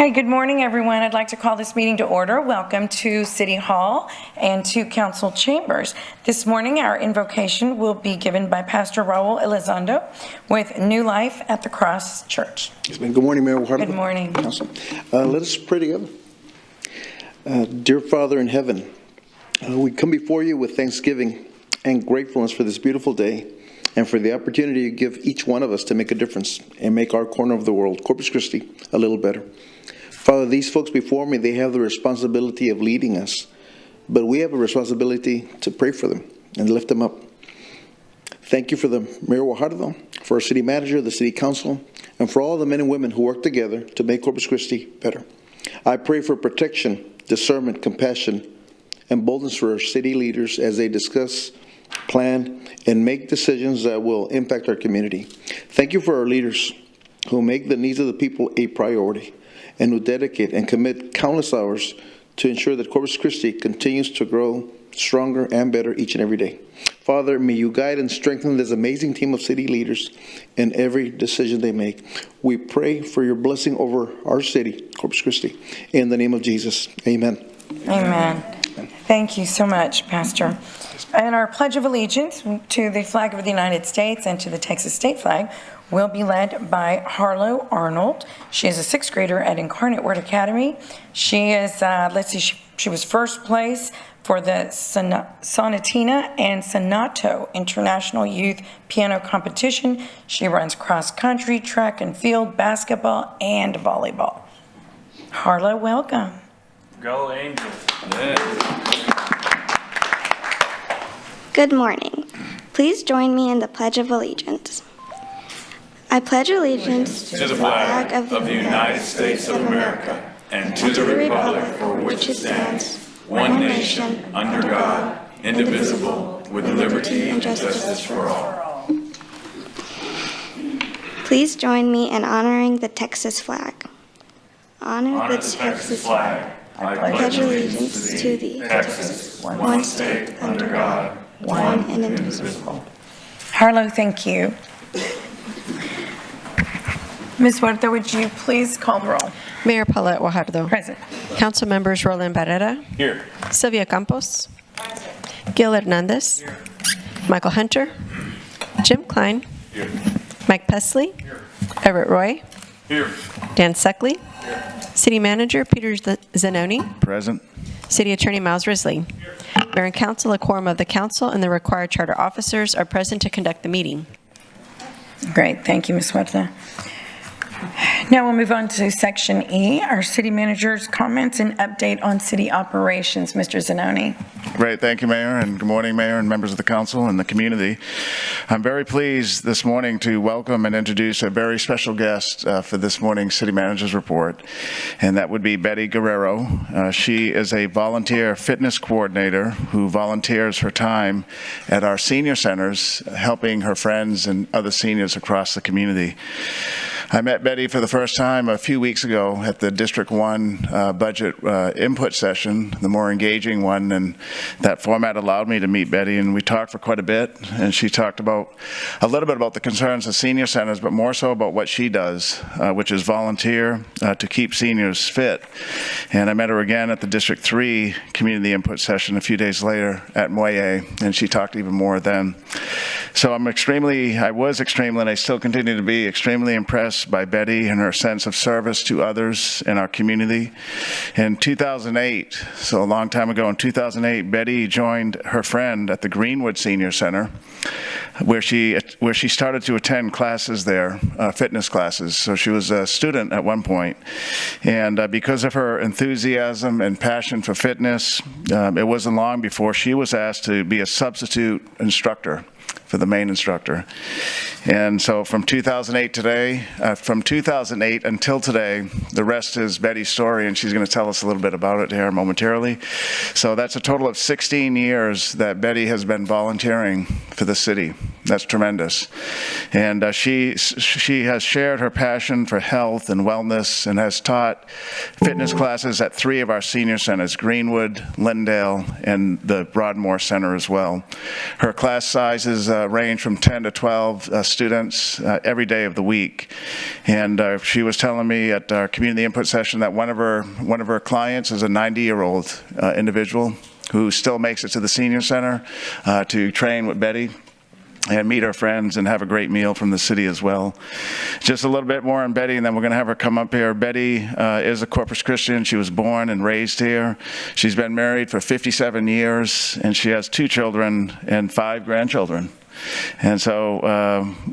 Hi, good morning, everyone. I'd like to call this meeting to order. Welcome to City Hall and to Council Chambers. This morning, our invocation will be given by Pastor Raul Elizondo with New Life at the Cross Church. Yes, good morning, Mayor Guajardo. Good morning. Council. Let us pray together. Dear Father in heaven, we come before you with thanksgiving and gratefulness for this beautiful day and for the opportunity you give each one of us to make a difference and make our corner of the world, Corpus Christi, a little better. Father, these folks before me, they have the responsibility of leading us, but we have a responsibility to pray for them and lift them up. Thank you for the Mayor Guajardo, for our city manager, the city council, and for all the men and women who work together to make Corpus Christi better. I pray for protection, discernment, compassion, and boldness for our city leaders as they discuss, plan, and make decisions that will impact our community. Thank you for our leaders who make the needs of the people a priority and who dedicate and commit countless hours to ensure that Corpus Christi continues to grow stronger and better each and every day. Father, may you guide and strengthen this amazing team of city leaders in every decision they make. We pray for your blessing over our city, Corpus Christi. In the name of Jesus, amen. Amen. Thank you so much, Pastor. And our Pledge of Allegiance to the flag of the United States and to the Texas state flag will be led by Harlow Arnold. She is a sixth grader at Incarnate Word Academy. She is, she was first place for the Sonatina and Sonato International Youth Piano Competition. She runs cross country, track and field, basketball, and volleyball. Harlow, welcome. Go Angels. Good morning. Please join me in the Pledge of Allegiance. I pledge allegiance To the flag of the United States of America and to the republic for which it stands, one nation, under God, indivisible, with liberty and justice for all. Please join me in honoring the Texas flag. Honor the Texas flag. I Pledge allegiance to thee, Texas, one state, under God, one and indivisible. Harlow, thank you. Ms. Huerta, would you please call the roll? Mayor Paulette Guajardo. Present. Council members Roland Barrera. Here. Sylvia Campos. Gil Hernandez. Here. Michael Hunter. Jim Klein. Here. Mike Pesley. Here. Everett Roy. Here. Dan Suckley. City Manager Peter Zanoni. Present. City Attorney Miles Risley. Mayor and Council, a quorum of the Council and the required charter officers are present to conduct the meeting. Great, thank you, Ms. Huerta. Now we'll move on to Section E, our city manager's comments and update on city operations. Mr. Zanoni. Great. Thank you, Mayor, and good morning, Mayor and members of the council and the community. I'm very pleased this morning to welcome and introduce a very special guest for this morning's city manager's report, and that would be Betty Guerrero. She is a volunteer fitness coordinator who volunteers her time at our senior centers, helping her friends and other seniors across the community. I met Betty for the first time a few weeks ago at the District 1 budget input session, the more engaging one, and that format allowed me to meet Betty, and we talked for quite a bit, and she talked about a little bit about the concerns of senior centers, but more so about what she does, which is volunteer to keep seniors fit. And I met her again at the District 3 community input session a few days later at Moye, and she talked even more then. So I was extremely, and I still continue to be extremely impressed by Betty and her sense of service to others in our community. In 2008, so a long time ago, in 2008, Betty joined her friend at the Greenwood Senior Center, where she started to attend classes there, fitness classes. So she was a student at one point, and because of her enthusiasm and passion for fitness, it wasn't long before she was asked to be a substitute instructor for the main instructor. And so from 2008 until today, the rest is Betty's story, and she's going to tell us a little bit about it here momentarily. So that's a total of 16 years that Betty has been volunteering for the city. That's tremendous. And she has shared her passion for health and wellness and has taught fitness classes at 3 of our senior centers, Greenwood, Lindale, and the Broadmoor Center as well. Her class sizes range from 10 to 12 students every day of the week. And she was telling me at our community input session that one of her clients is a 90-year-old individual who still makes it to the senior center to train with Betty and meet our friends and have a great meal from the city as well. Just a little bit more on Betty, and then we're going to have her come up here. Betty is a Corpus Christian. She was born and raised here. She's been married for 57 years, and she has 2 children and 5 grandchildren. And so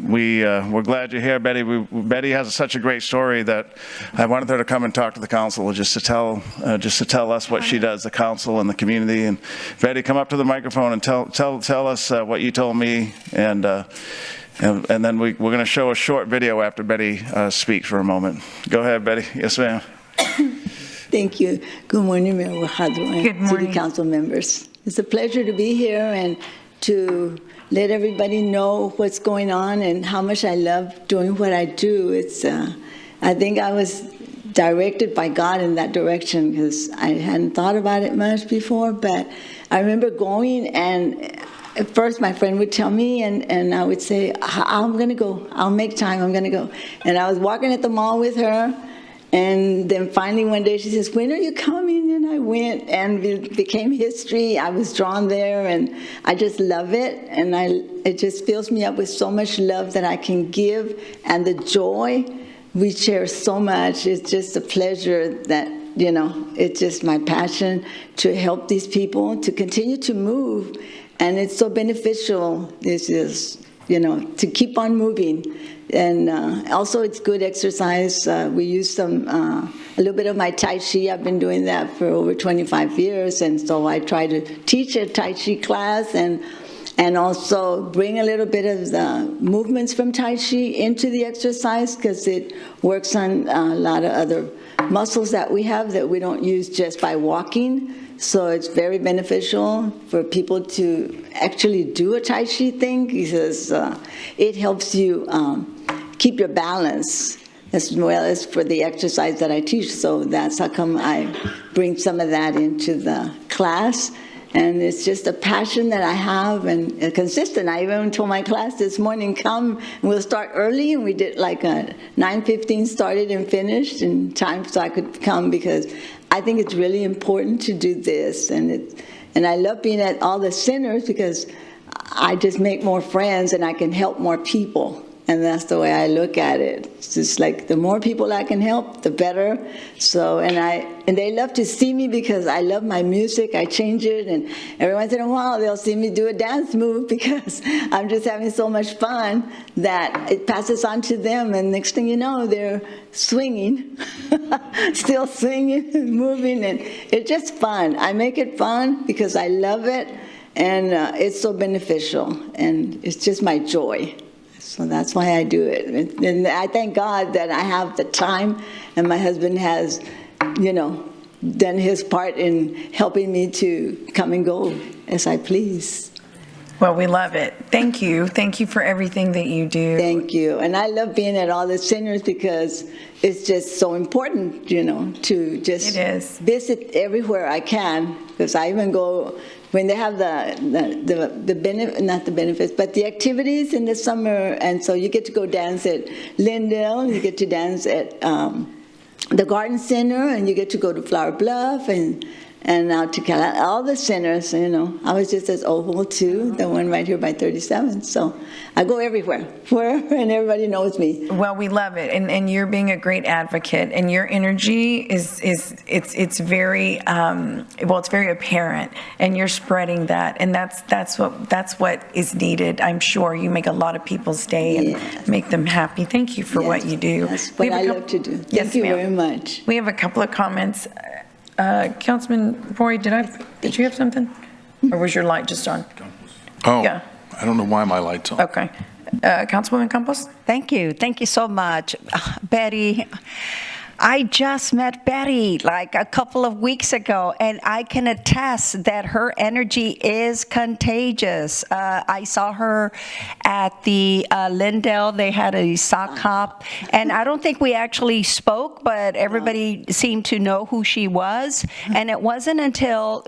we're glad you're here, Betty. Betty has such a great story that I wanted her to come and talk to the council just to tell us what she does, the council and the community. And Betty, come up to the microphone and tell us what you told me, and then we're going to show a short video after Betty speaks for a moment. Go ahead, Betty. Yes, ma'am. Thank you. Good morning, Mayor Wajado and City Council members. It's a pleasure to be here and to let everybody know what's going on and how much I love doing what I do. It's, I think I was directed by God in that direction because I hadn't thought about it much before, but I remember going, and at first my friend would tell me, and I would say, I'm gonna go, I'll make time, I'm gonna go. And I was walking at the mall with her, and then finally one day she says, when are you coming? And I went, and it became history. I was drawn there, and I just love it. And it just fills me up with so much love that I can give, and the joy we share so much. It's just a pleasure that, you know, it's just my passion to help these people to continue to move. And it's so beneficial. This is, you know, to keep on moving. And also it's good exercise. We use a little bit of my Tai Chi. I've been doing that for over 25 years. And so I try to teach a Tai Chi class and also bring a little bit of the movements from Tai Chi into the exercise, because it works on a lot of other muscles that we have that we don't use just by walking. So it's very beneficial for people to actually do a Tai Chi thing, because it helps you keep your balance as well as for the exercise that I teach. So that's how come I bring some of that into the class. And it's just a passion that I have, and consistent. I even told my class this morning, come, and we'll start early, and we did like a 9:15 started and finished in time so I could come, because I think it's really important to do this. And I love being at all the centers because I just make more friends and I can help more people. And that's the way I look at it. It's just like the more people I can help, the better. So, and they love to see me because I love my music. I change it, and every once in a while they'll see me do a dance move because I'm just having so much fun that it passes on to them. And next thing you know, they're swinging, still swinging and moving, and it's just fun. I make it fun because I love it, and it's so beneficial, and it's just my joy. So that's why I do it. And I thank God that I have the time, and my husband has, you know, done his part in helping me to come and go as I please. Well, we love it. Thank you. Thank you for everything that you do. Thank you. And I love being at all the centers because it's just so important, you know, to just visit everywhere I can. Because I even go when they have the benefit, not the benefits, but the activities in the summer. And so you get to go dance at Lindell, you get to dance at the Garden Center, and you get to go to Flower Bluff and out to Cali, all the centers, you know. I was just at Oval too, the one right here by 37. So I go everywhere, and everybody knows me. Well, we love it, and you're being a great advocate, and your energy it's very it's very apparent, and you're spreading that, and that's what is needed. I'm sure you make a lot of people's day and make them happy. Thank you for what you do. That's what I love to do. Thank you very much. We have a couple of comments. Councilman Roy, did you have something? Or was your light just on? Oh, yeah. I don't know why my light's on. Okay. Councilwoman Campos? Thank you. Thank you so much. Betty, I just met Betty like a couple of weeks ago, and I can attest that her energy is contagious. I saw her at the Lindell. They had a sock hop, and I don't think we actually spoke, but everybody seemed to know who she was. And it wasn't until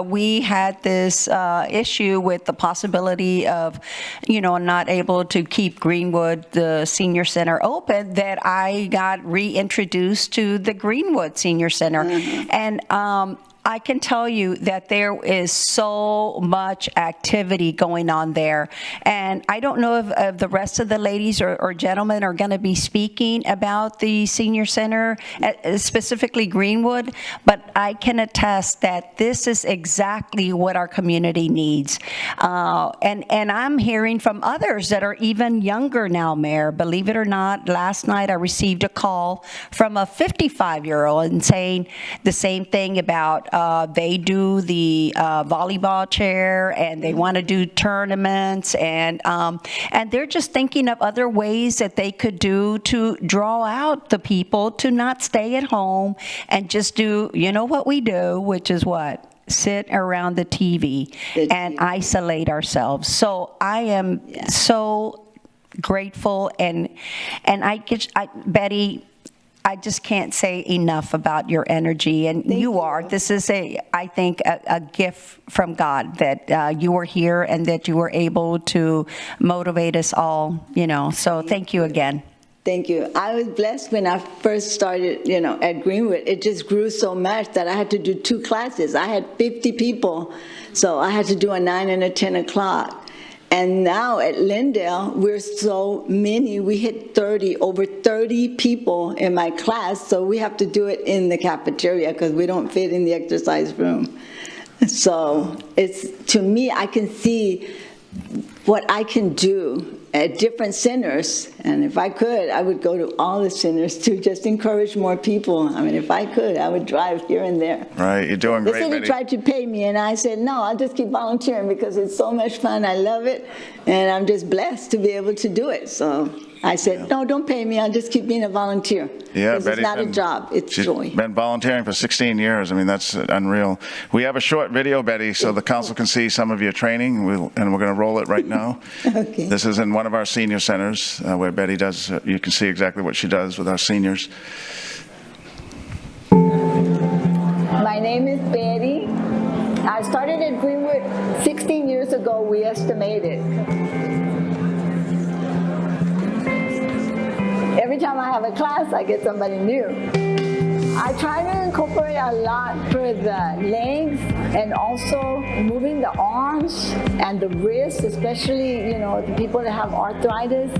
we had this issue with the possibility of, not able to keep Greenwood, the senior center, open, that I got reintroduced to the Greenwood Senior Center. And I can tell you that there is so much activity going on there. And I don't know if the rest of the ladies or gentlemen are going to be speaking about the senior center, specifically Greenwood, but I can attest that this is exactly what our community needs. And I'm hearing from others that are even younger now, Mayor. Believe it or not, last night I received a call from a 55-year-old and saying the same thing about they do the volleyball chair, and they want to do tournaments, and they're just thinking of other ways that they could do to draw out the people to not stay at home and just do, what we do, which is what? Sit around the TV and isolate ourselves. So I am so grateful, and Betty, I just can't say enough about your energy, and you are. This is I think, a gift from God that you were here and that you were able to motivate us all. So thank you again. Thank you. I was blessed when I first started, at Greenwood. It just grew so much that I had to do 2 classes. I had 50 people, so I had to do a 9 and a 10 o'clock. And now at Lindell, we're so many. We hit over 30 people in my class, so we have to do it in the cafeteria because we don't fit in the exercise room. So to me, I can see what I can do at different centers, and if I could, I would go to all the centers to just encourage more people. I mean, if I could, I would drive here and there. Right, you're doing great, Betty. They tried to pay me, and I said, no, I'll just keep volunteering because it's so much fun. I love it, and I'm just blessed to be able to do it. So I said, no, don't pay me. I'll just keep being a volunteer. Yeah, Betty's it's not a job. It's joy. She's been volunteering for 16 years. I mean, that's unreal. We have a short video, Betty, so the council can see some of your training, and we're going to roll it right now. Okay. This is in one of our senior centers where Betty does, you can see exactly what she does with our seniors. My name is Betty. I started at Greenwood 16 years ago, we estimated. Every time I have a class, I get somebody new. I try to incorporate a lot for the legs and also moving the arms and the wrists, especially, the people that have arthritis.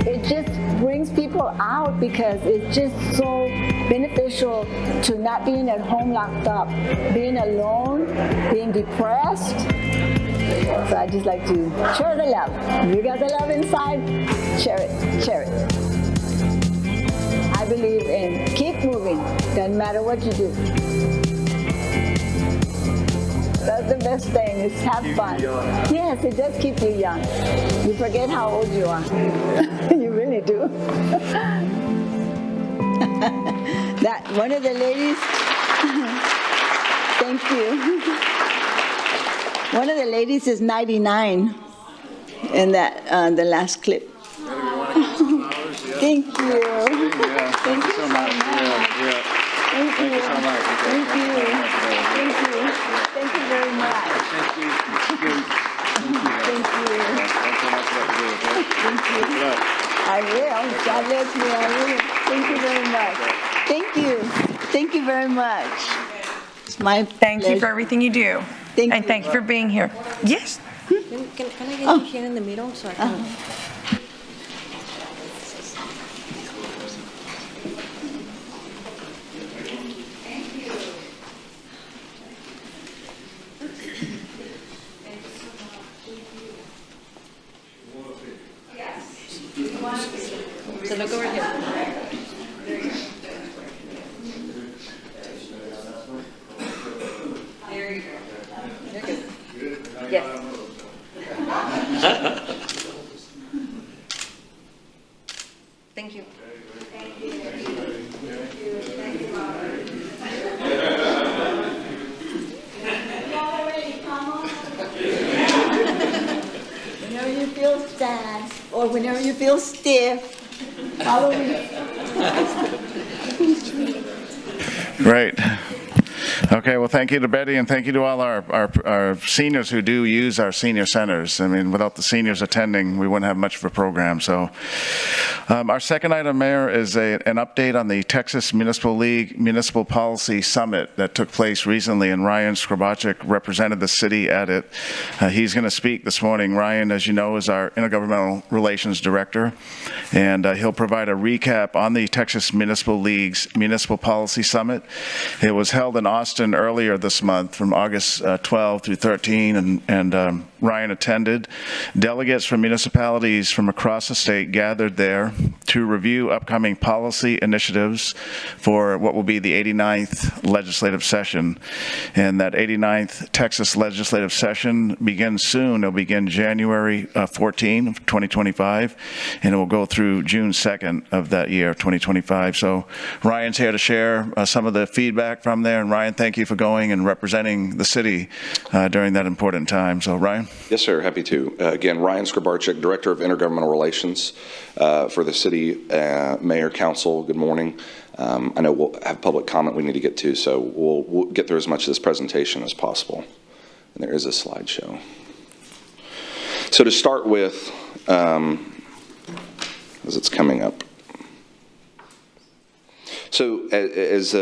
It just brings people out because it's just so beneficial to not being at home locked up, being alone, being depressed. So I just like to share the love. You got the love inside, share it, share it. I believe in keep moving, doesn't matter what you do. That's the best thing, is have fun. Yes, it does keep you young. You forget how old you are. You really do. That one of the ladies, thank you. One of the ladies is 99 in that the last clip. Thank you. Thank you so much. Thank you so much. Thank you. Thank you. Thank you very much. Thank you. Thank you. Thank you. I will. God bless me. I will. Thank you very much. Thank you. Thank you very much. It's my Thank you for everything you do. Thank and you. Thank you for being here. Yes? Can I get you here in the middle so I can... So look over here. There you go. You're good. Yes. or whenever you feel stiff, follow me. Great. Okay, well, thank you to Betty, and thank you to all our seniors who do use our senior centers. I mean, without the seniors attending, we wouldn't have much of a program. So our second item, Mayor, is an update on the Texas Municipal League Municipal Policy Summit that took place recently, and Ryan Skrabacek represented the city at it. He's going to speak this morning. Ryan, as you know, is our Intergovernmental Relations Director, and he'll provide a recap on the Texas Municipal League's Municipal Policy Summit. It was held in Austin earlier this month from August 12 through 13, and Ryan attended. Delegates from municipalities from across the state gathered there to review upcoming policy initiatives for what will be the 89th legislative session. And that 89th Texas legislative session begins soon. It'll begin January 14 of 2025, and it will go through June 2nd of that year, 2025. So Ryan's here to share some of the feedback from there. And Ryan, thank you for going and representing the city during that important time. So Ryan? Yes, sir. Happy to. Again, Ryan Skrabacek, Director of Intergovernmental Relations for the city, Mayor, Council. Good morning. I know we'll have public comment we need to get to, so we'll get through as much of this presentation as possible. And there is a slideshow. So to start with, as it's coming up. So as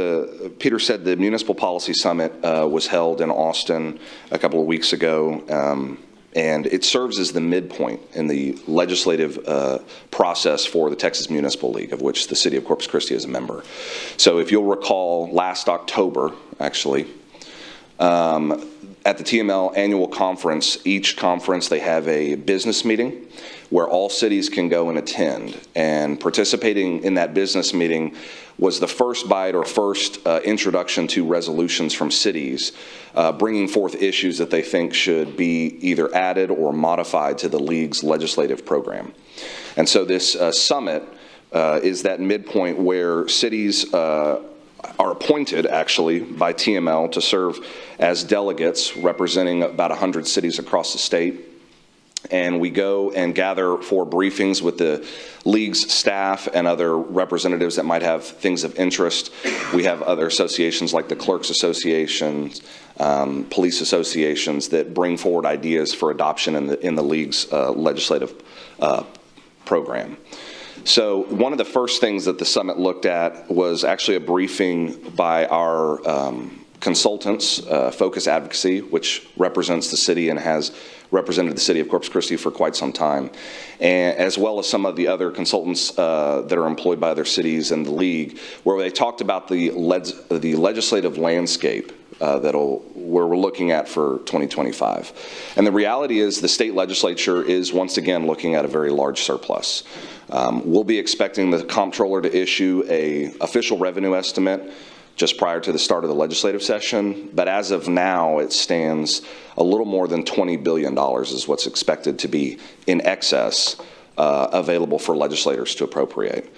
Peter said, the Municipal Policy Summit was held in Austin a couple of weeks ago, and it serves as the midpoint in the legislative process for the Texas Municipal League, of which the city of Corpus Christi is a member. So if you'll recall, last October, actually, at the TML annual conference, each conference they have a business meeting where all cities can go and attend. And participating in that business meeting was the first bite or first introduction to resolutions from cities, bringing forth issues that they think should be either added or modified to the league's legislative program. And so this summit is that midpoint where cities are appointed, actually, by TML to serve as delegates representing about 100 cities across the state. And we go and gather for briefings with the league's staff and other representatives that might have things of interest. We have other associations like the Clerks Association, police associations that bring forward ideas for adoption in the league's legislative program. So one of the first things that the summit looked at was actually a briefing by our consultants, Focus Advocacy, which represents the city and has represented the city of Corpus Christi for quite some time, and as well as some of the other consultants that are employed by other cities and the league, where they talked about the legislative landscape where we're looking at for 2025. And the reality is the state legislature is once again looking at a very large surplus. We'll be expecting the comptroller to issue an official revenue estimate just prior to the start of the legislative session, but as of now it stands a little more than $20 billion is what's expected to be in excess available for legislators to appropriate.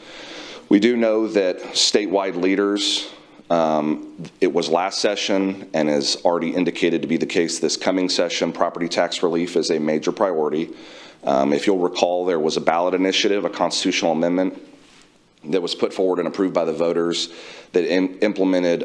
We do know that statewide leaders, it was last session and is already indicated to be the case this coming session, property tax relief is a major priority. If you'll recall, there was a ballot initiative, a constitutional amendment that was put forward and approved by the voters that implemented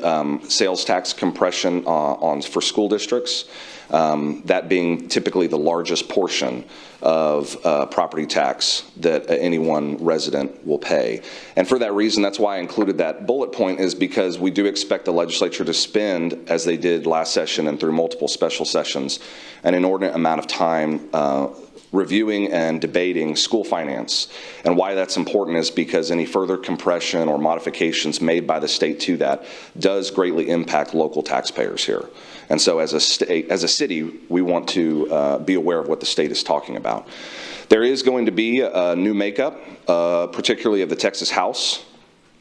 sales tax compression for school districts, that being typically the largest portion of property tax that any one resident will pay. And for that reason, that's why I included that bullet point, is because we do expect the legislature to spend, as they did last session and through multiple special sessions, an inordinate amount of time reviewing and debating school finance. And why that's important is because any further compression or modifications made by the state to that does greatly impact local taxpayers here. And so as a city, we want to be aware of what the state is talking about. There is going to be a new makeup, particularly of the Texas House.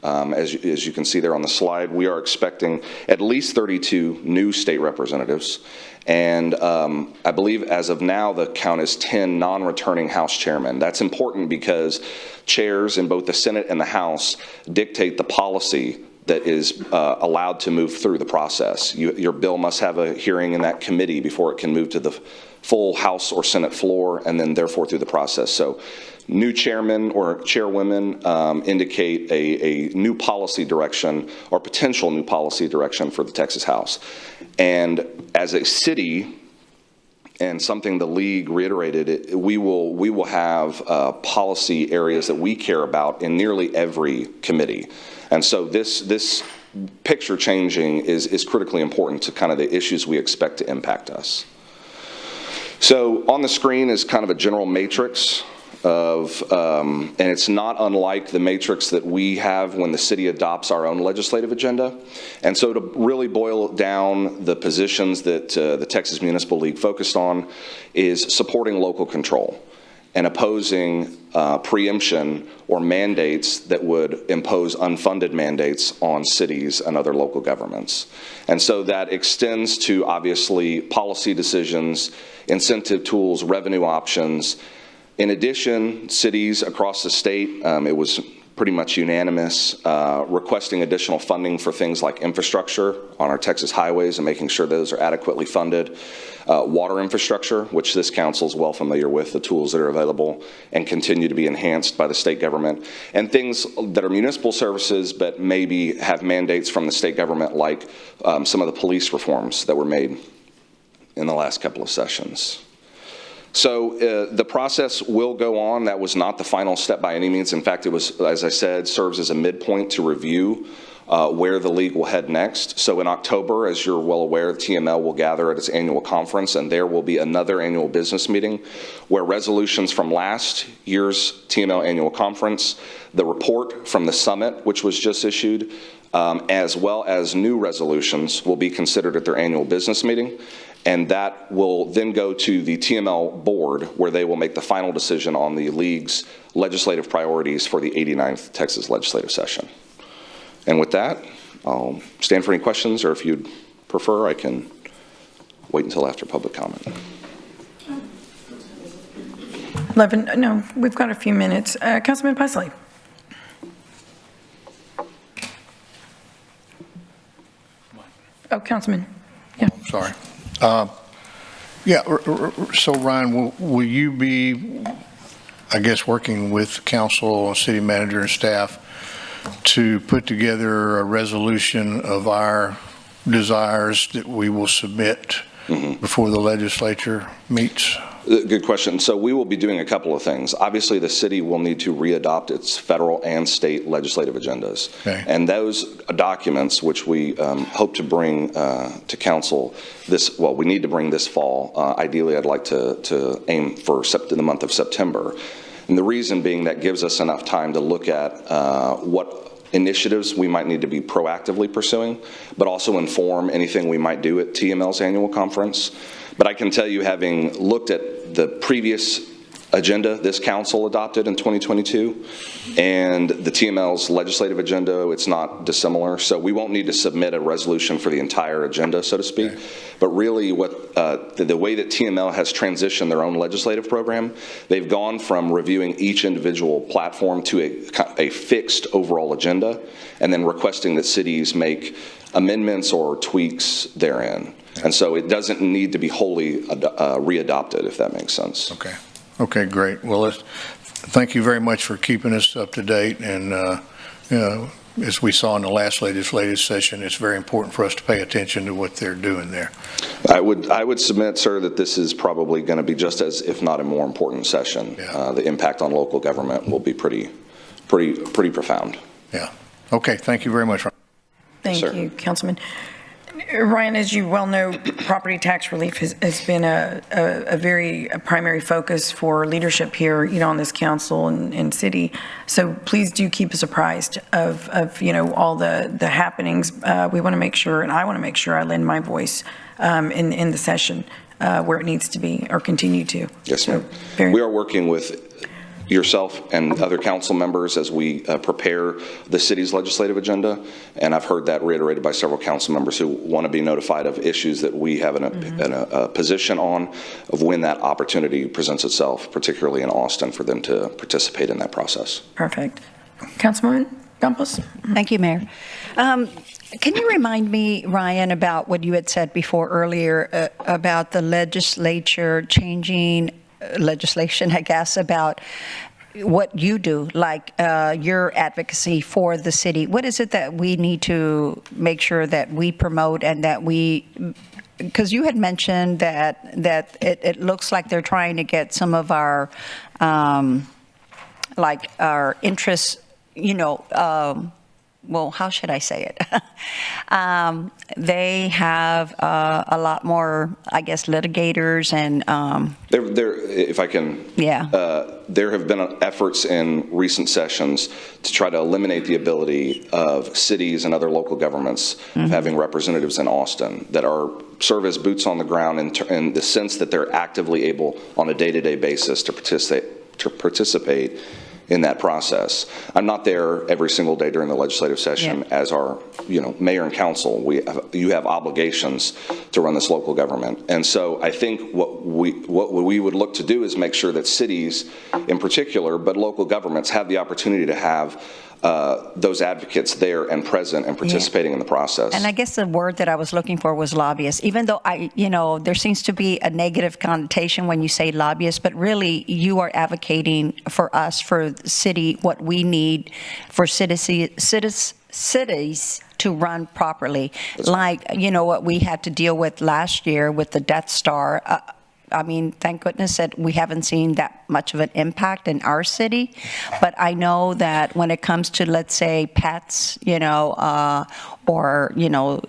As you can see there on the slide, we are expecting at least 32 new state representatives. And I believe as of now, the count is 10 non-returning House chairmen. That's important because chairs in both the Senate and the House dictate the policy that is allowed to move through the process. Your bill must have a hearing in that committee before it can move to the full House or Senate floor, and then therefore through the process. So new chairmen or chairwomen indicate a new policy direction or potential new policy direction for the Texas House. And as a city, and something the league reiterated, we will have policy areas that we care about in nearly every committee. And so this picture changing is critically important to kind of the issues we expect to impact us. So on the screen is kind of a general matrix of, and it's not unlike the matrix that we have when the city adopts our own legislative agenda. And so to really boil down the positions that the Texas Municipal League focused on is supporting local control and opposing preemption or mandates that would impose unfunded mandates on cities and other local governments. And so that extends to obviously policy decisions, incentive tools, revenue options. In addition, cities across the state, it was pretty much unanimous, requesting additional funding for things like infrastructure on our Texas highways and making sure those are adequately funded. Water infrastructure, which this council is well familiar with, the tools that are available and continue to be enhanced by the state government. And things that are municipal services but maybe have mandates from the state government, like some of the police reforms that were made in the last couple of sessions. So the process will go on. That was not the final step by any means. In fact, it was, as I said, serves as a midpoint to review where the league will head next. So in October, as you're well aware, TML will gather at its annual conference, and there will be another annual business meeting where resolutions from last year's TML annual conference, the report from the summit, which was just issued, as well as new resolutions will be considered at their annual business meeting. And that will then go to the TML board, where they will make the final decision on the league's legislative priorities for the 89th Texas legislative session. And with that, I'll stand for any questions, or if you'd prefer, I can wait until after public comment. 11, no, we've got a few minutes. Councilman Presley. Oh, Councilman. Yeah. Sorry. So Ryan, will you be, I guess, working with council, city manager, and staff to put together a resolution of our desires that we will submit before the legislature meets? Good question. So we will be doing a couple of things. Obviously, the city will need to readopt its federal and state legislative agendas. Okay. And those documents, which we hope to bring to council we need to bring this fall. Ideally, I'd like to aim for the month of September. And the reason being that gives us enough time to look at what initiatives we might need to be proactively pursuing, but also inform anything we might do at TML's annual conference. But I can tell you, having looked at the previous agenda this council adopted in 2022 and the TML's legislative agenda, it's not dissimilar. So we won't need to submit a resolution for the entire agenda, so to speak. Okay. But really what the way that TML has transitioned their own legislative program, they've gone from reviewing each individual platform to a fixed overall agenda, and then requesting that cities make amendments or tweaks therein. And so it doesn't need to be wholly readopted, if that makes sense. Okay. Okay, great. Well, thank you very much for keeping us up to date. And, as we saw in the last legislative session, it's very important for us to pay attention to what they're doing there. I would submit, sir, that this is probably going to be just as, if not a more important session. Yeah. The impact on local government will be pretty profound. Yeah. Okay. Thank you very much. Thank you, Councilman. Ryan, as you well know, property tax relief has been a very primary focus for leadership here, on this council and city. So please do keep us apprised of all the happenings. We want to make sure, and I want to make sure I lend my voice in the session where it needs to be, or continue to. Yes, ma'am. We are working with yourself and other council members as we prepare the city's legislative agenda, and I've heard that reiterated by several council members who want to be notified of issues that we have a position on, of when that opportunity presents itself, particularly in Austin, for them to participate in that process. Perfect. Councilwoman? Campos? Thank you, Mayor. Can you remind me, Ryan, about what you had said before earlier about the legislature changing legislation, I guess, about what you do, like your advocacy for the city? What is it that we need to make sure that we promote and that we, because you had mentioned that it looks like they're trying to get some of our, like our interests, well, how should I say it? They have a lot more, I guess, litigators and. If I can. Yeah. There have been efforts in recent sessions to try to eliminate the ability of cities and other local governments of having representatives in Austin that serve as boots on the ground in the sense that they're actively able on a day-to-day basis to participate in that process. I'm not there every single day during the legislative session as our, mayor and council. You have obligations to run this local government. And so I think what we would look to do is make sure that cities in particular, but local governments have the opportunity to have those advocates there and present and participating in the process. And I guess the word that I was looking for was lobbyist, even though there seems to be a negative connotation when you say lobbyist, but really you are advocating for us, for the city, what we need for cities to run properly. That's like, what we had to deal with last year with the Death Star. I mean, thank goodness that we haven't seen that much of an impact in our city. But I know that when it comes to, let's say, pets, or,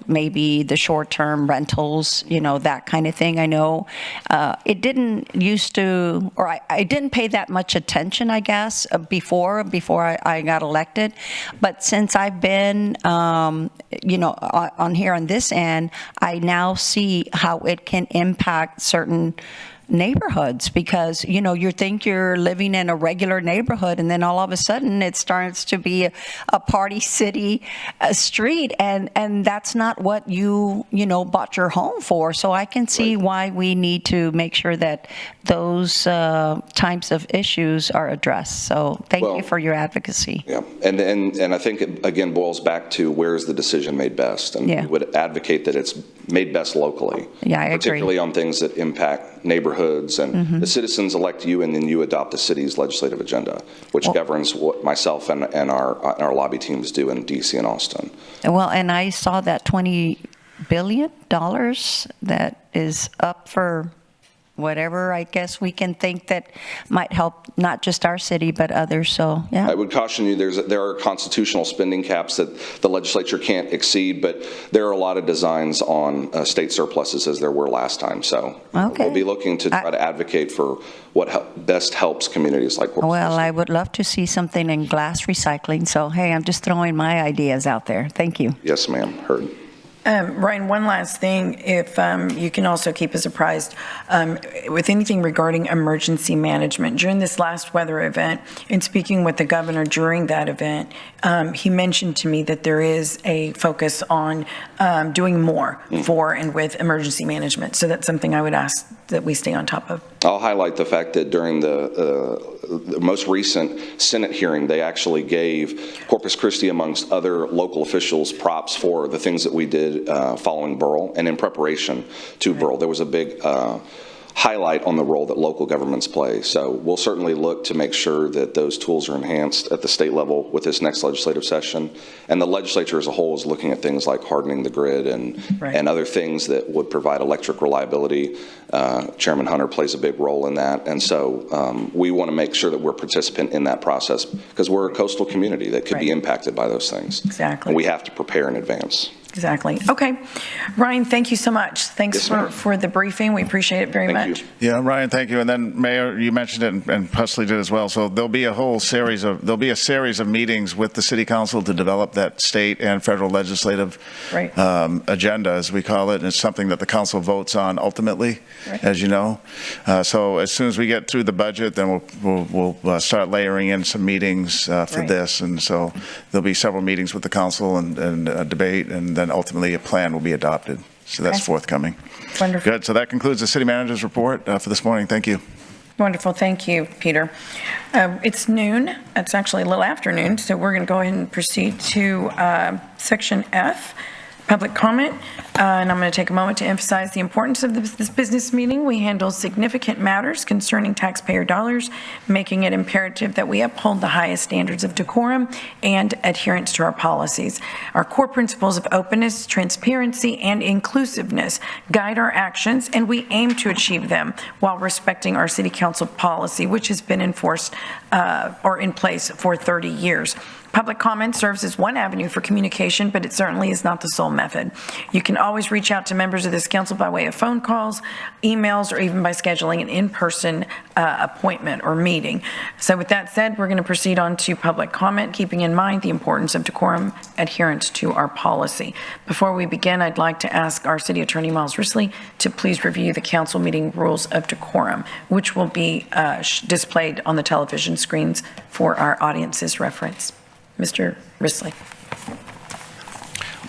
maybe the short-term rentals, that kind of thing, I know it didn't used to, or I didn't pay that much attention, I guess, before I got elected. But since I've been, on here on this end, I now see how it can impact certain neighborhoods, because you think you're living in a regular neighborhood and then all of a sudden it starts to be a party city street, and that's not what you bought your home for. So I can see why we need to make sure that those types of issues are addressed. So thank you for your advocacy. Yeah, and I think it again boils back to where is the decision made best, and we would advocate that it's made best locally. Yeah, I particularly agree. on things that impact neighborhoods, and the citizens elect you, and then you adopt the city's legislative agenda, which governs what myself and our lobby teams do in DC and Austin. Well, and I saw that $20 billion that is up for whatever, I guess we can think that might help not just our city, but others. So, yeah. I would caution you, there are constitutional spending caps that the legislature can't exceed, but there are a lot of designs on state surpluses as there were last time. So we'll be looking to try to advocate for what best helps communities like Corpus Christi. Well, I would love to see something in glass recycling. So, hey, I'm just throwing my ideas out there. Thank you. Yes, ma'am. Heard. Ryan, one last thing, if you can also keep us apprised with anything regarding emergency management. During this last weather event, in speaking with the governor during that event, he mentioned to me that there is a focus on doing more for and with emergency management. So that's something I would ask that we stay on top of. I'll highlight the fact that during the most recent Senate hearing, they actually gave Corpus Christi, amongst other local officials, props for the things that we did following Burl and in preparation to Burl. There was a big highlight on the role that local governments play. So we'll certainly look to make sure that those tools are enhanced at the state level with this next legislative session. And the legislature as a whole is looking at things like hardening the grid and other things that would provide electric reliability. Chairman Hunter plays a big role in that. And so we want to make sure that we're a participant in that process, because we're a coastal community that could be impacted by those things. Exactly. And we have to prepare in advance. Exactly. Okay. Ryan, thank you so much. Thanks for the briefing. We appreciate it very much. Yeah, Ryan, thank you. And then, Mayor, you mentioned it, and Pusley did as well. So there'll be a series of meetings with the City Council to develop that state and federal legislative agenda, as we call it. And it's something that the council votes on ultimately, as you know. So as soon as we get through the budget, then we'll start layering in some meetings for this. And so there'll be several meetings with the council and a debate, and then ultimately a plan will be adopted. So that's forthcoming. Wonderful. Good. So that concludes the city manager's report for this morning. Thank you. Wonderful. Thank you, Peter. It's noon. It's actually a little afternoon, so we're going to go ahead and proceed to Section F, public comment. And I'm going to take a moment to emphasize the importance of this business meeting. We handle significant matters concerning taxpayer dollars, making it imperative that we uphold the highest standards of decorum and adherence to our policies. Our core principles of openness, transparency, and inclusiveness guide our actions, and we aim to achieve them while respecting our City Council policy, which has been enforced or in place for 30 years. Public comment serves as one avenue for communication, but it certainly is not the sole method. You can always reach out to members of this council by way of phone calls, emails, or even by scheduling an in-person appointment or meeting. So with that said, we're going to proceed on to public comment, keeping in mind the importance of decorum adherence to our policy. Before we begin, I'd like to ask our City Attorney, Miles Risley, to please review the council meeting rules of decorum, which will be displayed on the television screens for our audience's reference. Mr. Risley.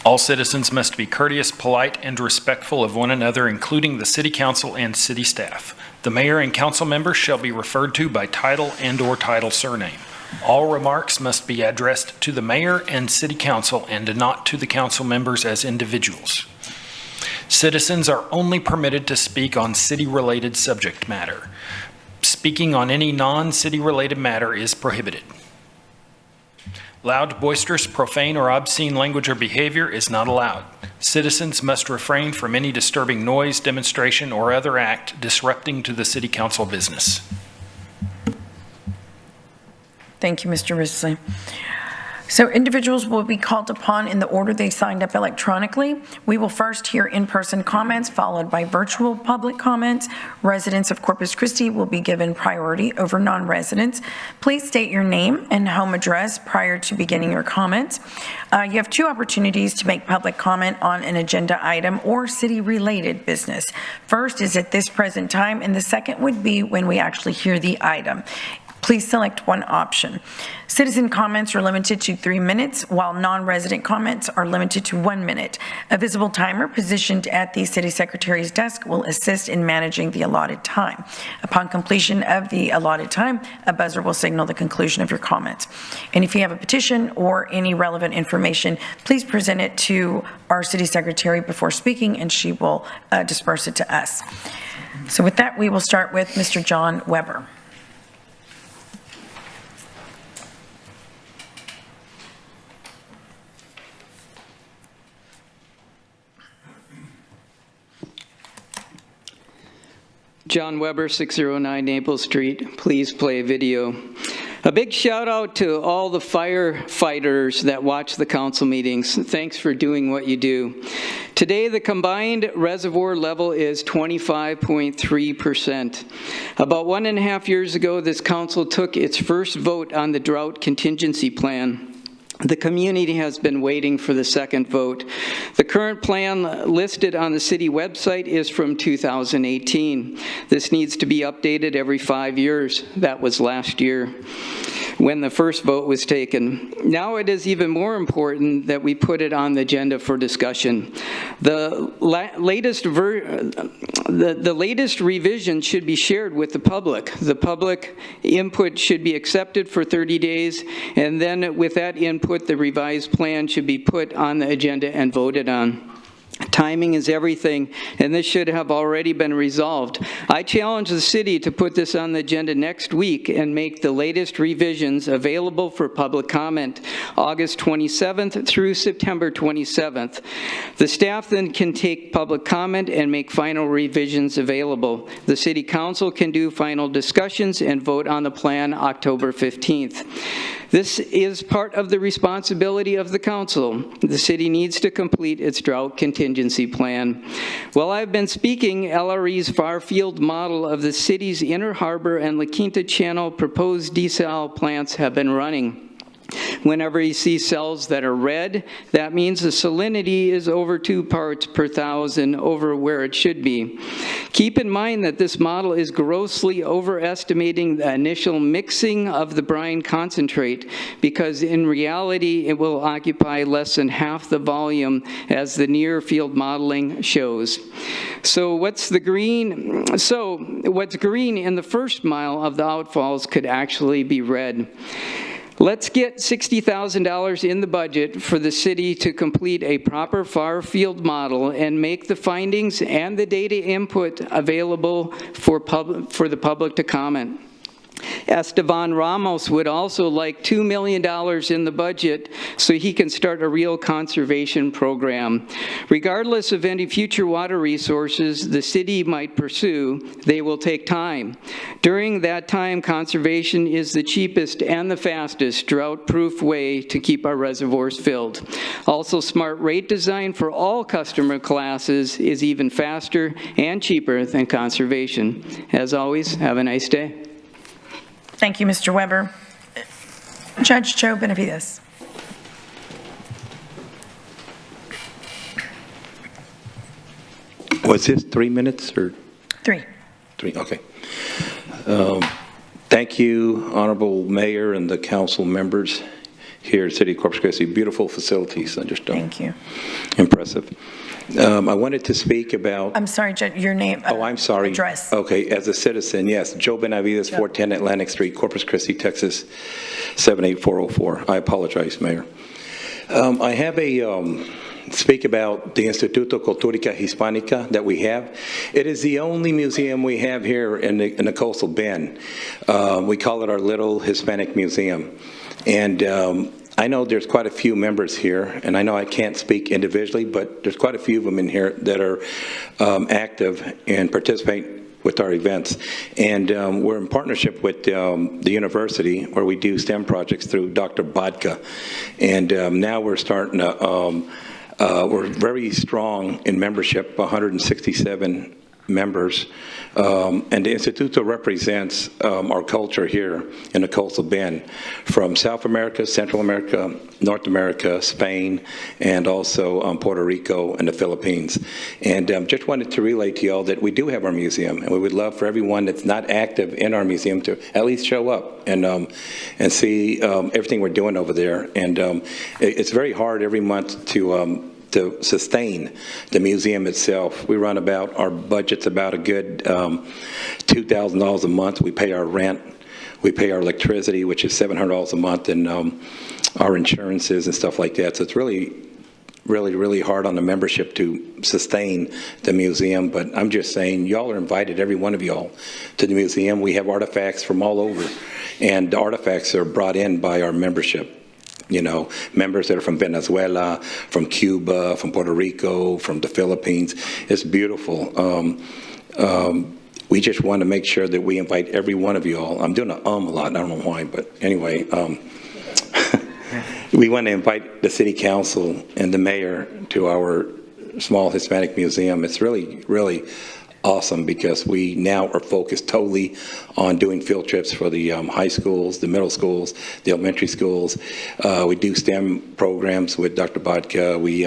All citizens must be courteous, polite, and respectful of one another, including the City Council and City staff. The mayor and council members shall be referred to by title and/or title surname. All remarks must be addressed to the mayor and City Council and not to the council members as individuals. Citizens are only permitted to speak on city-related subject matter. Speaking on any non-city related matter is prohibited. Loud, boisterous, profane, or obscene language or behavior is not allowed. Citizens must refrain from any disturbing noise, demonstration, or other act disrupting to the City Council business. Thank you, Mr. Risley. So individuals will be called upon in the order they signed up electronically. We will first hear in-person comments, followed by virtual public comments. Residents of Corpus Christi will be given priority over non-residents. Please state your name and home address prior to beginning your comments. You have two opportunities to make public comment on an agenda item or city-related business. First is at this present time, and the second would be when we actually hear the item. Please select one option. Citizen comments are limited to 3 minutes, while non-resident comments are limited to 1 minute. A visible timer positioned at the City Secretary's desk will assist in managing the allotted time. Upon completion of the allotted time, a buzzer will signal the conclusion of your comments. And if you have a petition or any relevant information, please present it to our City Secretary before speaking, and she will disperse it to us. So with that, we will start with Mr. John Weber. John Weber, 609 Naples Street. Please play video. A big shout out to all the firefighters that watch the council meetings. Thanks for doing what you do. Today, the combined reservoir level is 25.3%. About 1.5 years ago, this council took its first vote on the drought contingency plan. The community has been waiting for the second vote. The current plan listed on the city website is from 2018. This needs to be updated every 5 years. That was last year when the first vote was taken. Now it is even more important that we put it on the agenda for discussion. The latest revision should be shared with the public. The public input should be accepted for 30 days, and then with that input, the revised plan should be put on the agenda and voted on. Timing is everything, and this should have already been resolved. I challenge the city to put this on the agenda next week and make the latest revisions available for public comment, August 27th through September 27th. The staff then can take public comment and make final revisions available. The City Council can do final discussions and vote on the plan October 15th. This is part of the responsibility of the council. The city needs to complete its drought contingency plan. While I've been speaking, LRE's far-field model of the city's Inner Harbor and La Quinta Channel proposed desal plants have been running. Whenever you see cells that are red, that means the salinity is over 2 parts per thousand over where it should be. Keep in mind that this model is grossly overestimating the initial mixing of the brine concentrate, because in reality it will occupy less than half the volume as the near field modeling shows. So what's green in the first mile of the outfalls could actually be red. Let's get $60,000 in the budget for the city to complete a proper far field model and make the findings and the data input available for the public to comment. Esteban Ramos would also like $2 million in the budget so he can start a real conservation program. Regardless of any future water resources the city might pursue, they will take time. During that time, conservation is the cheapest and the fastest drought-proof way to keep our reservoirs filled. Also, smart rate design for all customer classes is even faster and cheaper than conservation. As always, have a nice day. Thank you, Mr. Weber. Judge Joe Benavides. Was this 3 minutes or? 3. 3, okay. Thank you, Honorable Mayor and the council members here at City of Corpus Christi. Beautiful facilities, just thank you. Impressive. I wanted to speak about... I'm sorry, Judge, your name. Oh, I'm sorry. Address. Okay, as a citizen, yes. Joe Benavides, 410 Atlantic Street, Corpus Christi, Texas, 78404. I apologize, Mayor. I have speak about the Instituto Culturica Hispanica that we have. It is the only museum we have here in the Coastal Bend. We call it our little Hispanic museum. And I know there's quite a few members here, and I know I can't speak individually, but there's quite a few of them in here that are active and participate with our events. And we're in partnership with the university where we do STEM projects through Dr. Bodka. And now we're starting to, we're very strong in membership, 167 members. And the Instituto represents our culture here in the Coastal Bend, from South America, Central America, North America, Spain, and also Puerto Rico and the Philippines. And just wanted to relay to y'all that we do have our museum, and we would love for everyone that's not active in our museum to at least show up and see everything we're doing over there. And it's very hard every month to sustain the museum itself. We run about, our budget's about a good $2,000 a month. We pay our rent, we pay our electricity, which is $700 a month, and our insurances and stuff like that. So it's really hard on the membership to sustain the museum. But I'm just saying, y'all are invited, every one of y'all, to the museum. We have artifacts from all over, and the artifacts are brought in by our membership. You know, members that are from Venezuela, from Cuba, from Puerto Rico, from the Philippines. It's beautiful. We just want to make sure that we invite every one of you all. I'm doing a lot, I don't know why, but anyway. We want to invite the city council and the mayor to our small Hispanic museum. It's really awesome, because we now are focused totally on doing field trips for the high schools, the middle schools, the elementary schools. We do STEM programs with Dr. Bodka. We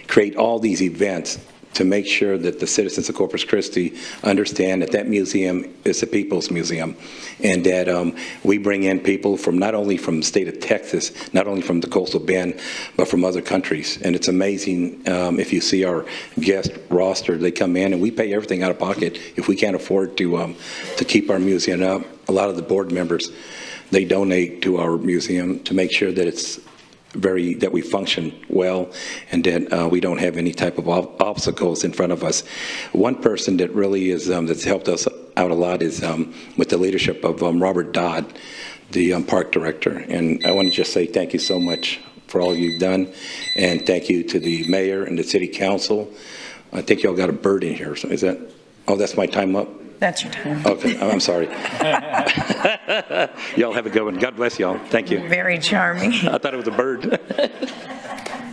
create all these events to make sure that the citizens of Corpus Christi understand that that museum is a people's museum, and that we bring in people from not only from the state of Texas, not only from the Coastal Bend, but from other countries. And it's amazing if you see our guest roster, they come in and we pay everything out of pocket if we can't afford to keep our museum up. A lot of the board members, they donate to our museum to make sure that it's that we function well, and that we don't have any type of obstacles in front of us. One person that really is that's helped us out a lot is with the leadership of Robert Dodd, the park director. And I want to just say thank you so much for all you've done, and thank you to the mayor and the city council. I think y'all got a bird in here. So is that? Oh, that's my time up. That's your time. Okay, I'm sorry. Y'all have a good one. God bless y'all. Thank you. Very charming. I thought it was a bird.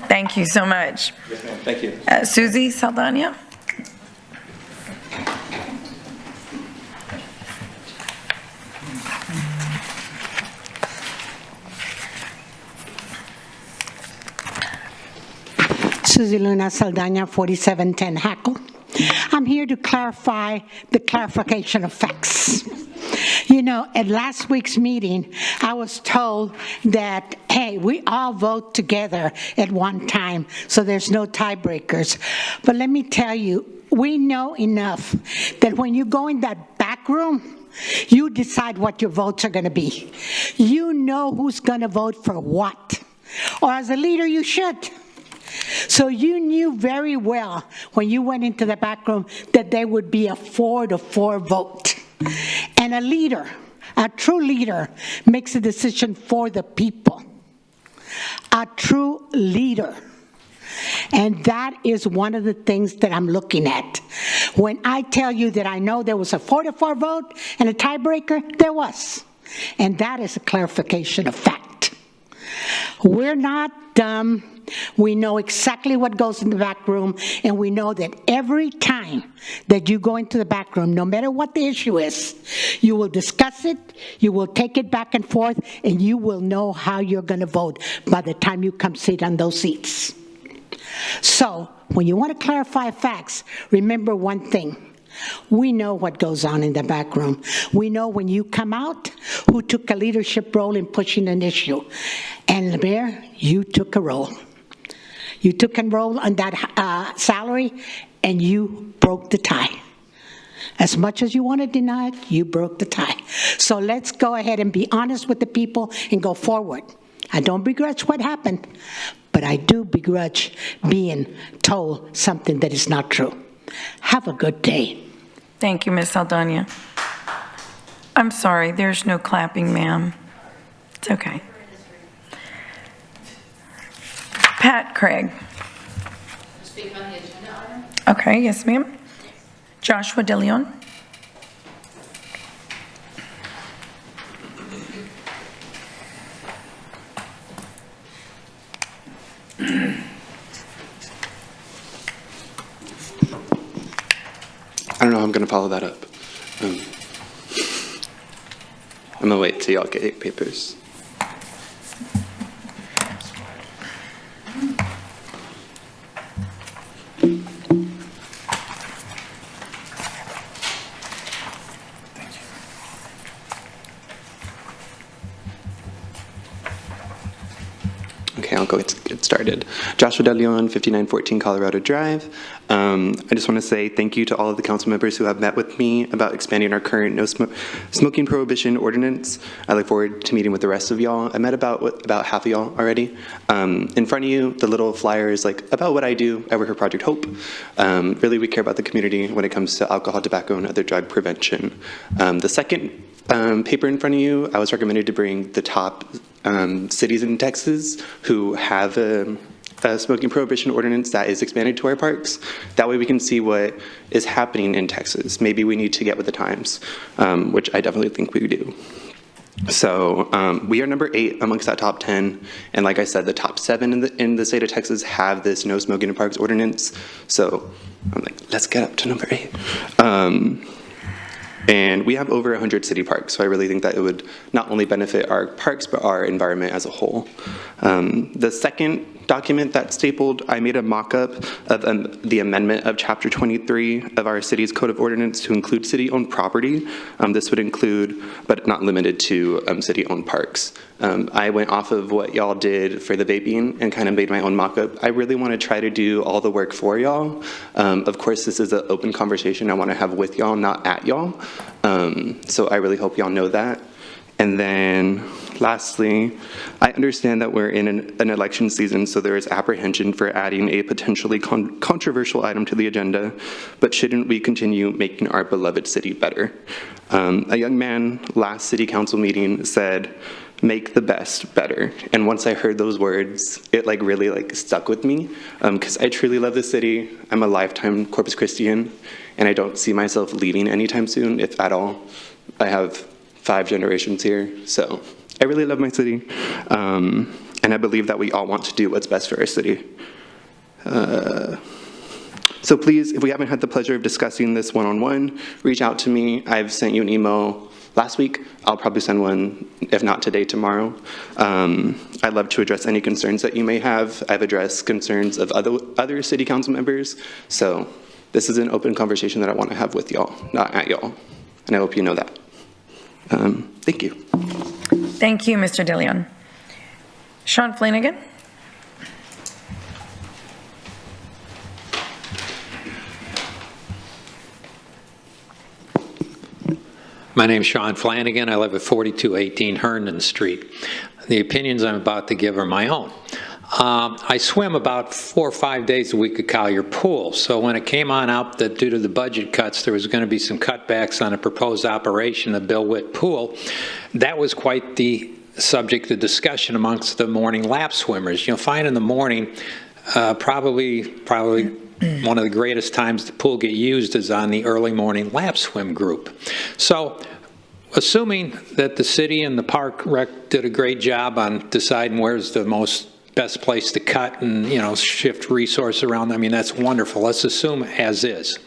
Thank you so much. Yes, ma'am. Thank you. Susie Saldana. Susie Luna Saldana, 4710 Hackle. I'm here to clarify the clarification of facts. You know, at last week's meeting, I was told that, hey, we all vote together at one time, so there's no tiebreakers. But let me tell you, we know enough that when you go in that back room, you decide what your votes are going to be. You know who's going to vote for what. Or as a leader, you should. So you knew very well when you went into the back room that there would be a 4-4 vote. And a leader, a true leader, makes a decision for the people. A true leader. And that is one of the things that I'm looking at. When I tell you that I know there was a 4-4 vote and a tiebreaker, there was. And that is a clarification of fact. We're not dumb. We know exactly what goes in the back room, and we know that every time that you go into the back room, no matter what the issue is, you will discuss it, you will take it back and forth, and you will know how you're going to vote by the time you come sit on those seats. So, when you want to clarify facts, remember one thing. We know what goes on in the back room. We know when you come out who took a leadership role in pushing an issue. And Mayor, you took a role. You took a role on that salary, and you broke the tie. As much as you want to deny it, you broke the tie. So let's go ahead and be honest with the people and go forward. I don't begrudge what happened, but I do begrudge being told something that is not true. Have a good day. Thank you, Ms. Saldana. I'm sorry, there's no clapping, ma'am. It's okay. Pat Craig. Speak on the agenda item. Okay, yes, ma'am. Joshua De Leon. I don't know how I'm going to follow that up. I'm going to wait till y'all get your papers. Okay, I'll go get started. Joshua De Leon, 5914 Colorado Drive. I just want to say thank you to all of the council members who have met with me about expanding our current smoking prohibition ordinance. I look forward to meeting with the rest of y'all. I met about half of y'all already. In front of you, the little flyer is like about what I do. I work for Project Hope. Really, we care about the community when it comes to alcohol, tobacco, and other drug prevention. The second paper in front of you, I was recommended to bring the top cities in Texas who have a smoking prohibition ordinance that is expanded to our parks. That way we can see what is happening in Texas. Maybe we need to get with the times, which I definitely think we do. So we are number 8 amongst that top 10, and like I said, the top 7 in the state of Texas have this no smoking in parks ordinance. So I'm like, let's get up to number 8. And we have over 100 city parks, so I really think that it would not only benefit our parks, but our environment as a whole. The second document that's stapled, I made a mock-up of the amendment of Chapter 23 of our city's Code of Ordinance to include city-owned property. This would include, but not limited to, city-owned parks. I went off of what y'all did for the vaping and kind of made my own mock-up. I really want to try to do all the work for y'all. Of course, this is an open conversation I want to have with y'all, not at y'all. So I really hope y'all know that. And then lastly, I understand that we're in an election season, so there is apprehension for adding a potentially controversial item to the agenda, but shouldn't we continue making our beloved city better? A young man last city council meeting said, "Make the best better." And once I heard those words, it really stuck with me, because I truly love the city. I'm a lifetime Corpus Christian, and I don't see myself leaving anytime soon, if at all. I have 5 generations here, so I really love my city, and I believe that we all want to do what's best for our city. So please, if we haven't had the pleasure of discussing this one-on-one, reach out to me. I've sent you an email last week. I'll probably send one, if not today, tomorrow. I'd love to address any concerns that you may have. I've addressed concerns of other city council members. So this is an open conversation that I want to have with y'all, not at y'all. And I hope you know that. Thank you. Thank you, Mr. DeLeon. Sean Flanagan. My name's Sean Flanagan. I live at 4218 Herndon Street. The opinions I'm about to give are my own. I swim about 4 or 5 days a week at Collier Pool, so when it came on out that due to the budget cuts there was going to be some cutbacks on a proposed operation of Bill Witt Pool, that was quite the subject of discussion amongst the morning lap swimmers. You'll find in the morning probably one of the greatest times the pool get used is on the early morning lap swim group. So assuming that the city and the park rec did a great job on deciding where's the best place to cut and, you know, shift resource around, I mean, that's wonderful. Let's assume as is.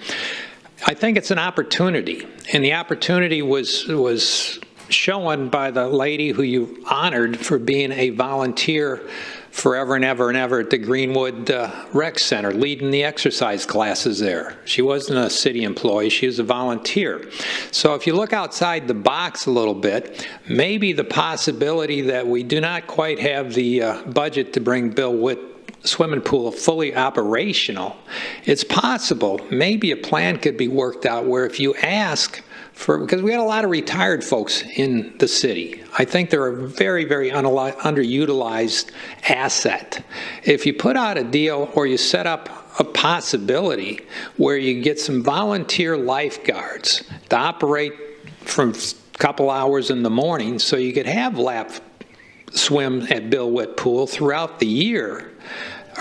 I think it's an opportunity, and the opportunity was shown by the lady who you honored for being a volunteer forever and ever and ever at the Greenwood Rec Center, leading the exercise classes there. She wasn't a city employee, she was a volunteer. So if you look outside the box a little bit, maybe the possibility that we do not quite have the budget to bring Bill Witt swimming pool fully operational, it's possible maybe a plan could be worked out where if you ask for, because we got a lot of retired folks in the city. I think they're a very, very underutilized asset. If you put out a deal or you set up a possibility where you get some volunteer lifeguards to operate from a couple hours in the morning so you could have lap swim at Bill Witt Pool throughout the year,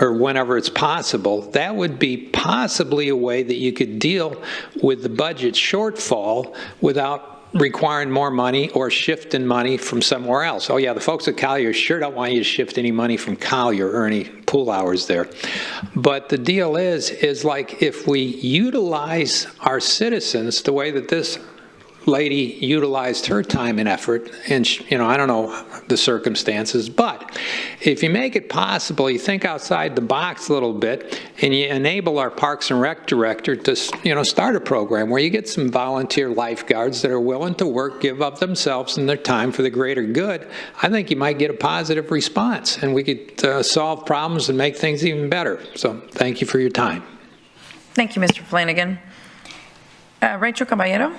or whenever it's possible, that would be possibly a way that you could deal with the budget shortfall without requiring more money or shifting money from somewhere else. Oh yeah, the folks at Collier sure don't want you to shift any money from Collier or any pool hours there. But the deal is like if we utilize our citizens the way that this lady utilized her time and effort, and you know, I don't know the circumstances, but if you make it possible, you think outside the box a little bit, and you enable our Parks and Rec director to, you know, start a program where you get some volunteer lifeguards that are willing to work, give up themselves and their time for the greater good, I think you might get a positive response, and we could solve problems and make things even better. So thank you for your time. Thank you, Mr. Flanagan. Rachel Caballero.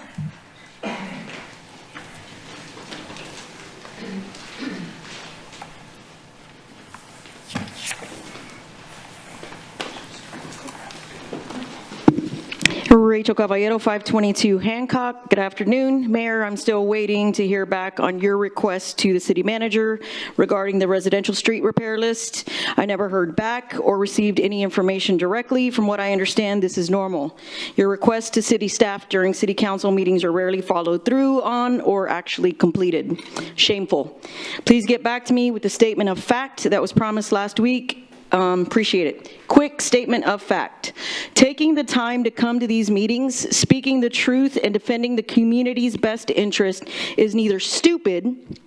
Rachel Caballero, 522 Hancock. Good afternoon, Mayor. I'm still waiting to hear back on your request to the city manager regarding the residential street repair list. I never heard back or received any information directly. From what I understand, this is normal. Your requests to city staff during city council meetings are rarely followed through on or actually completed. Shameful. Please get back to me with the statement of fact that was promised last week. Appreciate it. Quick statement of fact. Taking the time to come to these meetings, speaking the truth, and defending the community's best interest is neither stupid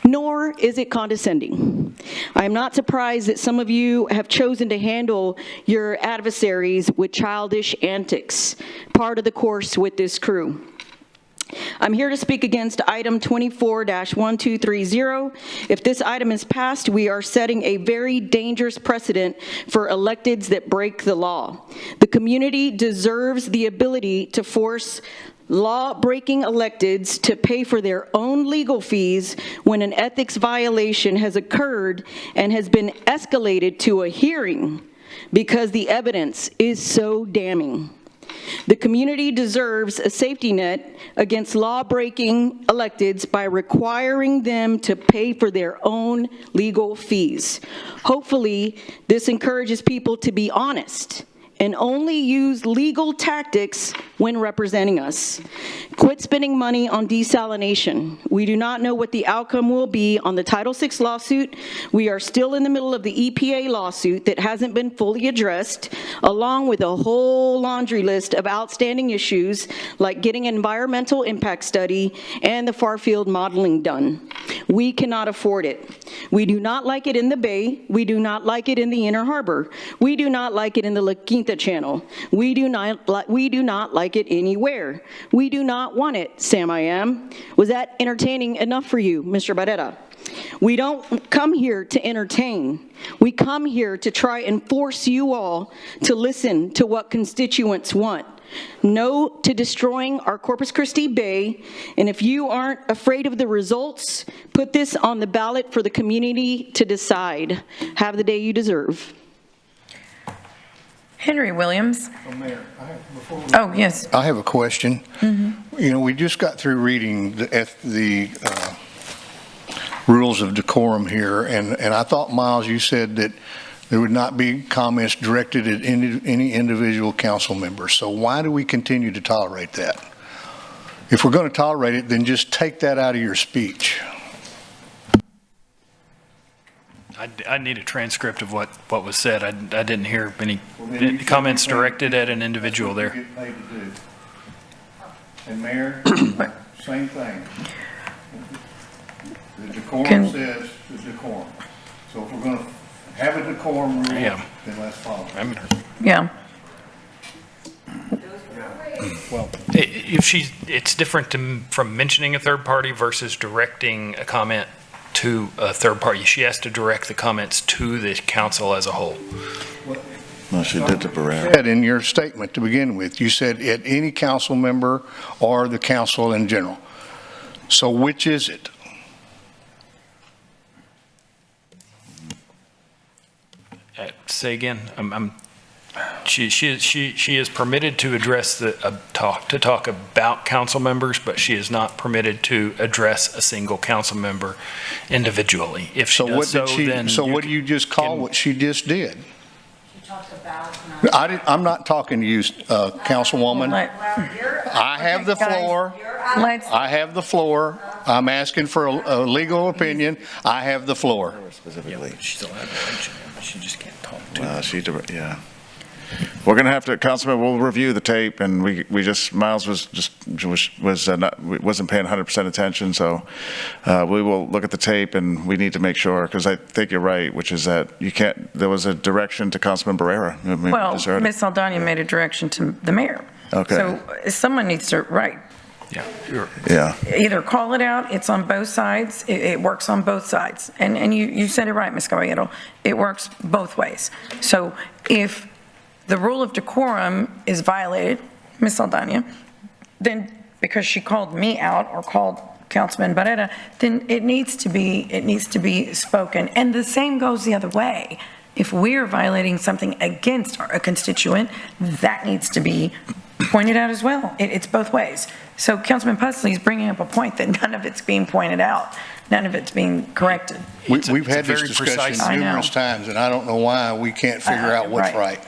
nor is it condescending. I am not surprised that some of you have chosen to handle your adversaries with childish antics, part of the course with this crew. I'm here to speak against item 24-1230. If this item is passed, we are setting a very dangerous precedent for electeds that break the law. The community deserves the ability to force law-breaking electeds to pay for their own legal fees when an ethics violation has occurred and has been escalated to a hearing because the evidence is so damning. The community deserves a safety net against law-breaking electeds by requiring them to pay for their own legal fees. Hopefully, this encourages people to be honest and only use legal tactics when representing us. Quit spending money on desalination. We do not know what the outcome will be on the Title VI lawsuit. We are still in the middle of the EPA lawsuit that hasn't been fully addressed, along with a whole laundry list of outstanding issues like getting an environmental impact study and the far-field modeling done. We cannot afford it. We do not like it in the Bay. We do not like it in the Inner Harbor. We do not like it in the La Quinta Channel. We do not like it anywhere. We do not want it, Sam I Am. Was that entertaining enough for you, Mr. Barrera? We don't come here to entertain. We come here to try and force you all to listen to what constituents want. No to destroying our Corpus Christi Bay, and if you aren't afraid of the results, put this on the ballot for the community to decide. Have the day you deserve. Henry Williams. Mayor, Oh, yes. I have a question. Mm-hmm. You know, we just got through reading the rules of decorum here, and I thought, Miles, you said that there would not be comments directed at any individual council member. So why do we continue to tolerate that? If we're going to tolerate it, then just take that out of your speech. I need a transcript of what was said. I didn't hear any comments directed at an individual there. Get paid to do. And Mayor, same thing. The decorum says the decorum. So if we're going to have a decorum rule, then let's follow it. Yeah. Well, it's different from mentioning a third party versus directing a comment to a third party. She has to direct the comments to the council as a whole. No, she did to Barrera. Said in your statement to begin with, you said at any council member or the council in general. So which is it? Say again. She is permitted to address talk about council members, but she is not permitted to address a single council member individually. If she does so, then what do you just call what she just did? She talked about. I'm not talking to you, Councilwoman. I have the floor. I have the floor. I'm asking for a legal opinion. I have the floor. Specifically, she still has a she just can't talk to. Yeah. We're going to have to, Councilman, we'll review the tape, and Miles wasn't paying 100% attention, so we will look at the tape, and we need to make sure, because I think you're right, which is that there was a direction to Councilman Barrera. Well, Ms. Saldana made a direction to the mayor. Okay. So someone needs to, Yeah. Either call it out, it's on both sides, it works on both sides. And you said it right, Ms. Caballero, it works both ways. So if the rule of decorum is violated, Ms. Saldana, then because she called me out or called Councilman Barrera, then it needs to be spoken. And the same goes the other way. If we're violating something against a constituent, that needs to be pointed out as well. It's both ways. So Councilman Pusley is bringing up a point that none of it's being pointed out. None of it's being corrected. We've had this discussion numerous times, and I don't know why we can't figure out what's right.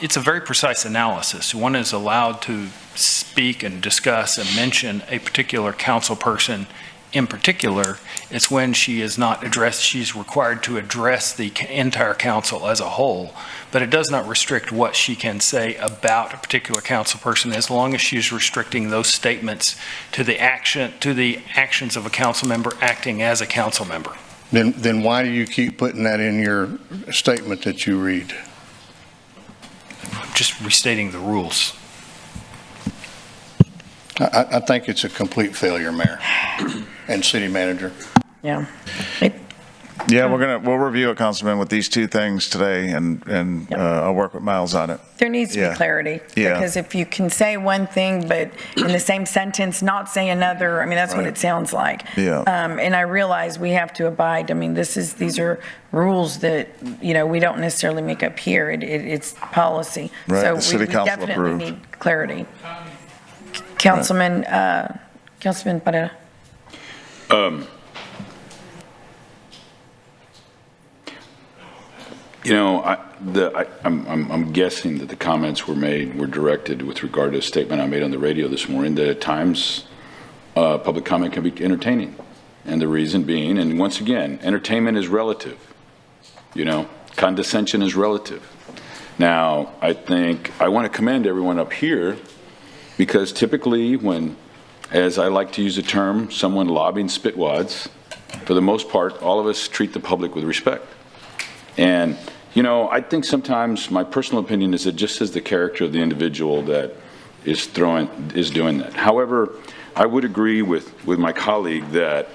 It's a very precise analysis. One is allowed to speak and discuss and mention a particular council person in particular. It's when she is not addressed, she's required to address the entire council as a whole, but it does not restrict what she can say about a particular council person as long as she's restricting those statements to the actions of a council member acting as a council member. Then why do you keep putting that in your statement that you read? Just restating the rules. I think it's a complete failure, Mayor and City Manager. Yeah. We'll review it, Councilman, with these two things today, and I'll work with Miles on it. There needs to be clarity. Yeah. Because if you can say one thing, but in the same sentence, not say another, I mean, that's what it sounds like. Yeah. And I realize we have to abide. I mean, these are rules that, we don't necessarily make up here. It's policy. Right. So the City we Council definitely approved. need clarity. Councilman Barrera. You know, I'm guessing that the comments were directed with regard to a statement I made on the radio this morning that at times public comment can be entertaining. And the reason being, and once again, entertainment is relative. You know, condescension is relative. Now, I think I want to commend everyone up here because typically when, as I like to use the term, someone lobbing spitwads, for the most part, all of us treat the public with respect. And, you know, I think sometimes my personal opinion is that just as the character of the individual that is doing that. However, I would agree with my colleague that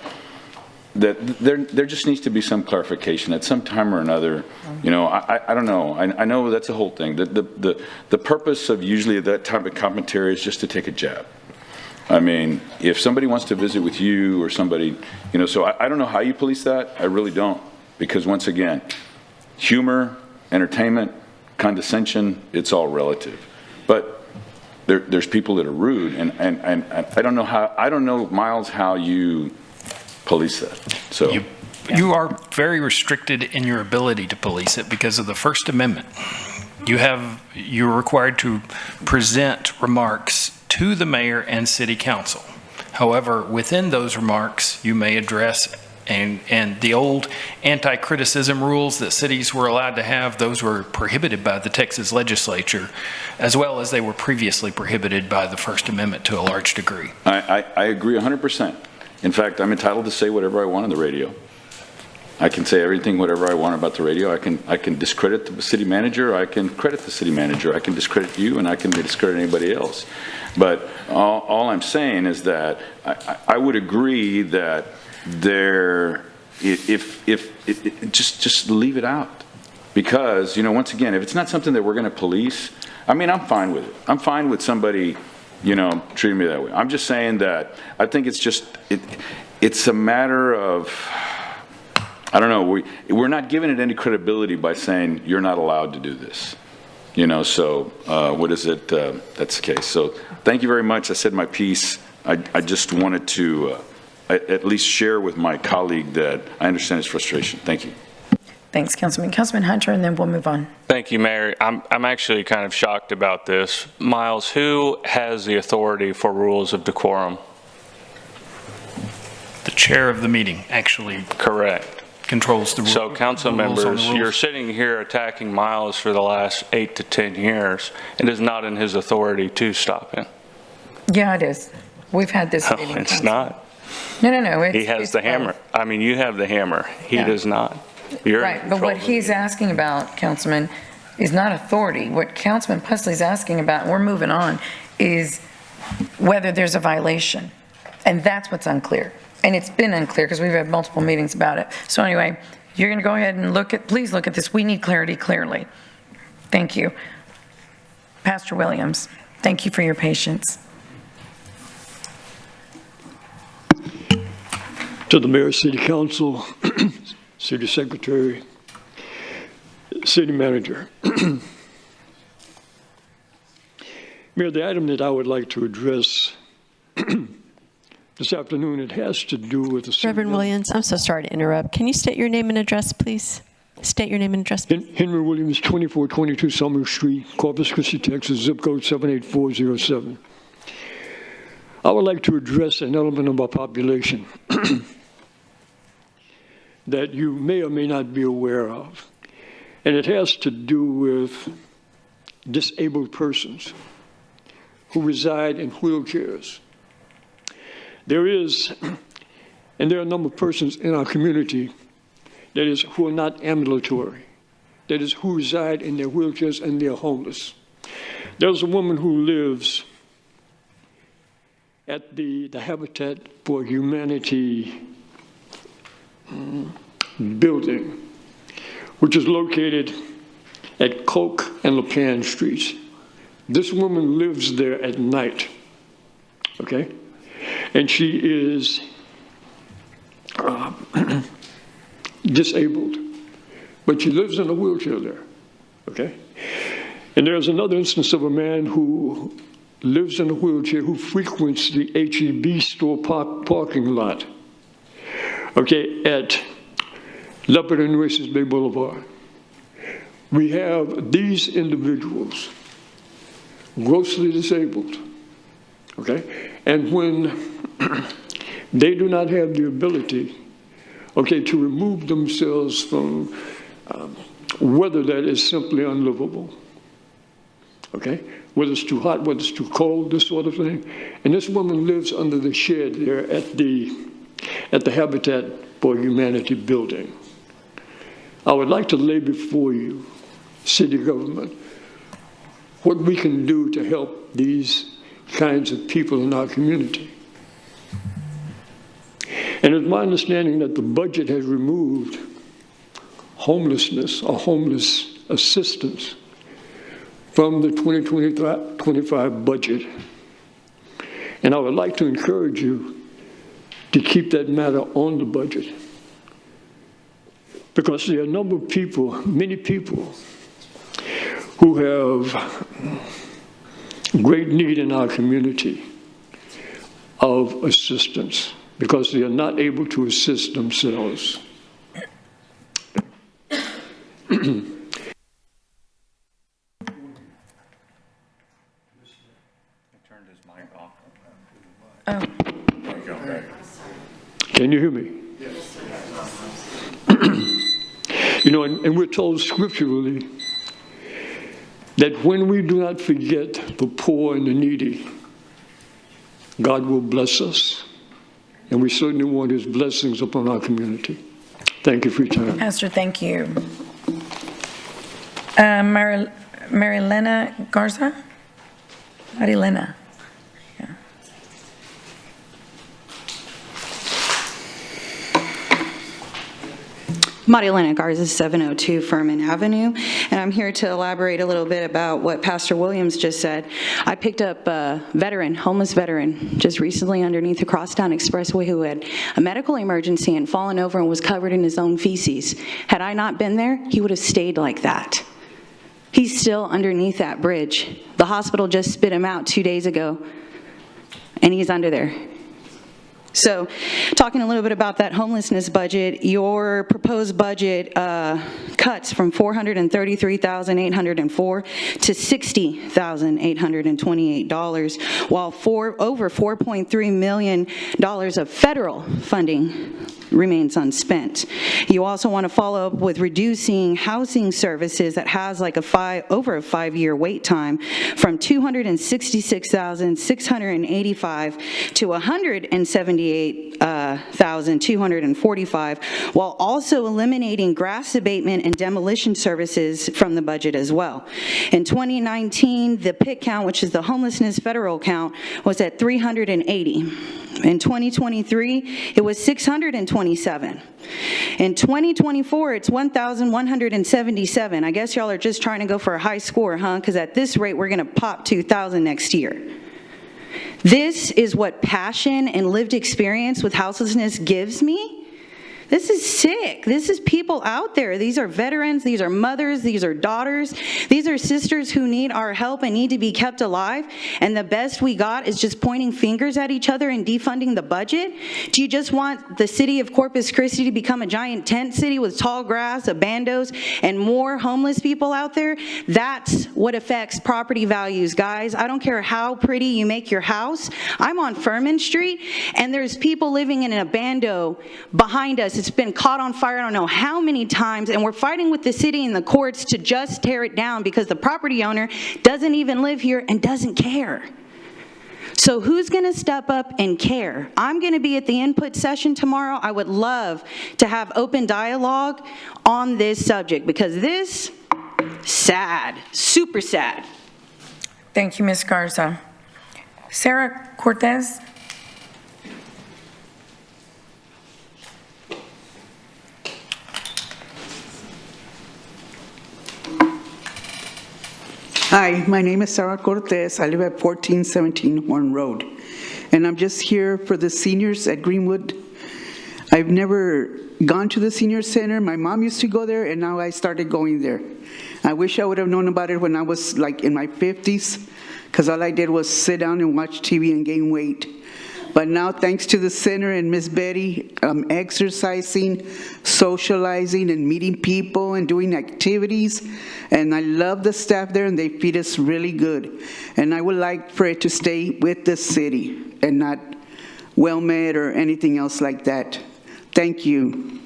there just needs to be some clarification at some time or another. You know, I don't know. I know that's the whole thing. The purpose of usually that type of commentary is just to take a jab. I mean, if somebody wants to visit with you or somebody, you know, so I don't know how you police that. I really don't. Because once again, humor, entertainment, condescension, it's all relative. But there's people that are rude, and I don't know, Miles, how you police that. So you are very restricted in your ability to police it because of the First Amendment. You're required to present remarks to the mayor and city council. However, within those remarks, you may address and the old anti-criticism rules that cities were allowed to have, those were prohibited by the Texas legislature, as well as they were previously prohibited by the First Amendment to a large degree. I agree 100%. In fact, I'm entitled to say whatever I want on the radio. I can say everything, whatever I want about the radio. I can discredit the city manager. I can credit the city manager. I can discredit you, and I can discredit anybody else. But all I'm saying is that I would agree that just leave it out, because you know, once again, if it's not something that we're going to police, I mean, I'm fine with it. I'm fine with somebody, you know, treating me that way. I'm just saying that I think it's a matter of, I don't know, we're not giving it any credibility by saying you're not allowed to do this. You know, so what is it? That's the case. So thank you very much. I said my piece. I just wanted to at least share with my colleague that I understand his frustration. Thank you. Thanks, Councilman. Councilman Hunter, and then we'll move on. Thank you, Mayor. I'm actually kind of shocked about this. Miles, who has the authority for rules of decorum? The chair of the meeting, actually. Correct. Controls the rules. So, council members, you're sitting here attacking Miles for the last 8 to 10 years. It is not in his authority to stop him. Yeah, it is. We've had this No, meeting. it's not. No. He has the hammer. I mean, you have the hammer. He does not. You're right, but what he's asking about, Councilman, is not authority. What Councilman Pusley's asking about, and we're moving on, is whether there's a violation. And that's what's unclear. And it's been unclear because we've had multiple meetings about it. So anyway, you're going to go ahead and please look at this. We need clarity clearly. Thank you. Pastor Williams, thank you for your patience. To the Mayor, City Council, City Secretary, City Manager. Mayor, the item that I would like to address this afternoon, it has to do with the... Reverend Williams, I'm so sorry to interrupt. Can you state your name and address, please? State your name and address, please. Henry Williams, 2422 Summer Street, Corpus Christi, Texas, zip code 78407. I would like to address an element of our population that you may or may not be aware of. And it has to do with disabled persons who reside in wheelchairs. There are a number of persons in our community who are not ambulatory, that is, who reside in their wheelchairs and they're homeless. There's a woman who lives at the Habitat for Humanity building, which is located at Coke and LePan Streets. This woman lives there at night, okay? And she is disabled, but she lives in a wheelchair there, okay? And there's another instance of a man who lives in a wheelchair who frequents the H-E-B store parking lot, okay, at Leopard and Nueces Bay Boulevard. we have these individuals, grossly disabled, okay? And when they do not have the ability, okay, to remove themselves from weather that is simply unlivable, okay? Whether it's too hot, whether it's too cold, this sort of thing. And this woman lives under the shed there at the Habitat for Humanity building. I would like to lay before you, city government, what we can do to help these kinds of people in our community. And it's my understanding that the budget has removed homelessness or homeless assistance from the 2025 budget. And I would like to encourage you to keep that matter on the budget, because there are a number of people, many people, who have great need in our community of assistance because they are not able to assist themselves. Oh. Can you hear me? Yes. You know, and we're told scripturally that when we do not forget the poor and the needy, God will bless us. And we certainly want his blessings upon our community. Thank you for your time. Pastor, thank you. Marilena Garza? Marilena. Marielena Garza, 702 Furman Avenue, and I'm here to elaborate a little bit about what Pastor Williams just said. I picked up a veteran, homeless veteran, just recently underneath the Crosstown Expressway who had a medical emergency and fallen over and was covered in his own feces. Had I not been there, he would have stayed like that. He's still underneath that bridge. The hospital just spit him out 2 days ago, and he's under there. So, talking a little bit about that homelessness budget, your proposed budget cuts from $433,804 to $60,828, while over $4.3 million of federal funding remains unspent. You also want to follow up with reducing housing services that has like over a 5-year wait time from 266,685 to 178,245, while also eliminating grass abatement and demolition services from the budget as well. In 2019, the PIC count, which is the homelessness federal count, was at 380. In 2023, it was 627. In 2024, it's 1,177. I guess y'all are just trying to go for a high score, huh? Because at this rate, we're going to pop 2,000 next year. This is what passion and lived experience with houselessness gives me. This is sick. This is people out there. These are veterans. These are mothers. These are daughters. These are sisters who need our help and need to be kept alive. And the best we got is just pointing fingers at each other and defunding the budget? Do you just want the city of Corpus Christi to become a giant tent city with tall grass, abandos, and more homeless people out there? That's what affects property values, guys. I don't care how pretty you make your house. I'm on Furman Street, and there's people living in an abando behind us. It's been caught on fire I don't know how many times, and we're fighting with the city and the courts to just tear it down because the property owner doesn't even live here and doesn't care. So who's going to step up and care? I'm going to be at the input session tomorrow. I would love to have open dialogue on this subject because this, sad, super sad. Thank you, Ms. Garza. Sarah Cortez. Hi, my name is Sarah Cortez. I live at 1417 Horn Road, and I'm just here for the seniors at Greenwood. I've never gone to the senior center. My mom used to go there, and now I started going there. I wish I would have known about it when I was like in my 50s, because all I did was sit down and watch TV and gain weight. But now, thanks to the center and Miss Betty, I'm exercising, socializing, and meeting people and doing activities. And I love the staff there, and they feed us really good. And I would like for it to stay with the city and not WellMed or anything else like that. Thank you.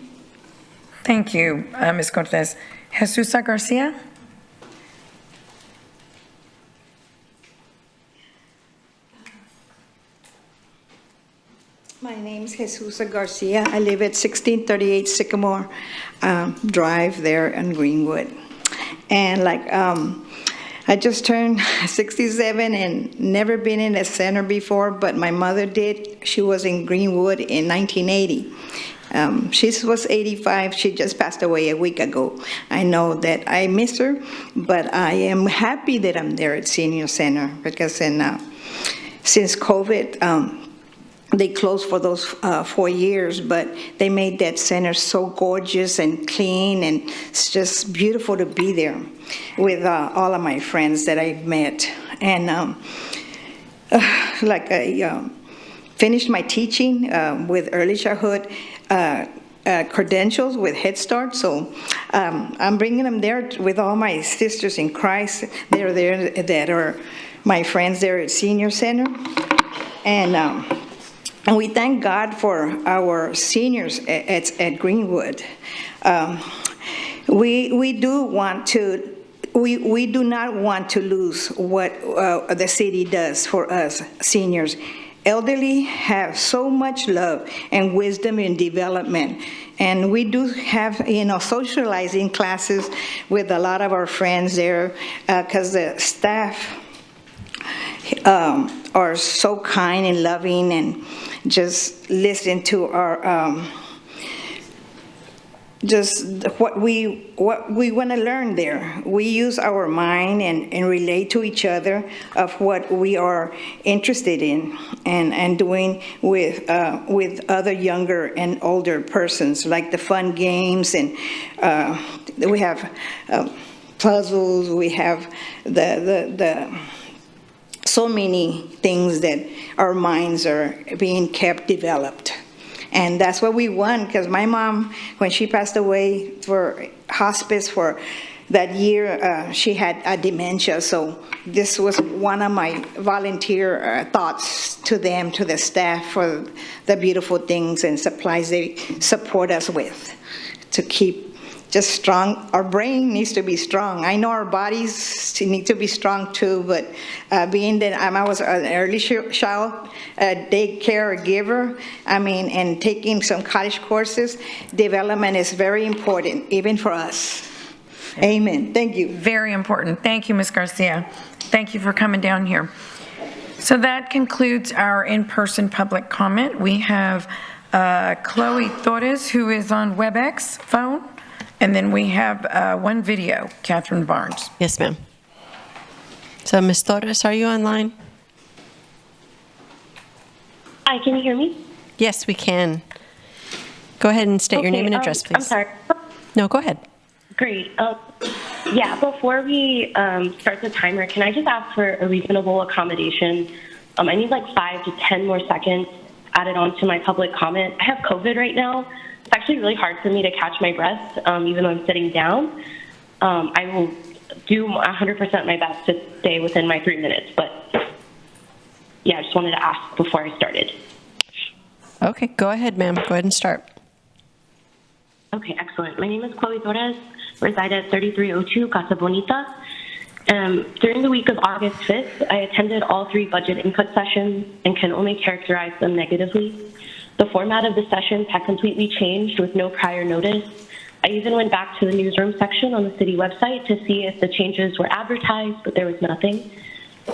Thank you, Ms. Cortez. Jesusa Garcia? My name is Jesusa Garcia. I live at 1638 Sycamore Drive there in Greenwood. And I just turned 67 and never been in a center before, but my mother did. She was in Greenwood in 1980. She was 85. She just passed away a week ago. I know that I miss her, but I am happy that I'm there at Senior Center because since COVID, they closed for those 4 years, but they made that center so gorgeous and clean, and it's just beautiful to be there with all of my friends that I've met. And I finished my teaching with early childhood credentials with Head Start, so I'm bringing them there with all my sisters in Christ. They're there that are my friends there at Senior Center. And we thank God for our seniors at Greenwood. We do not want to lose what the city does for us seniors. Elderly have so much love and wisdom in development. And we do have, socializing classes with a lot of our friends there because the staff are so kind and loving and just listen to our just what we want to learn there. We use our mind and relate to each other of what we are interested in and doing with other younger and older persons, like the fun games, and we have puzzles. We have the so many things that our minds are being kept developed. And that's what we want, because my mom, when she passed away for hospice for that year, she had a dementia. So this was one of my volunteer thoughts to them, to the staff, for the beautiful things and supplies they support us with to keep just strong. Our brain needs to be strong. I know our bodies need to be strong too, but being that I was an early child daycare giver, and taking some college courses, development is very important, even for us. Amen. Thank you. Very important. Thank you, Ms. Garcia. Thank you for coming down here. So that concludes our in-person public comment. We have Chloe Torres, who is on WebEx phone. And then we have one video, Catherine Barnes. Yes, ma'am. So, Ms. Torres, are you online? Hi, can you hear me? Yes, we can. Go ahead and state your name and address, please. I'm sorry. No, go ahead. Great. Before we start the timer, can I just ask for a reasonable accommodation? I need 5 to 10 more seconds added on to my public comment. I have COVID right now. It's actually really hard for me to catch my breath, even though I'm sitting down. I will do 100% my best to stay within my 3 minutes, but I just wanted to ask before I started. Okay, go ahead, ma'am. Go ahead and start. Okay, excellent. My name is Chloe Torres, reside at 3302 Casa Bonita. During the week of August 5th, I attended all 3 budget input sessions and can only characterize them negatively. The format of the sessions had completely changed with no prior notice. I even went back to the newsroom section on the city website to see if the changes were advertised, but there was nothing.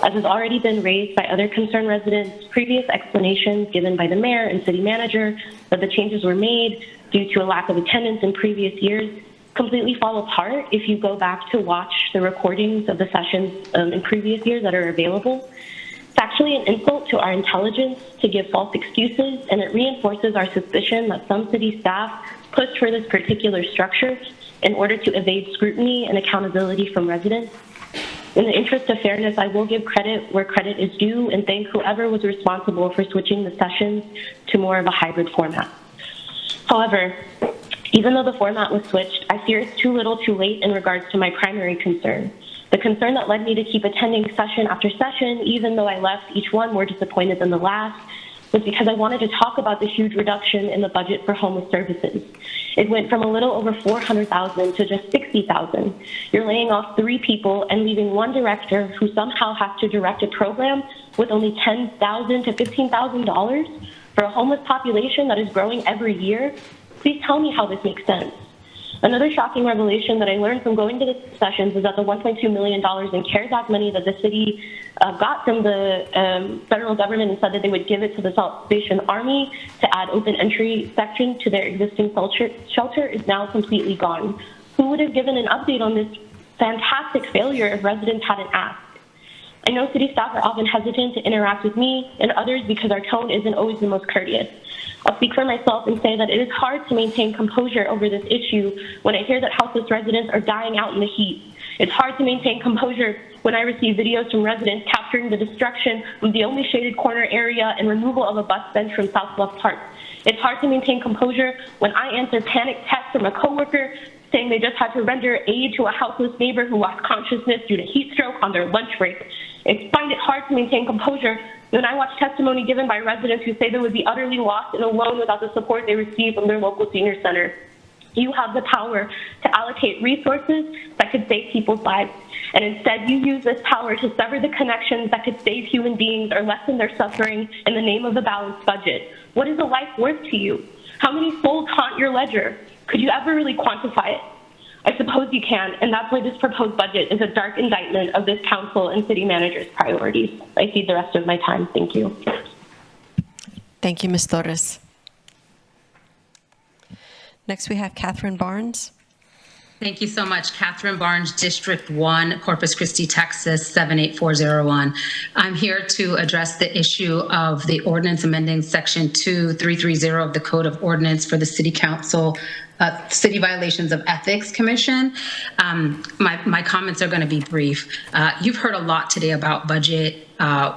As has already been raised by other concerned residents, previous explanations given by the mayor and city manager that the changes were made due to a lack of attendance in previous years completely fall apart if you go back to watch the recordings of the sessions in previous years that are available. It's actually an insult to our intelligence to give false excuses, and it reinforces our suspicion that some city staff pushed for this particular structure in order to evade scrutiny and accountability from residents. In the interest of fairness, I will give credit where credit is due and thank whoever was responsible for switching the sessions to more of a hybrid format. However, even though the format was switched, I fear it's too little too late in regards to my primary concern. The concern that led me to keep attending session after session, even though I left each one more disappointed than the last, was because I wanted to talk about the huge reduction in the budget for homeless services. It went from a little over $400,000 to just $60,000. You're laying off 3 people and leaving 1 director who somehow has to direct a program with only $10,000 to $15,000 for a homeless population that is growing every year. Please tell me how this makes sense. Another shocking revelation that I learned from going to the sessions is that the $1.2 million in CARES Act money that the city got from the federal government and said that they would give it to the Salvation Army to add open entry section to their existing shelter is now completely gone. Who would have given an update on this fantastic failure if residents hadn't asked? I know city staff are often hesitant to interact with me and others because our tone isn't always the most courteous. I'll speak for myself and say that it is hard to maintain composure over this issue when I hear that houseless residents are dying out in the heat. It's hard to maintain composure when I receive videos from residents capturing the destruction of the only shaded corner area and removal of a bus bench from South Bluff Park. It's hard to maintain composure when I answer panic texts from a coworker saying they just had to render aid to a houseless neighbor who lost consciousness due to heat stroke on their lunch break. I find it hard to maintain composure when I watch testimony given by residents who say they would be utterly lost and alone without the support they receive from their local senior center. You have the power to allocate resources that could save people's lives, and instead you use this power to sever the connections that could save human beings or lessen their suffering in the name of a balanced budget. What is a life worth to you? How many souls haunt your ledger? Could you ever really quantify it? I suppose you can, and that's why this proposed budget is a dark indictment of this council and city manager's priorities. I cede the rest of my time. Thank you. Thank you, Ms. Torres. Next, we have Catherine Barnes. Thank you so much. Catherine Barnes, District 1, Corpus Christi, Texas, 78401. I'm here to address the issue of the ordinance amending Section 2330 of the Code of Ordinance for the City Council, City Violations of Ethics Commission. My comments are going to be brief. You've heard a lot today about budget,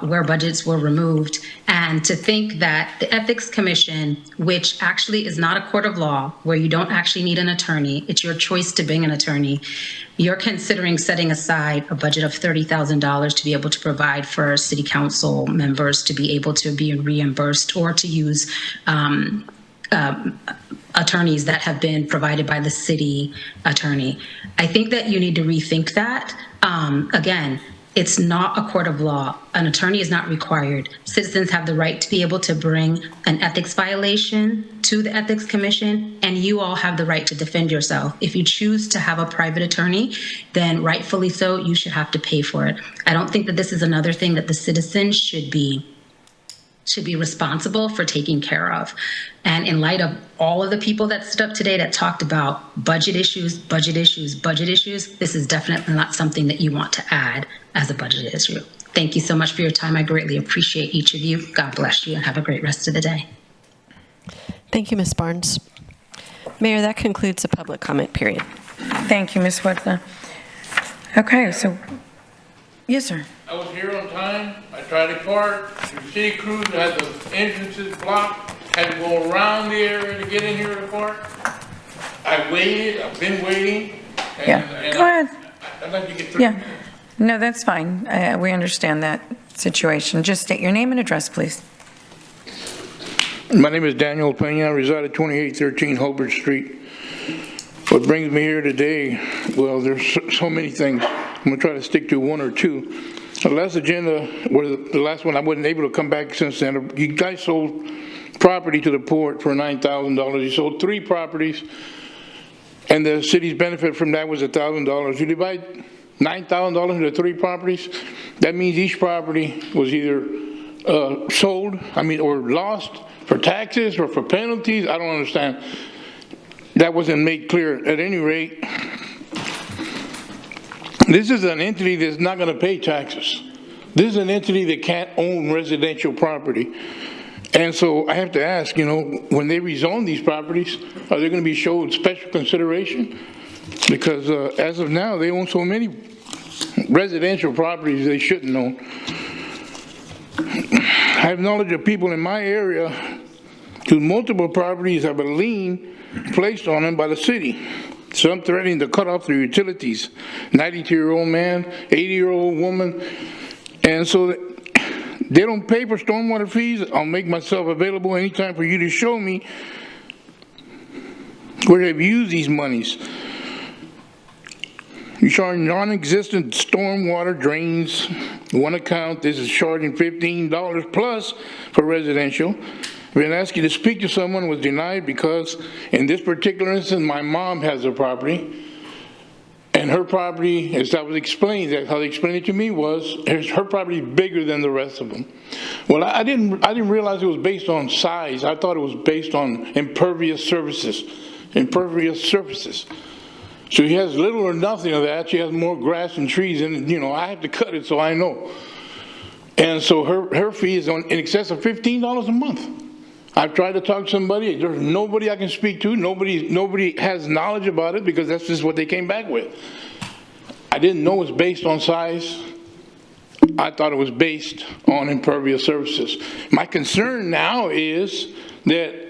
where budgets were removed, and to think that the Ethics Commission, which actually is not a court of law, where you don't actually need an attorney, it's your choice to bring an attorney, you're considering setting aside a budget of $30,000 to be able to provide for city council members to be able to be reimbursed or to use attorneys that have been provided by the city attorney. I think that you need to rethink that. Again, it's not a court of law. An attorney is not required. Citizens have the right to be able to bring an ethics violation to the Ethics Commission, and you all have the right to defend yourself. If you choose to have a private attorney, then rightfully so, you should have to pay for it. I don't think that this is another thing that the citizens should be responsible for taking care of. And in light of all of the people that stood up today that talked about budget issues, this is definitely not something that you want to add as a budget issue. Thank you so much for your time. I greatly appreciate each of you. God bless you and have a great rest of the day. Thank you, Ms. Barnes. Mayor, that concludes the public comment period. Thank you, Ms. Huerta. Okay, so, yes, sir. I was here on time. I tried to park. The city crew had the entrances blocked. Had to go around the area to get in here to park. I waited. I've been waiting. And Go ahead. I'd like to get through. Yeah. No, that's fine. We understand that situation. Just state your name and address, please. My name is Daniel Pena. I reside at 2813 Holbert Street. What brings me here today, well, there's so many things. I'm going to try to stick to one or two. The last agenda, or the last one, I wasn't able to come back since then. You guys sold property to the port for $9,000. You sold 3 properties, and the city's benefit from that was $1,000. You divide $9,000 into 3 properties. That means each property was either sold, or lost for taxes or for penalties. I don't understand. That wasn't made clear. At any rate, this is an entity that's not going to pay taxes. This is an entity that can't own residential property. And so I have to ask, when they rezone these properties, are they going to be showed special consideration? Because as of now, they own so many residential properties they shouldn't own. I have knowledge of people in my area whose multiple properties have a lien placed on them by the city. Some threatening to cut off their utilities. 92-year-old man, 80-year-old woman. And so they don't pay for stormwater fees. I'll make myself available anytime for you to show me where they've used these monies. You charge non-existent stormwater drains. One account, this is charging $15 plus for residential. I've been asked you to speak to someone, was denied because in this particular instance, my mom has a property. And her property, as I was explained, how they explained it to me was, her property is bigger than the rest of them. Well, I didn't realize it was based on size. I thought it was based on impervious surfaces. Impervious surfaces. So she has little or nothing of that. She has more grass and trees, and I have to cut it, so I know. And so her fee is in excess of $15 a month. I've tried to talk to somebody. There's nobody I can speak to. Nobody has knowledge about it because that's just what they came back with. I didn't know it was based on size. I thought it was based on impervious surfaces. My concern now is that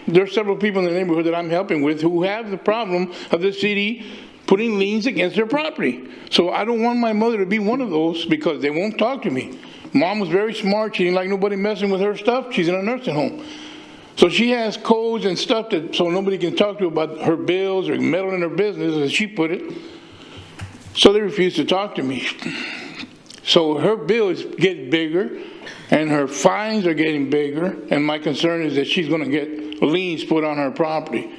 there are several people in the neighborhood that I'm helping with who have the problem of the city putting liens against their property. So I don't want my mother to be one of those because they won't talk to me. Mom was very smart. She didn't like nobody messing with her stuff. She's in a nursing home. So she has codes and stuff so nobody can talk to her about her bills or meddle in her business, as she put it. So they refuse to talk to me. So her bill is getting bigger and her fines are getting bigger. And my concern is that she's going to get liens put on her property.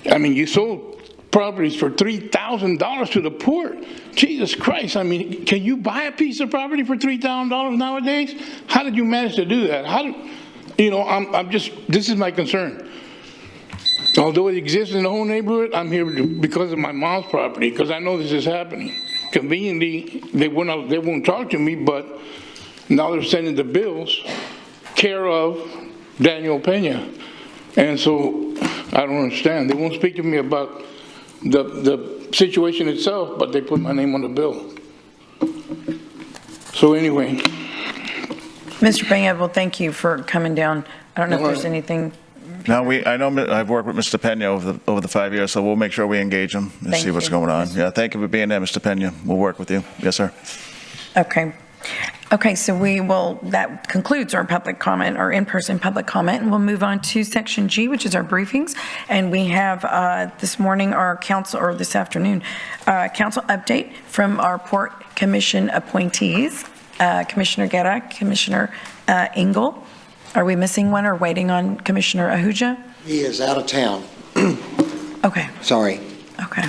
I mean, you sold properties for $3,000 to the poor. Jesus Christ, I mean, can you buy a piece of property for $3,000 nowadays? How did you manage to do that? This is my concern. Although it exists in the whole neighborhood, I'm here because of my mom's property, because I know this is happening. Conveniently, they won't talk to me, but now they're sending the bills care of Daniel Pena. And so I don't understand. They won't speak to me about the situation itself, but they put my name on the bill. So anyway. Mr. Pena, well, thank you for coming down. I don't know if there's anything. No, I know I've worked with Mr. Pena over the 5 years, so we'll make sure we engage him and see what's going on. Yeah, thank you for being there, Mr. Pena. We'll work with you. Yes, sir. Okay. Okay, so that concludes our public comment, our in-person public comment, and we'll move on to section G, which is our briefings. And we have this morning this afternoon, council update from our Port Commission appointees, Commissioner Guerra, Commissioner Engel. Are we missing one or waiting on Commissioner Ahuja? He is out of town. Okay. Sorry. Okay.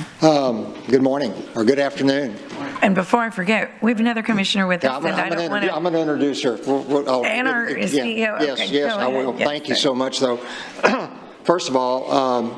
Good morning or good afternoon. And before I forget, we have another commissioner with us, and I don't want to. I'm going to introduce her. And our CEO. Yes, Okay, yes, I will. Yes, Thank you so much, though. First of all,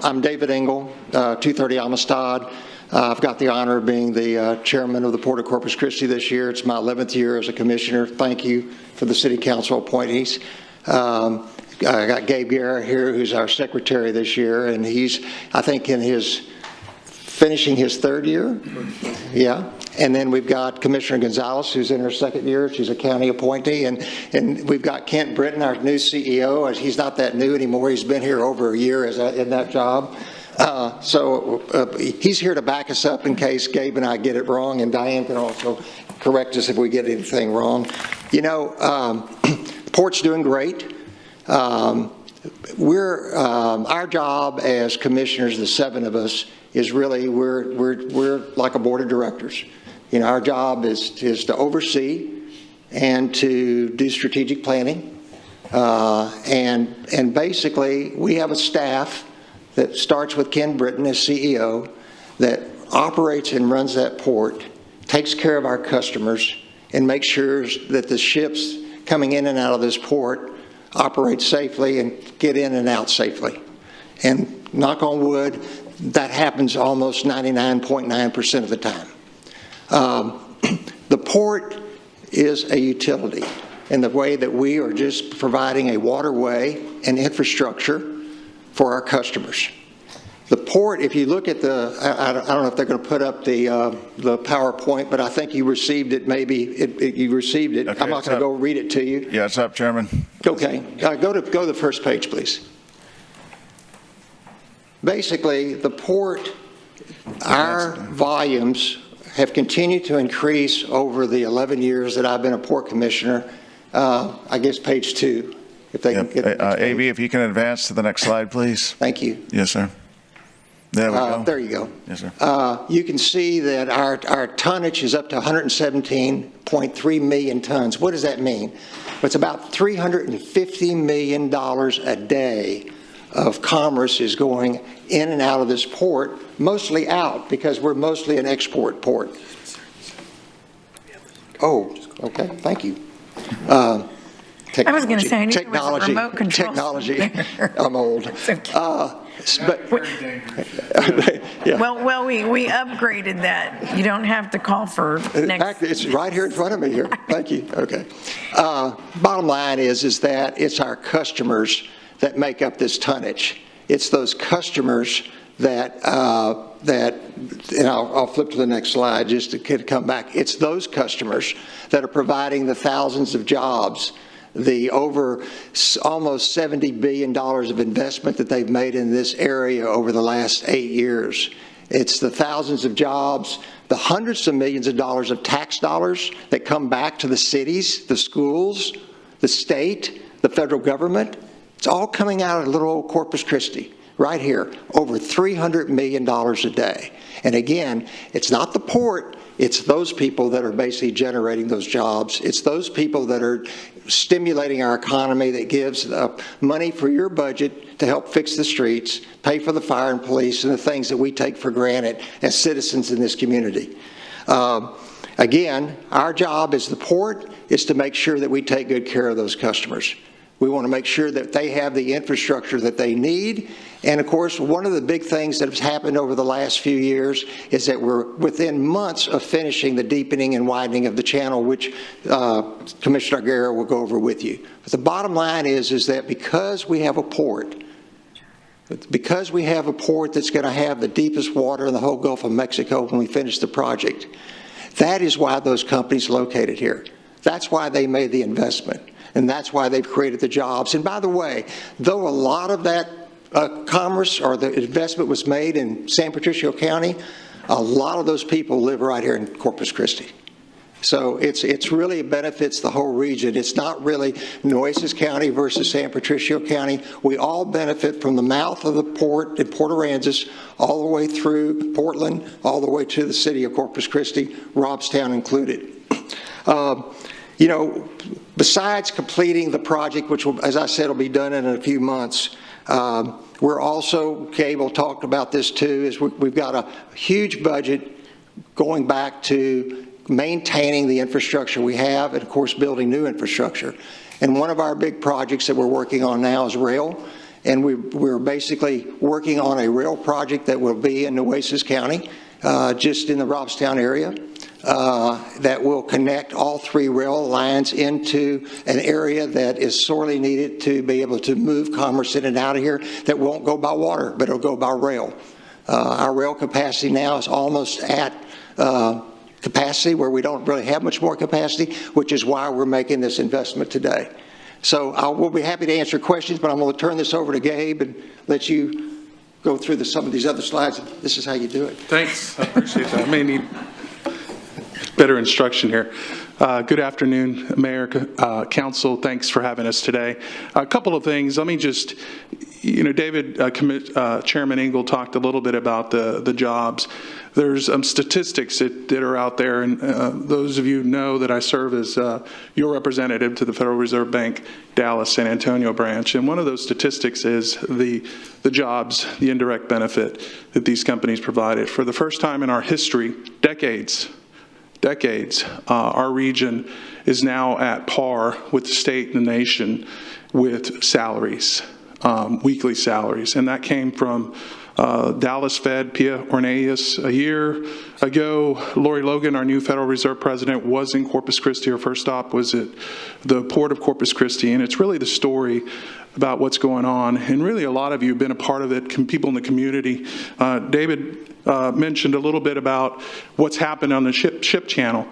I'm David Engel, 230 Amistad. I've got the honor of being the chairman of the Port of Corpus Christi this year. It's my 11th year as a commissioner. Thank you for the city council appointees. I got Gabe Guerra here, who's our secretary this year, and he's, I think, finishing his third year. Yeah. And then we've got Commissioner Gonzalez, who's in her second year. She's a county appointee. And we've got Kent Britton, our new CEO. He's not that new anymore. He's been here over a year in that job. So he's here to back us up in case Gabe and I get it wrong, and Diane can also correct us if we get anything wrong. Port's doing great. Our job as commissioners, the 7 of us, is really we're like a board of directors. Our job is to oversee and to do strategic planning, and basically we have a staff that starts with Ken Britton as CEO that operates and runs that port, takes care of our customers, and makes sure that the ships coming in and out of this port operate safely and get in and out safely. And knock on wood, that happens almost 99.9% of the time. The port is a utility in the way that we are just providing a waterway and infrastructure for our customers. The port, if you look at the, I don't know if they're going to put up the PowerPoint, but I think you received it, maybe you received it. Okay, I'm not going to go read it to you. Yeah, it's up, Chairman. Okay, go to the first page, please. Basically, the port, our volumes have continued to increase over the 11 years that I've been a port commissioner. I guess page 2, if they can get AB, if you can advance to the next slide, please. Thank you. Yes, sir. There we go. There you go. Yes, sir. You can see that our tonnage is up to 117.3 million tons. What does that mean? It's about $350 million a day of commerce is going in and out of this port, mostly out because we're mostly an export port. Oh, okay. Thank you. I was going to say, I knew there was a technology. remote control. Technology. I'm old. But, yeah. Well, we upgraded that. You don't have to call for next. In fact, it's right here in front of me here. Thank you. Okay. Bottom line is that it's our customers that make up this tonnage. It's those customers that and I'll flip to the next slide just to come back. It's those customers that are providing the thousands of jobs, the over almost $70 billion of investment that they've made in this area over the last 8 years. It's the thousands of jobs, the hundreds of millions of dollars of tax dollars that come back to the cities, the schools, the state, the federal government. It's all coming out of little old Corpus Christi, right here, over $300 million a day. And again, it's not the port, it's those people that are basically generating those jobs. It's those people that are stimulating our economy, that gives money for your budget to help fix the streets, pay for the fire and police, and the things that we take for granted as citizens in this community. Again, our job as the port is to make sure that we take good care of those customers. We want to make sure that they have the infrastructure that they need. And of course, one of the big things that has happened over the last few years is that we're within months of finishing the deepening and widening of the channel, which Commissioner Guerra will go over with you. But the bottom line is that because we have a port that's going to have the deepest water in the whole Gulf of Mexico when we finish the project, that is why those companies located here. That's why they made the investment. And that's why they've created the jobs. And by the way, though a lot of that commerce or the investment was made in San Patricio County, a lot of those people live right here in Corpus Christi. So it's really benefits the whole region. It's not really Nueces County versus San Patricio County. We all benefit from the mouth of the port in Port Aransas all the way through Portland, all the way to the city of Corpus Christi, Robstown included. You know, besides completing the project, which will, as I said, will be done in a few months, we're also, Cable talked about this too, is we've got a huge budget going back to maintaining the infrastructure we have and, of course, building new infrastructure. And one of our big projects that we're working on now is rail. And we're basically working on a rail project that will be in Nueces County, just in the Robstown area. That will connect all 3 rail lines into an area that is sorely needed to be able to move commerce in and out of here that won't go by water, but it'll go by rail. Our rail capacity now is almost at capacity where we don't really have much more capacity, which is why we're making this investment today. So I will be happy to answer questions, but I'm going to turn this over to Gabe and let you go through some of these other slides. This is how you do it. Thanks. I appreciate that. I may need better instruction here. Good afternoon, Mayor, Council. Thanks for having us today. A couple of things. Let me just, David, Chairman Engel talked a little bit about the jobs. There's statistics that are out there, and those of you know that I serve as your representative to the Federal Reserve Bank, Dallas, San Antonio branch. And one of those statistics is the jobs, the indirect benefit that these companies provided. For the first time in our history, decades, our region is now at par with the state and the nation with salaries, weekly salaries. And that came from Dallas Fed Pia Orneas a year ago. Lori Logan, our new Federal Reserve President, was in Corpus Christi. Her first stop was at the port of Corpus Christi, and it's really the story about what's going on. And really a lot of you have been a part of it, people in the community. David mentioned a little bit about what's happened on the ship channel.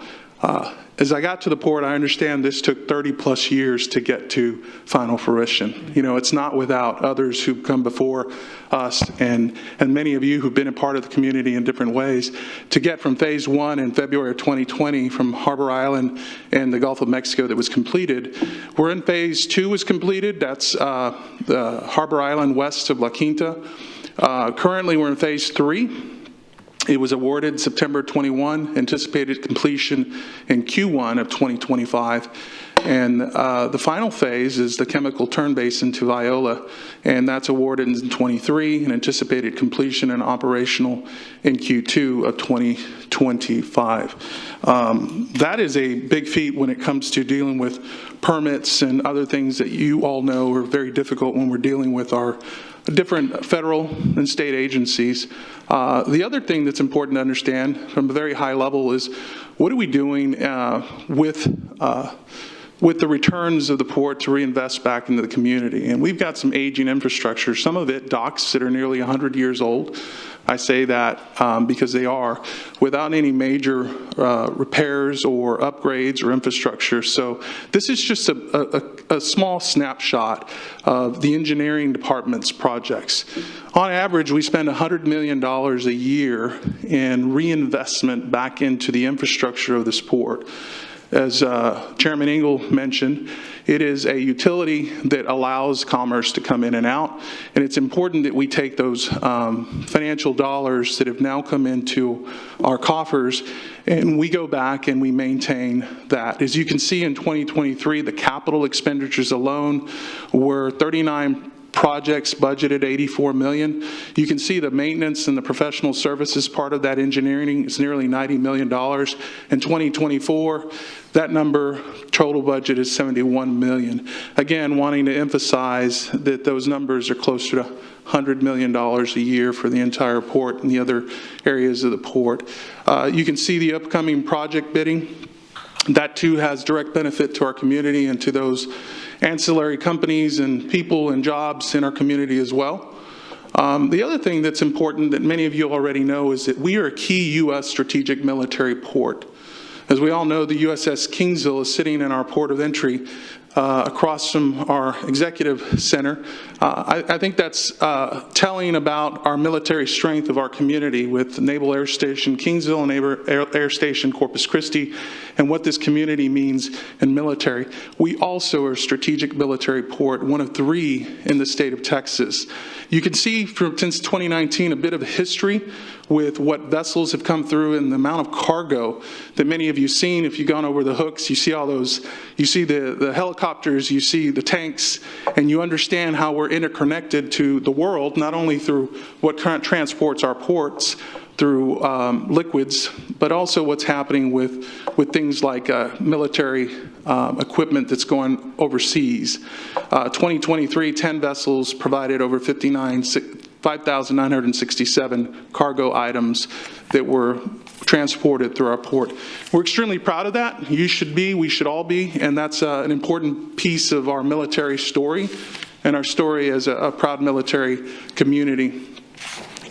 As I got to the port, I understand this took 30 plus years to get to final fruition. You know, it's not without others who've come before us and many of you who've been a part of the community in different ways to get from phase 1 in February of 2020 from Harbor Island and the Gulf of Mexico that was completed. We're in phase 2 was completed. That's the Harbor Island west of La Quinta. Currently, we're in phase 3. It was awarded September 21, anticipated completion in Q1 of 2025. And the final phase is the chemical turn basin to Viola, and that's awarded in 23 and anticipated completion and operational in Q2 of 2025. That is a big feat when it comes to dealing with permits and other things that you all know are very difficult when we're dealing with our different federal and state agencies. The other thing that's important to understand from a very high level is what are we doing with the returns of the port to reinvest back into the community. And we've got some aging infrastructure, some of it docks that are nearly 100 years old. I say that because they are, without any major repairs or upgrades or infrastructure. So this is just a small snapshot of the engineering department's projects. On average, we spend $100 million a year in reinvestment back into the infrastructure of this port. As Chairman Engel mentioned, it is a utility that allows commerce to come in and out, and it's important that we take those financial dollars that have now come into our coffers and we go back and we maintain that. As you can see in 2023, the capital expenditures alone were 39 projects budgeted $84 million. You can see the maintenance and the professional services part of that engineering is nearly $90 million. In 2024, that number, total budget is $71 million. Again, wanting to emphasize that those numbers are closer to $100 million a year for the entire port and the other areas of the port. You can see the upcoming project bidding. That too has direct benefit to our community and to those ancillary companies and people and jobs in our community as well. The other thing that's important that many of you already know is that we are a key U.S. strategic military port. As we all know, the USS Kingsville is sitting in our port of entry across from our executive center. I think that's telling about our military strength of our community with Naval Air Station Kingsville and Naval Air Station Corpus Christi and what this community means in military. We also are a strategic military port, one of 3 in the state of Texas. You can see since 2019 a bit of history with what vessels have come through and the amount of cargo that many of you seen. If you've gone over the hooks, you see all those, you see the helicopters, you see the tanks, and you understand how we're interconnected to the world, not only through what current transports our ports, through liquids, but also what's happening with things like military equipment that's going overseas. 2023, 10 vessels provided over 5,967 cargo items that were transported through our port. We're extremely proud of that. You should be, we should all be, and that's an important piece of our military story and our story as a proud military community.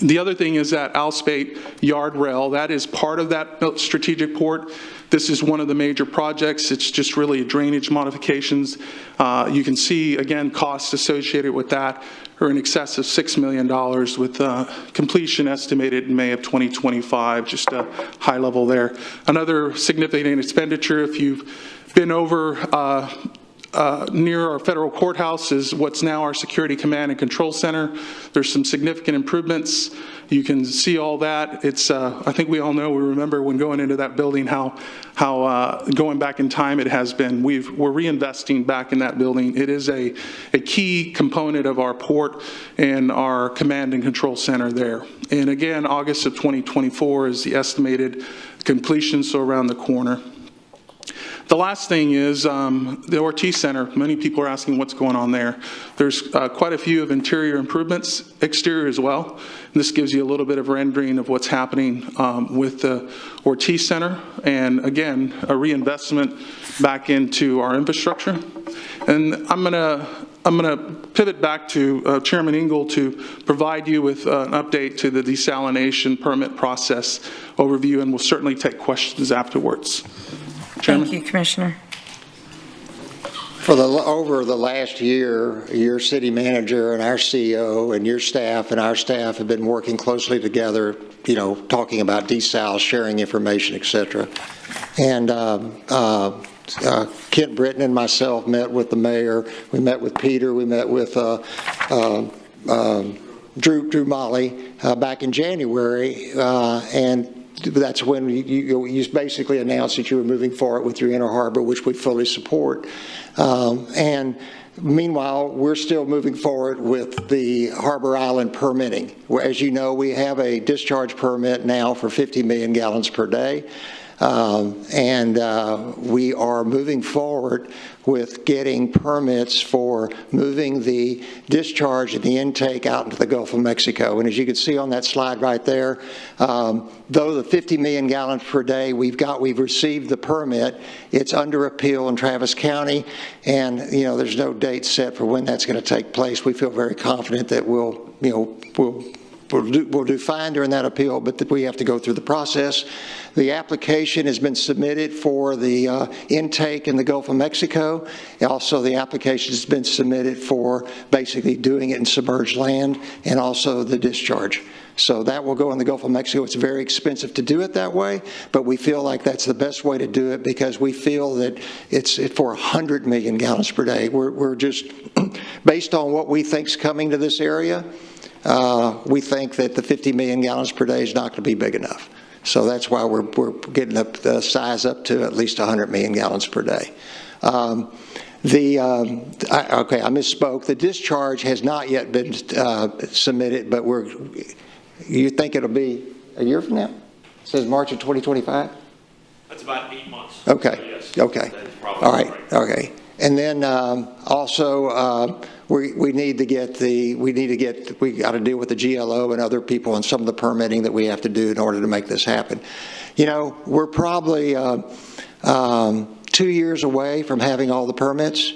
The other thing is that Alspate Yard Rail, that is part of that strategic port. This is one of the major projects. It's just really drainage modifications. You can see, again, costs associated with that are in excess of $6 million with completion estimated in May of 2025, just a high level there. Another significant expenditure, if you've been over near our federal courthouse, is what's now our Security Command and Control Center. There's some significant improvements. You can see all that. It's, I think we all know, we remember when going into that building how going back in time it has been. We're reinvesting back in that building. It is a key component of our port and our command and control center there. And again, August of 2024 is the estimated completion, so around the corner. The last thing is the Ortiz Center. Many people are asking what's going on there. There's quite a few of interior improvements, exterior as well. And this gives you a little bit of rendering of what's happening with the Ortiz Center. And again, a reinvestment back into our infrastructure. And I'm gonna pivot back to Chairman Engel to provide you with an update to the desalination permit process overview, and we'll certainly take questions afterwards. Chairman? Thank you, Commissioner. Over the last year, your city manager and our CEO and your staff and our staff have been working closely together, talking about desal, sharing information, et cetera. And Kent Britton and myself met with the mayor. We met with Peter. We met with Drew Molly back in January, and that's when you basically announced that you were moving forward with your Inner Harbor, which we fully support. And meanwhile, we're still moving forward with the Harbor Island permitting. As you know, we have a discharge permit now for 50 million gallons per day. We are moving forward with getting permits for moving the discharge and the intake out into the Gulf of Mexico. And as you can see on that slide right there, though the 50 million gallons per day we've received the permit, it's under appeal in Travis County, and there's no date set for when that's going to take place. We feel very confident that we'll do fine during that appeal, but we have to go through the process. The application has been submitted for the intake in the Gulf of Mexico. Also, the application has been submitted for basically doing it in submerged land, and also the discharge. So that will go in the Gulf of Mexico. It's very expensive to do it that way, but we feel like that's the best way to do it because we feel that it's for 100 million gallons per day. We're just, based on what we think is coming to this area, we think that the 50 million gallons per day is not going to be big enough. So that's why we're getting the size up to at least 100 million gallons per day. I misspoke. The discharge has not yet been submitted, but you think it'll be a year from now? It says March of 2025? That's about 8 months. Okay. So yes, okay. All right. Okay. And then also we got to deal with the GLO and other people and some of the permitting that we have to do in order to make this happen. We're probably 2 years away from having all the permits.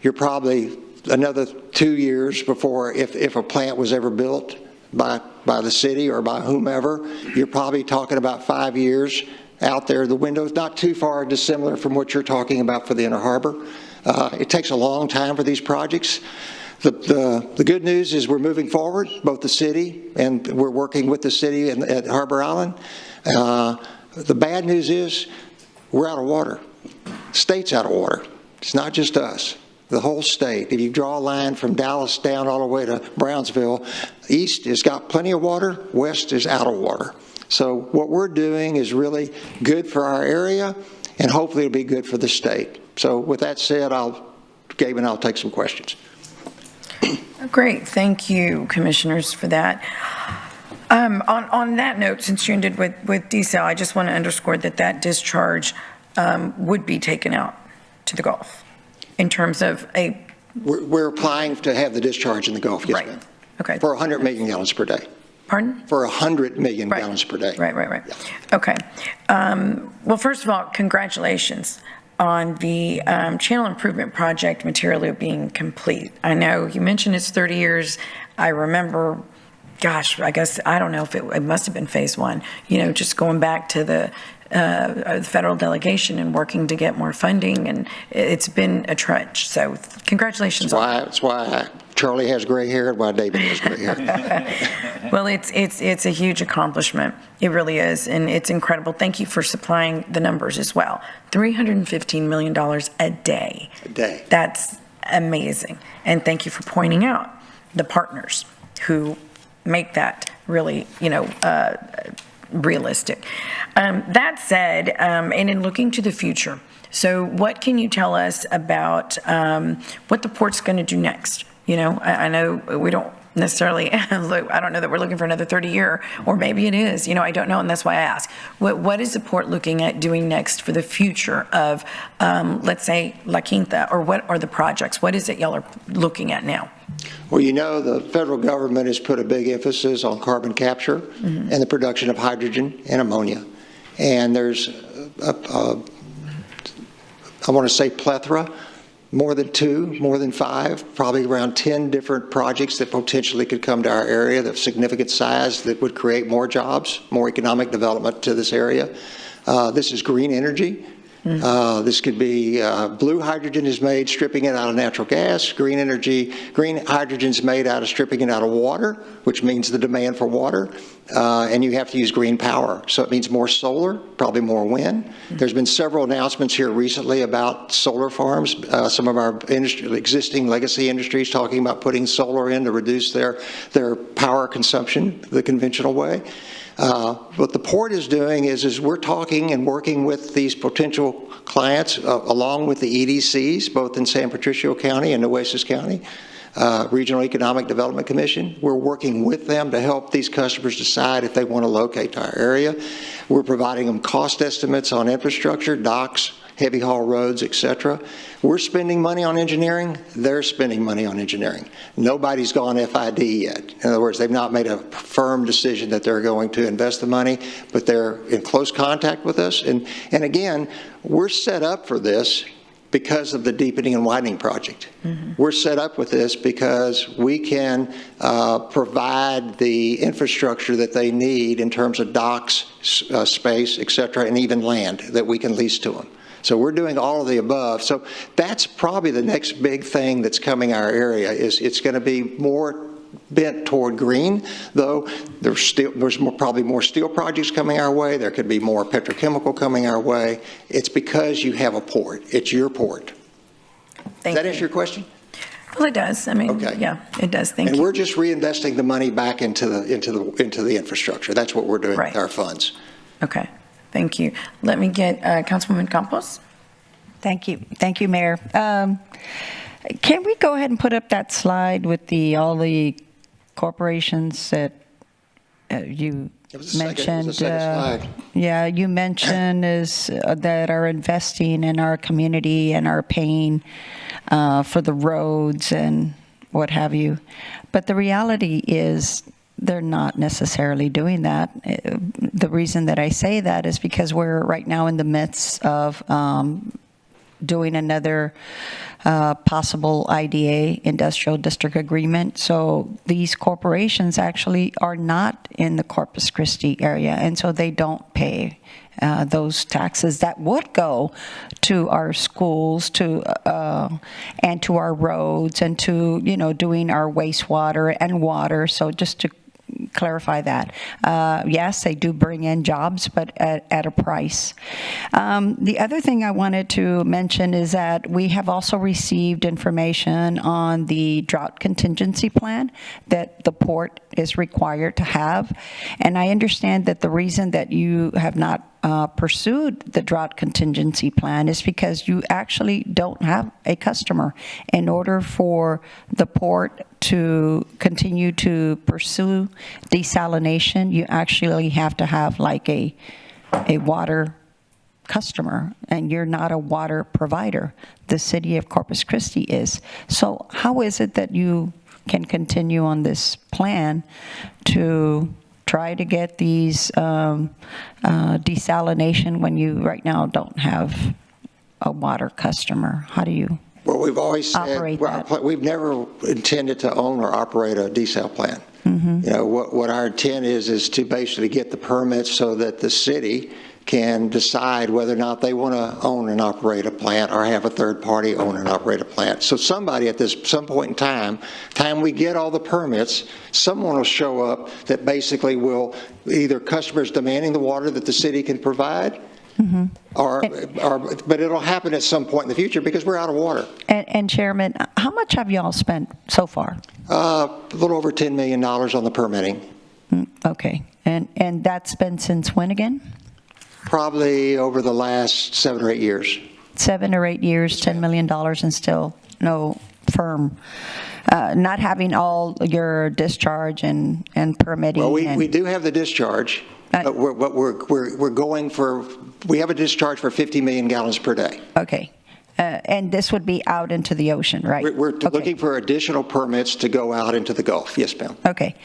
You're probably another 2 years before, if a plant was ever built by the city or by whomever, you're probably talking about 5 years out there. The window's not too far dissimilar from what you're talking about for the Inner Harbor. It takes a long time for these projects. The good news is we're moving forward, both the city and we're working with the city at Harbor Island. The bad news is we're out of water. The state's out of water. It's not just us. The whole state. If you draw a line from Dallas down all the way to Brownsville, east has got plenty of water, west is out of water. So what we're doing is really good for our area, and hopefully it'll be good for the state. So with that said, Gabe and I'll take some questions. Great. Thank you, commissioners, for that. On that note, since you ended with desal, I just want to underscore that discharge would be taken out to the Gulf in terms of a... We're applying to have the discharge in the Gulf, yes, right. ma'am. Okay. For 100 million gallons per day. Pardon? For 100 million right. gallons per day. Right. Yeah. Okay. Well, first of all, congratulations on the channel improvement project materially being complete. I know you mentioned it's 30 years. I remember, gosh, I guess, I don't know if it must have been phase one, just going back to the federal delegation and working to get more funding, and it's been a trudge. So congratulations. That's why Charlie has gray hair and why David has gray hair. Well, it's a huge accomplishment. It really is, and it's incredible. Thank you for supplying the numbers as well. $315 million a day. A day. That's amazing. And thank you for pointing out the partners who make that really, realistic. That said, and in looking to the future, so what can you tell us about what the port's going to do next? I know we don't necessarily look, I don't know that we're looking for another 30-year, or maybe it is, I don't know, and that's why I ask. What is the port looking at doing next for the future of, let's say, La Quinta, or what are the projects? What is it y'all are looking at now? Well, the federal government has put a big emphasis on carbon capture and the production of hydrogen and ammonia. And there's, I want to say plethora, more than 2, more than 5, probably around 10 different projects that potentially could come to our area of significant size that would create more jobs, more economic development to this area. This is green energy. This could be blue hydrogen is made stripping it out of natural gas. Green hydrogen is made out of stripping it out of water, which means the demand for water. And you have to use green power. So it means more solar, probably more wind. There's been several announcements here recently about solar farms. Some of our existing legacy industries talking about putting solar in to reduce their power consumption the conventional way. What the port is doing is we're talking and working with these potential clients along with the EDCs, both in San Patricio County and Nueces County, Regional Economic Development Commission. We're working with them to help these customers decide if they want to locate to our area. We're providing them cost estimates on infrastructure, docks, heavy haul roads, etc. We're spending money on engineering. They're spending money on engineering. Nobody's gone FID yet. In other words, they've not made a firm decision that they're going to invest the money, but they're in close contact with us. And again, we're set up for this because of the deepening and widening project. We're set up with this because we can provide the infrastructure that they need in terms of docks, space, etc., and even land that we can lease to them. So we're doing all of the above. So that's probably the next big thing that's coming our area. Is it's going to be more bent toward green, though there's probably more steel projects coming our way. There could be more petrochemical coming our way. It's because you have a port. It's your port. Does that answer your question? Well, it does. I mean, okay. Yeah, it does. Thank you. And we're just reinvesting the money back into the infrastructure. That's what we're doing with our funds. Okay. Thank you. Let me get Councilwoman Campos. Thank you. Thank you, Mayor. Can we go ahead and put up that slide with all the corporations that you mentioned? Yeah, you mentioned that are investing in our community and are paying for the roads and what have you. But the reality is they're not necessarily doing that. The reason that I say that is because we're right now in the midst of doing another possible IDA, Industrial District Agreement. So these corporations actually are not in the Corpus Christi area, and so they don't pay those taxes that would go to our schools, and to our roads, and to doing our wastewater and water. So just to clarify that. Yes, they do bring in jobs, but at a price. The other thing I wanted to mention is that we have also received information on the drought contingency plan that the port is required to have. And I understand that the reason that you have not pursued the drought contingency plan is because you actually don't have a customer. In order for the port to continue to pursue desalination, you actually have to have like a water customer, and you're not a water provider. The city of Corpus Christi is. So how is it that you can continue on this plan to try to get these desalination when you right now don't have a water customer? How do you Well, we've always said we've never intended to own or operate a desal plant. What our intent is to basically get the permits so that the city can decide whether or not they want to own and operate a plant or have a third party own and operate a plant. So somebody at some point in time we get all the permits, someone will show up that basically will either customers demanding the water that the city can provide, but it'll happen at some point in the future because we're out of water. And Chairman, how much have y'all spent so far? A little over $10 million on the permitting. Okay, and that's been since when again? Probably over the last 7 or 8 years. 7 or 8 years, $10 million, and still no firm, not having all your discharge and permitting? Well, and- we do have the discharge, but we're going for, we have a discharge for 50 million gallons per day. Okay. And this would be out into the ocean, right? We're looking for additional permits to go out into the Gulf. Yes, ma'am. Okay.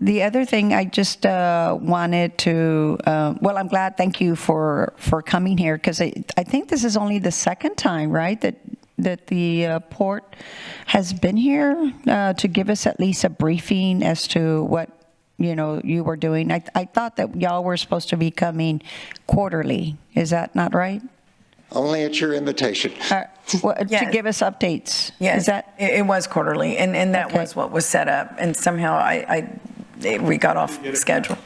The other thing I just wanted to, well, I'm glad, thank you for coming here, because I think this is only the second time, right, that the port has been here to give us at least a briefing as to what, you were doing. I thought that y'all were supposed to be coming quarterly. Is that not right? Only at your invitation. To give us updates. Yes, Is that? it was quarterly, and that was what was set up, and somehow we got off schedule.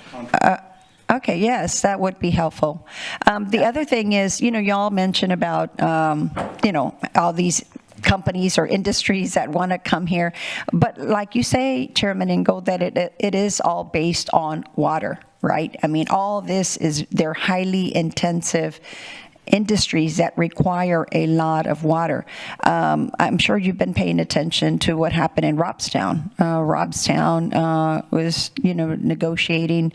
Okay, yes, that would be helpful. The other thing is, y'all mentioned about, all these companies or industries that want to come here. But like you say, Chairman Ingo, that it is all based on water, right? I mean, all this they're highly intensive industries that require a lot of water. I'm sure you've been paying attention to what happened in Robstown. Robstown was, negotiating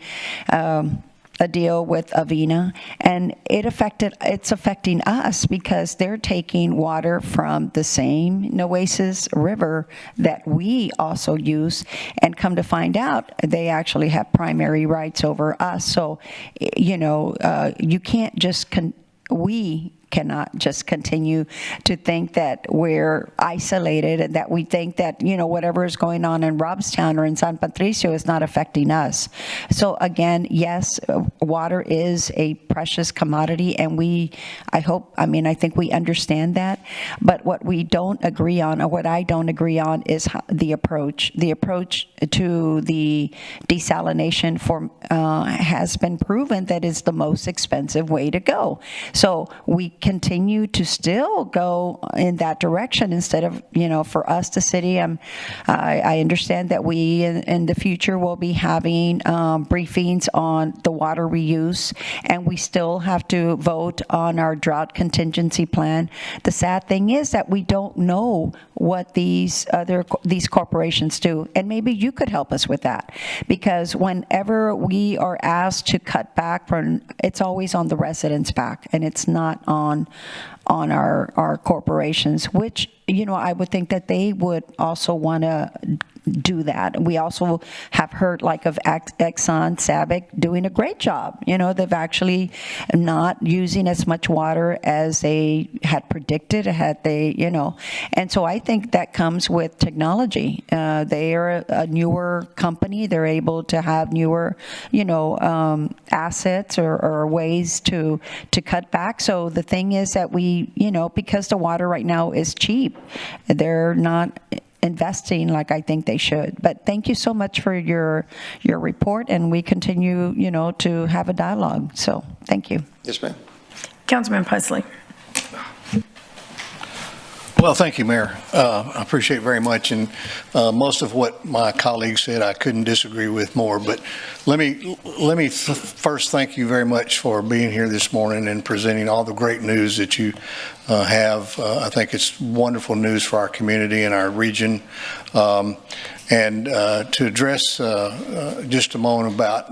a deal with Avena, and it's affecting us because they're taking water from the same Nueces River that we also use, and come to find out, they actually have primary rights over us. So, you can't just we cannot just continue to think that we're isolated and that we think that, whatever is going on in Robstown or in San Patricio is not affecting us. So again, yes, water is a precious commodity, and I think we understand that. But what we don't agree on, or what I don't agree on, is the approach. The approach to the desalination has been proven that is the most expensive way to go. So we continue to still go in that direction instead of, for us, the city. I understand that we in the future will be having briefings on the water reuse, and we still have to vote on our drought contingency plan. The sad thing is that we don't know what these corporations do, and maybe you could help us with that, because whenever we are asked to cut back, it's always on the residents' back, and it's not on our corporations, which, I would think that they would also want to do that. We also have heard of Exxon, SABIC doing a great job. They've actually not using as much water as they had predicted, and so I think that comes with technology. They are a newer company. They're able to have newer, assets or ways to cut back. So the thing is that we, because the water right now is cheap, they're not investing like I think they should. But thank you so much for your report, and we continue, to have a dialogue. So thank you. Yes, ma'am. Councilman Pusley. Well, thank you, Mayor. I appreciate it very much, and most of what my colleagues said I couldn't disagree with more. But let me first thank you very much for being here this morning and presenting all the great news that you have. I think it's wonderful news for our community and our region. And to address just a moment about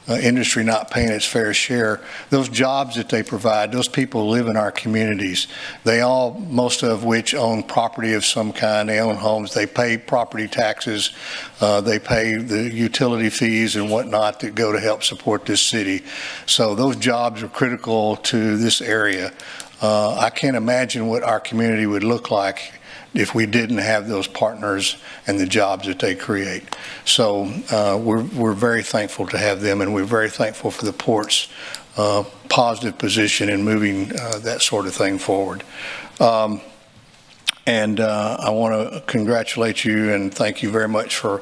industry not paying its fair share, those jobs that they provide, those people live in our communities. They all, most of which own property of some kind, they own homes, they pay property taxes, they pay the utility fees and whatnot that go to help support this city. So those jobs are critical to this area. I can't imagine what our community would look like if we didn't have those partners and the jobs that they create. So we're very thankful to have them, and we're very thankful for the port's positive position in moving that sort of thing forward. And I want to congratulate you and thank you very much for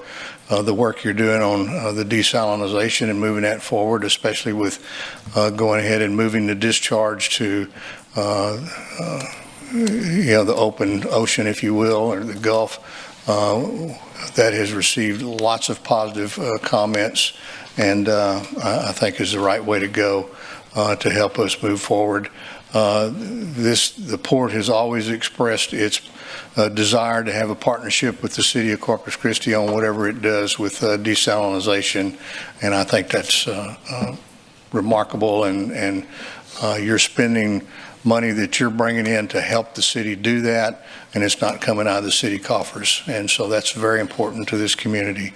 the work you're doing on the desalinization and moving that forward, especially with going ahead and moving the discharge to the open ocean, if you will, or the Gulf. That has received lots of positive comments, and I think is the right way to go to help us move forward. The port has always expressed its desire to have a partnership with the city of Corpus Christi on whatever it does with desalination, and I think that's remarkable, and you're spending money that you're bringing in to help the city do that, and it's not coming out of the city coffers, and so that's very important to this community.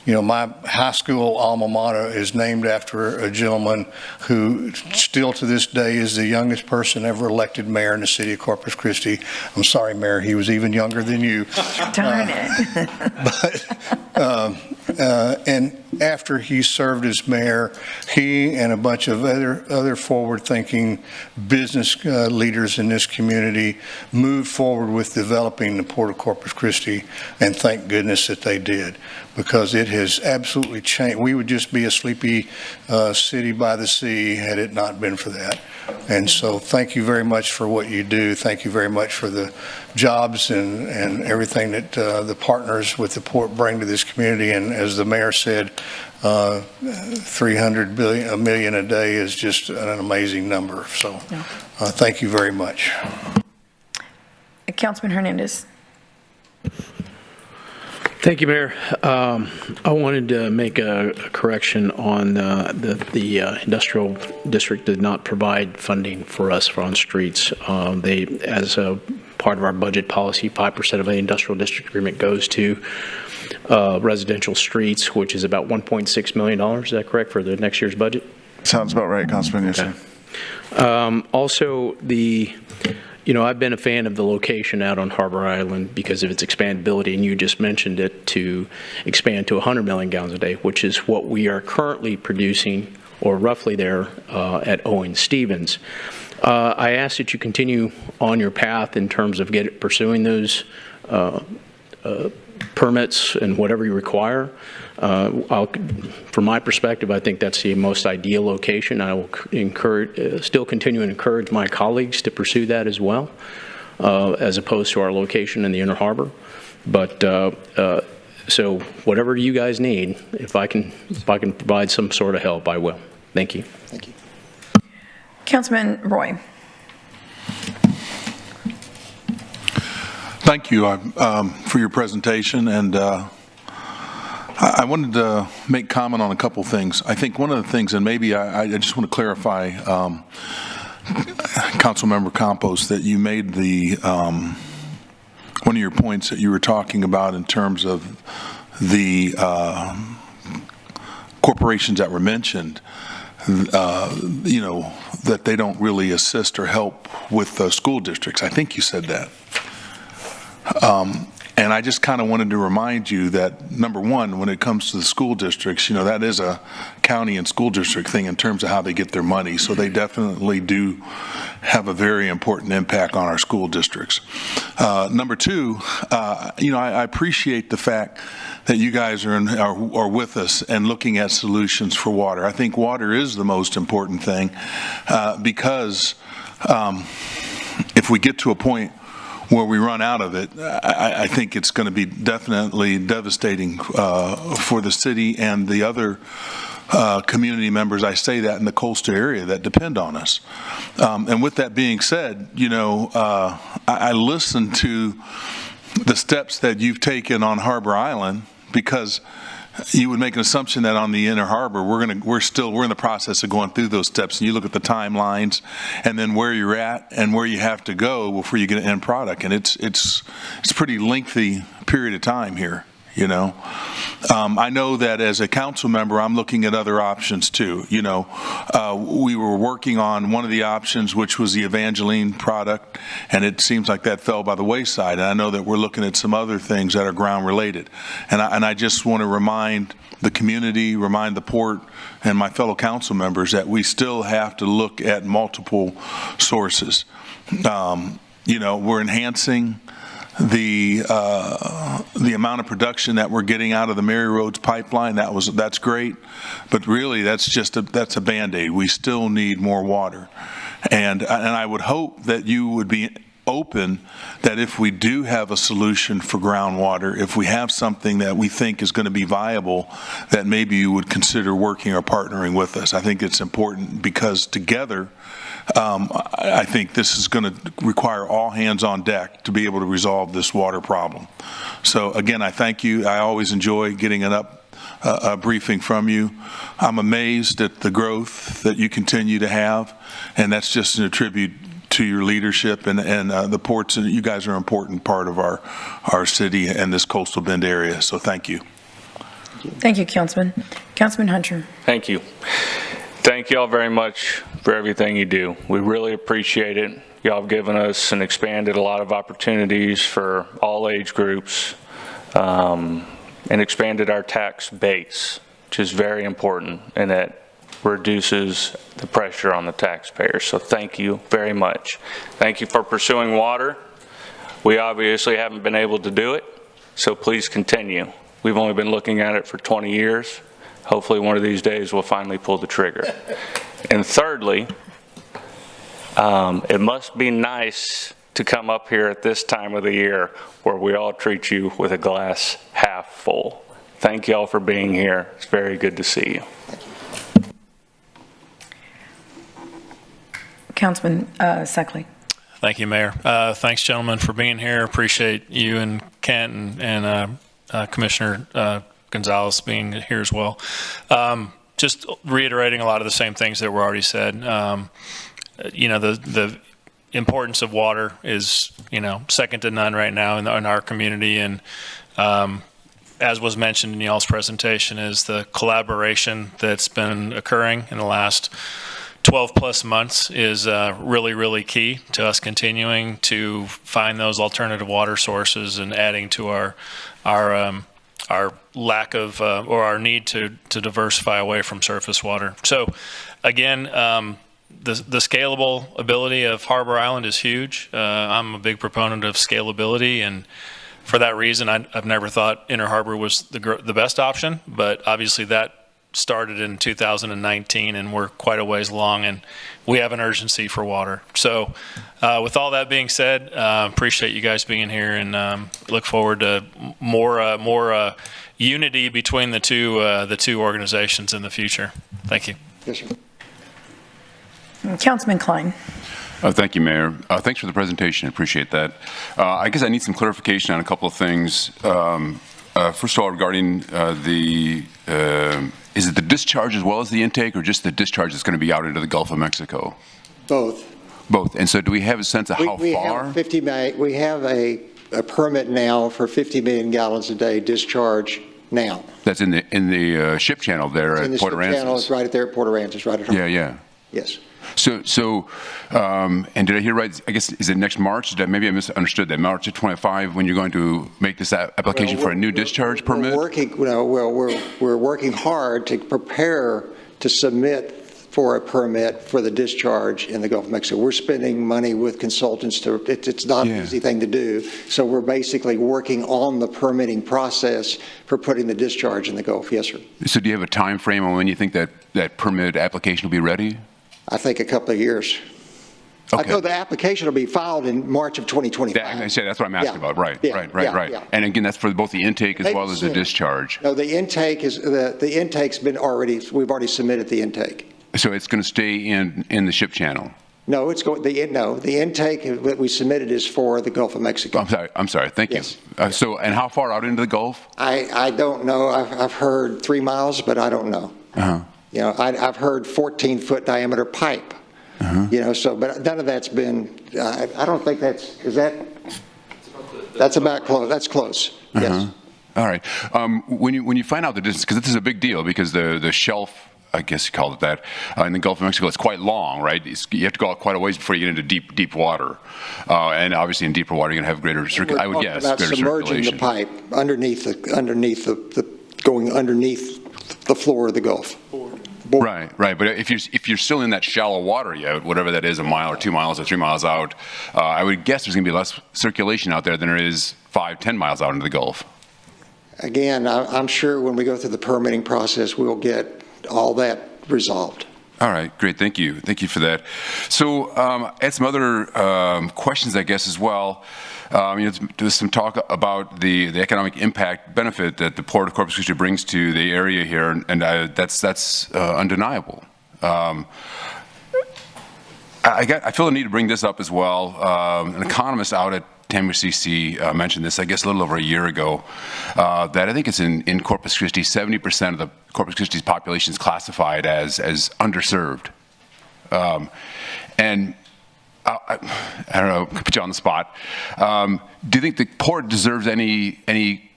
You know, my high school alma mater is named after a gentleman who still to this day is the youngest person ever elected mayor in the city of Corpus Christi. I'm sorry, Mayor, he was even younger than you. Darn it. And after he served as mayor, he and a bunch of other forward-thinking business leaders in this community moved forward with developing the Port of Corpus Christi, and thank goodness that they did, because it has absolutely changed. We would just be a sleepy city by the sea had it not been for that. And so thank you very much for what you do. Thank you very much for the jobs and everything that the partners with the port bring to this community. And as the mayor said, 300 million a day is just an amazing number. So thank you very much. Councilman Hernandez. Thank you, Mayor. I wanted to make a correction on the industrial district did not provide funding for us on streets. They, as a part of our budget policy, 5% of the industrial district agreement goes to residential streets, which is about $1.6 million. Is that correct for the next year's budget? Sounds about right, Councilman. Yes, sir. Also, I've been a fan of the location out on Harbor Island because of its expandability, and you just mentioned it, to expand to 100 million gallons a day, which is what we are currently producing, or roughly there, at Owen Stevens. I ask that you continue on your path in terms of pursuing those permits and whatever you require. From my perspective, I think that's the most ideal location. I will still continue to encourage my colleagues to pursue that as well, as opposed to our location in the Inner Harbor. But so whatever you guys need, if I can provide some sort of help, I will. Thank you. Thank you. Councilman Roy. Thank you for your presentation, and I wanted to make comment on a couple things. I think one of the things, and maybe I just want to clarify, Councilmember Campos, that you made the one of your points that you were talking about in terms of the corporations that were mentioned, that they don't really assist or help with the school districts. I think you said that. And I just kind of wanted to remind you that, number one, when it comes to the school districts, that is a county and school district thing in terms of how they get their money. So they definitely do have a very important impact on our school districts. Number two, I appreciate the fact that you guys are with us and looking at solutions for water. I think water is the most important thing because if we get to a point where we run out of it, I think it's going to be definitely devastating for the city and the other community members. I say that in the coastal area that depend on us. And with that being said, I listened to the steps that you've taken on Harbor Island, because you would make an assumption that on the Inner Harbor, we're in the process of going through those steps. And you look at the timelines, and then where you're at and where you have to go before you get an end product, and it's a pretty lengthy period of time here. I know that as a council member, I'm looking at other options too. We were working on one of the options, which was the Evangeline product, and it seems like that fell by the wayside. And I know that we're looking at some other things that are ground related. And I just want to remind the community, remind the port, and my fellow council members that we still have to look at multiple sources. We're enhancing the amount of production that we're getting out of the Mary Roads pipeline. That's great, but really that's a Band-Aid. We still need more water, and I would hope that you would be open that if we do have a solution for groundwater, if we have something that we think is going to be viable, that maybe you would consider working or partnering with us. I think it's important because together I think this is going to require all hands on deck to be able to resolve this water problem. So again, I thank you. I always enjoy getting a briefing from you. I'm amazed at the growth that you continue to have, and that's just a tribute to your leadership and the ports. And you guys are an important part of our city and this coastal bend area. So thank you. Thank you, Councilman. Councilman Hunter. Thank you. Thank you all very much for everything you do. We really appreciate it. Y'all have given us and expanded a lot of opportunities for all age groups, and expanded our tax base, which is very important, and that reduces the pressure on the taxpayers. So thank you very much. Thank you for pursuing water. We obviously haven't been able to do it, so please continue. We've only been looking at it for 20 years. Hopefully one of these days we'll finally pull the trigger. And thirdly, it must be nice to come up here at this time of the year where we all treat you with a glass half full. Thank you all for being here. It's very good to see you. Councilman Suckley. Thank you, Mayor. Thanks, gentlemen, for being here. Appreciate you and Kent and Commissioner Gonzalez being here as well. Just reiterating a lot of the same things that were already said. You know, the importance of water is, you know, second to none right now in our community. And as was mentioned in y'all's presentation, is the collaboration that's been occurring in the last 12 plus months is really, really key to us continuing to find those alternative water sources and adding to our lack of or our need to diversify away from surface water. So again, the scalable ability of Harbor Island is huge. I'm a big proponent of scalability, and for that reason, I've never thought Inner Harbor was the best option, but obviously that started in 2019 and we're quite a ways along, and we have an urgency for water. So with all that being said, appreciate you guys being here, and look forward to more unity between the two organizations in the future. Thank you. Yes, sir. Councilman Klein. Thank you, Mayor. Thanks for the presentation. I appreciate that. I guess I need some clarification on a couple of things. First of all, regarding is it the discharge as well as the intake, or just the discharge that's going to be out into the Gulf of Mexico? Both. Both. And so do we have a sense of how we far? We have a permit now for 50 million gallons a day discharge now. That's in the ship channel there at Port Aransas. The ship channel is right there at Port Aransas, right at home. Yeah. Yes. So, and did I hear right? I guess, is it next March? Maybe I misunderstood that. March of 25, when you're going to make this application for a new discharge permit? We're working hard to prepare to submit for a permit for the discharge in the Gulf of Mexico. We're spending money with consultants it's not an easy thing to do. So we're basically working on the permitting process for putting the discharge in the Gulf. Yes, sir. So do you have a time frame on when you think that permit application will be ready? I think a couple of years. Okay. I know the application will be filed in March of 2025. That's what I'm asking about. Right. Yeah. And again, that's for both the intake as well as the discharge. No, the intake is the intake's been we've already submitted the intake. So it's going to stay in the ship channel. No, the intake that we submitted is for the Gulf of Mexico. I'm sorry. Thank you. And how far out into the Gulf? I don't know. I've heard 3 miles, but I don't know. You know, I've heard 14-foot diameter pipe. You know, but none of that's been. I don't think that's about close. That's close. Yes. All right. When you find out the distance, because this is a big deal, because the shelf, I guess you call it that, in the Gulf of Mexico, it's quite long, right? You have to go out quite a ways before you get into deep water, and obviously in deeper water you're going to have greater circulation. I would guess about greater submerging circulation. the pipe going underneath the floor of the Gulf. Right. But if you're still in that shallow water yet, whatever that is, a mile or 2 miles or 3 miles out, I would guess there's going to be less circulation out there than there is 5-10 miles out into the Gulf. Again, I'm sure when we go through the permitting process, we'll get all that resolved. All right, great, thank you for that. So, I had some other questions, I guess, as well. There's some talk about the economic impact benefit that the Port of Corpus Christi brings to the area here, and that's undeniable. I feel the need to bring this up as well. An economist out at TAMUCC mentioned this, I guess, a little over a year ago, that I think it's in Corpus Christi, 70% of the Corpus Christi's population is classified as underserved. And I don't know, put you on the spot. Do you think the port deserves any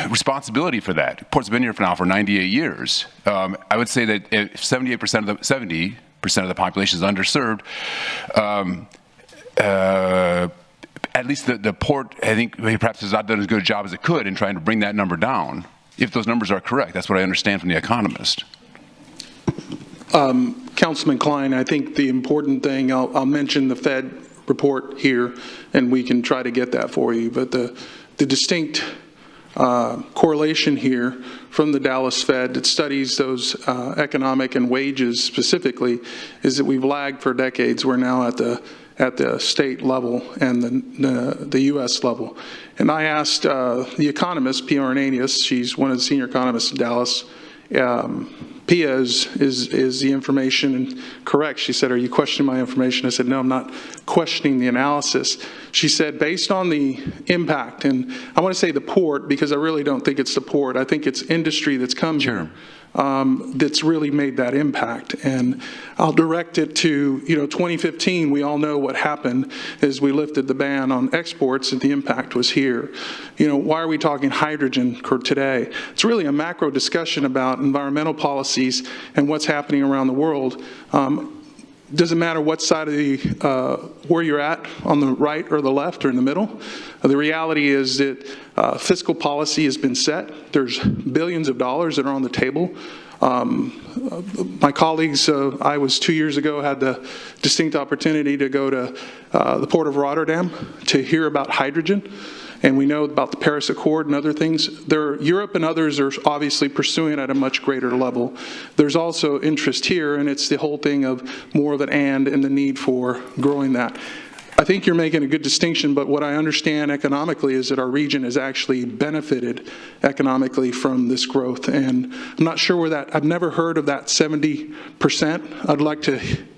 responsibility for that? The port's been here for 98 years. I would say that if 70% of the population is underserved, at least the port, I think, perhaps has not done as good a job as it could in trying to bring that number down. If those numbers are correct, that's what I understand from the economist. Councilman Klein, I think the important thing, I'll mention the Fed report here, and we can try to get that for you. But the distinct correlation here from the Dallas Fed that studies those economic and wages specifically is that we've lagged for decades. We're now at the state level and the U.S. level. And I asked the economist, Pia Arnanius, she's one of the senior economists in Dallas, Pia, is the information correct? She said, are you questioning my information? I said, no, I'm not questioning the analysis. She said, based on the impact, and I want to say the port because I really don't think it's the port. I think it's industry that's come here that's really made that impact. And I'll direct it to, 2015, we all know what happened as we lifted the ban on exports and the impact was here. Why are we talking hydrogen today? It's really a macro discussion about environmental policies and what's happening around the world. Doesn't matter what side of the, where you're at, on the right or the left or in the middle. The reality is that fiscal policy has been set. There's billions of dollars that are on the table. My colleagues, I was 2 years ago, had the distinct opportunity to go to the Port of Rotterdam to hear about hydrogen. And we know about the Paris Accord and other things. Europe and others are obviously pursuing at a much greater level. There's also interest here, and it's the whole thing of more of an and the need for growing that. I think you're making a good distinction, but what I understand economically is that our region has actually benefited economically from this growth. And I'm not sure where that, I've never heard of that 70%. I'd like to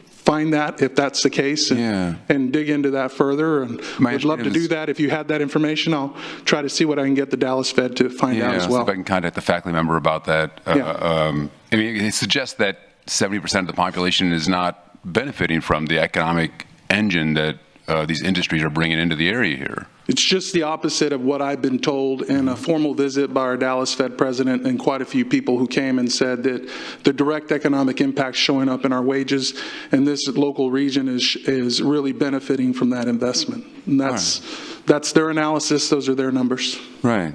find that if that's the case and dig into that further, and would love to do that. If you had that information, I'll try to see what I can get the Dallas Fed to find out as well. See if I can contact the faculty member about that. I mean, it suggests that 70% of the population is not benefiting from the economic engine that these industries are bringing into the area here. It's just the opposite of what I've been told in a formal visit by our Dallas Fed president and quite a few people who came and said that the direct economic impact showing up in our wages, and this local region is really benefiting from that investment. And that's their analysis. Those are their numbers. Right.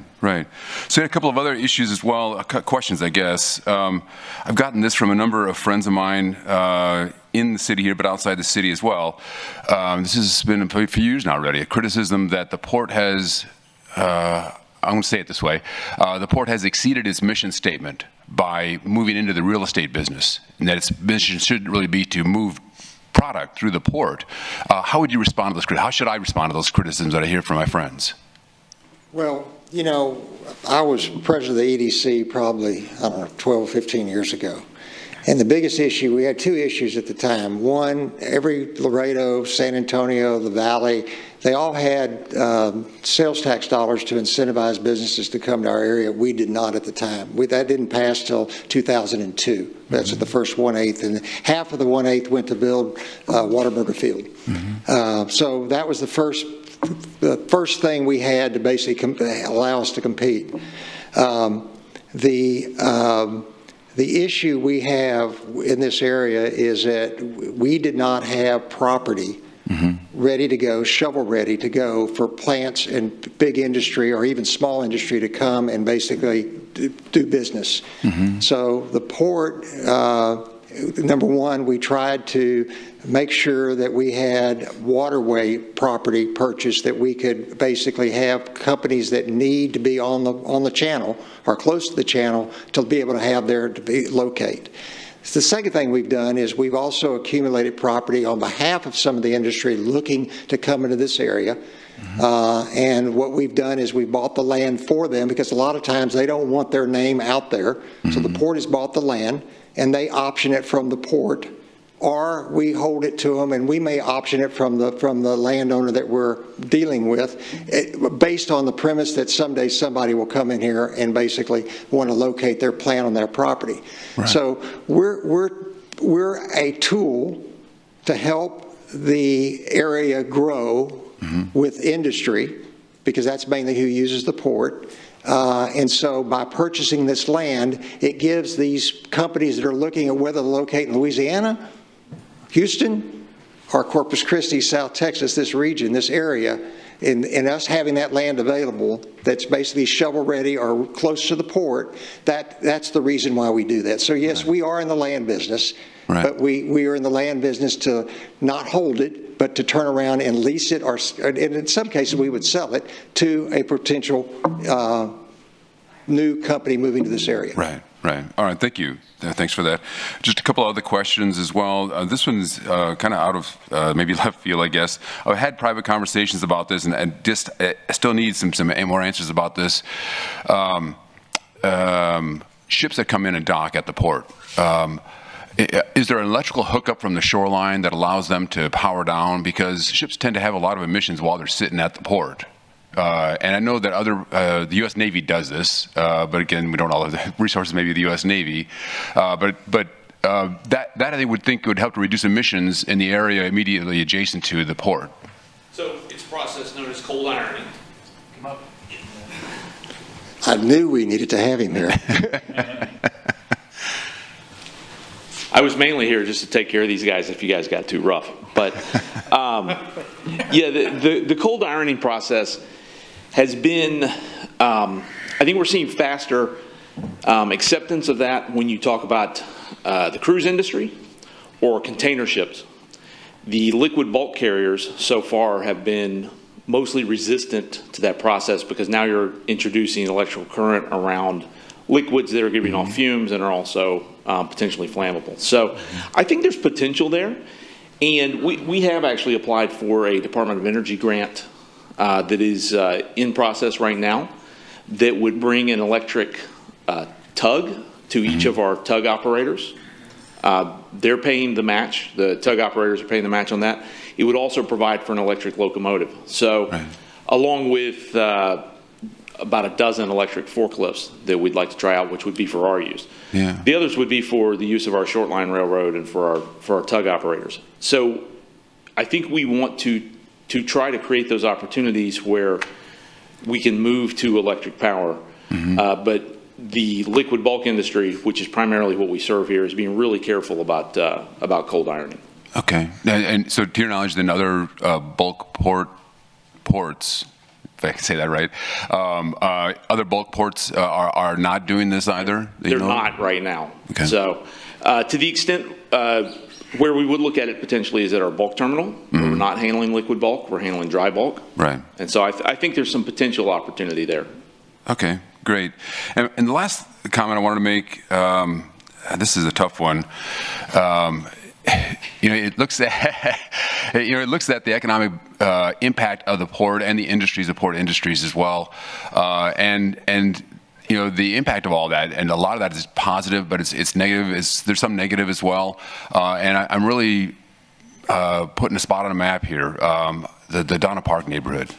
So a couple of other issues as well, questions, I guess. I've gotten this from a number of friends of mine in the city here, but outside the city as well. This has been for years now already, a criticism that the port has, I'm going to say it this way, the port has exceeded its mission statement by moving into the real estate business, and that its mission should really be to move product through the port. How would you respond to those criticisms? How should I respond to those criticisms that I hear from my friends? Well, I was president of the EDC probably, 12, 15 years ago. And the biggest issue, we had two issues at the time. One, every Laredo, San Antonio, the Valley, they all had sales tax dollars to incentivize businesses to come to our area. We did not at the time. That didn't pass till 2002. That's the first 1/8, and half of the 1/8 went to build Whataburger Field. So that was the first thing we had to basically allow us to compete. The issue we have in this area is that we did not have property ready to go, shovel ready to go for plants and big industry or even small industry to come and basically do business. So the port, number one, we tried to make sure that we had waterway property purchased that we could basically have companies that need to be on the channel or close to the channel to be able to have there to be locate. The second thing we've done is we've also accumulated property on behalf of some of the industry looking to come into this area. And what we've done is we bought the land for them because a lot of times they don't want their name out there. So the port has bought the land and they option it from the port or we hold it to them and we may option it from the landowner that we're dealing with, based on the premise that someday somebody will come in here and basically want to locate their plant on their property. Right. So we're a tool to help the area grow with industry, because that's mainly who uses the port. And so by purchasing this land, it gives these companies that are looking at whether to locate in Louisiana, Houston, or Corpus Christi, South Texas, this region, this area, and us having that land available that's basically shovel-ready or close to the port, that's the reason why we do that. So yes, we are in the land business, but we are in the land business to not hold it, but to turn around and lease it, or and in some cases we would sell it to a potential new company moving to this area. Right. Right. All right. Thank you. Thanks for that. Just a couple other questions as well. This one's kind of out of maybe left field, I guess. I've had private conversations about this, and just I still need some more answers about this. Ships that come in and dock at the port. Is there an electrical hookup from the shoreline that allows them to power down? Because ships tend to have a lot of emissions while they're sitting at the port. And I know that the U.S. Navy does this, but again, we don't all have the resources, maybe the U.S. Navy. But that I would think would help to reduce emissions in the area immediately adjacent to the port. So it's a process known as cold ironing. Come up. I knew we needed to have him here. I was mainly here just to take care of these guys if you guys got too rough. But yeah, the cold ironing process has been, I think we're seeing faster acceptance of that when you talk about the cruise industry or container ships. The liquid bulk carriers so far have been mostly resistant to that process, because now you're introducing electrical current around liquids that are giving off fumes and are also potentially flammable. So I think there's potential there. And we have actually applied for a Department of Energy grant that is in process right now that would bring an electric tug to each of our tug operators. They're paying the match. The tug operators are paying the match on that. It would also provide for an electric locomotive. So along with about a dozen electric forklifts that we'd like to try out, which would be for our use. Yeah. The others would be for the use of our short line railroad and for our tug operators. So I think we want to try to create those opportunities where we can move to electric power. But the liquid bulk industry, which is primarily what we serve here, is being really careful about cold ironing. Okay. And so to your knowledge, then other bulk ports, if I can say that right, other bulk ports are not doing this either? They're not right now. Okay. So to the extent where we would look at it potentially is at our bulk terminal. Where we're not handling liquid bulk, we're handling dry bulk. Right. And so I think there's some potential opportunity there. Okay, great. And the last comment I wanted to make, this is a tough one. It looks at the economic impact of the port and the industries, the port industries as well, and the impact of all that, and a lot of that is positive, but it's negative. There's some negative as well, and I'm really putting a spot on a map here. The Donna Park neighborhood,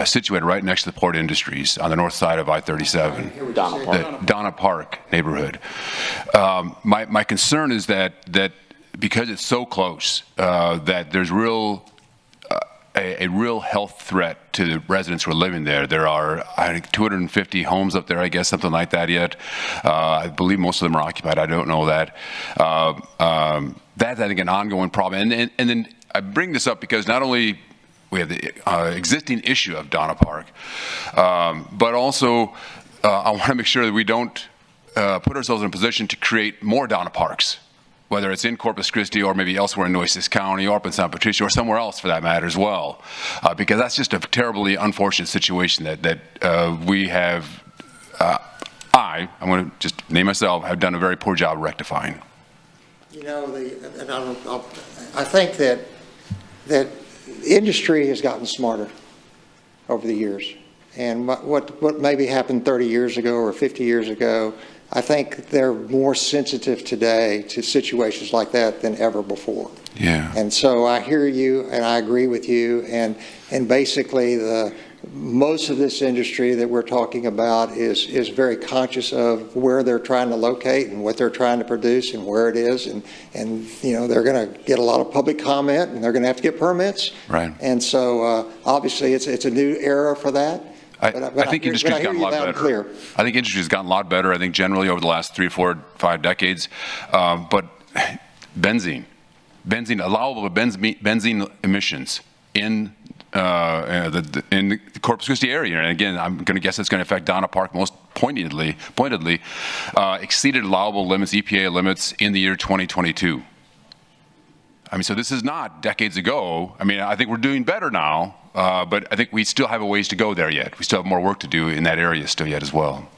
situated right next to the port industries on the north side of I-37. The Donna Park neighborhood. My concern is that because it's so close, that there's a real health threat to the residents who are living there. There are, I think, 250 homes up there, I guess, something like that yet. I believe most of them are occupied. I don't know that. That's, I think, an ongoing problem. And then I bring this up because not only we have the existing issue of Donna Park, but also I want to make sure that we don't put ourselves in a position to create more Donna Parks, whether it's in Corpus Christi or maybe elsewhere in Nueces County or up in San Patricio or somewhere else for that matter as well, because that's just a terribly unfortunate situation that we have, I'm going to just name myself, have done a very poor job rectifying. I think that industry has gotten smarter over the years. And what maybe happened 30 years ago or 50 years ago, I think they're more sensitive today to situations like that than ever before. Yeah. And so I hear you and I agree with you. And basically most of this industry that we're talking about is very conscious of where they're trying to locate and what they're trying to produce and where it is. And you know, they're going to get a lot of public comment and they're going to have to get permits. Right. And so obviously it's a new era for that. I think industry's gotten a lot better. I think industry's gotten a lot better. I think generally over the last 3, 4, 5 decades. But benzene, allowable benzene emissions in the Corpus Christi area, and again, I'm going to guess it's going to affect Donna Park most pointedly, exceeded allowable limits, EPA limits, in the year 2022. I mean, so this is not decades ago. I mean, I think we're doing better now, but I think we still have a ways to go there yet. We still have more work to do in that area still yet as well.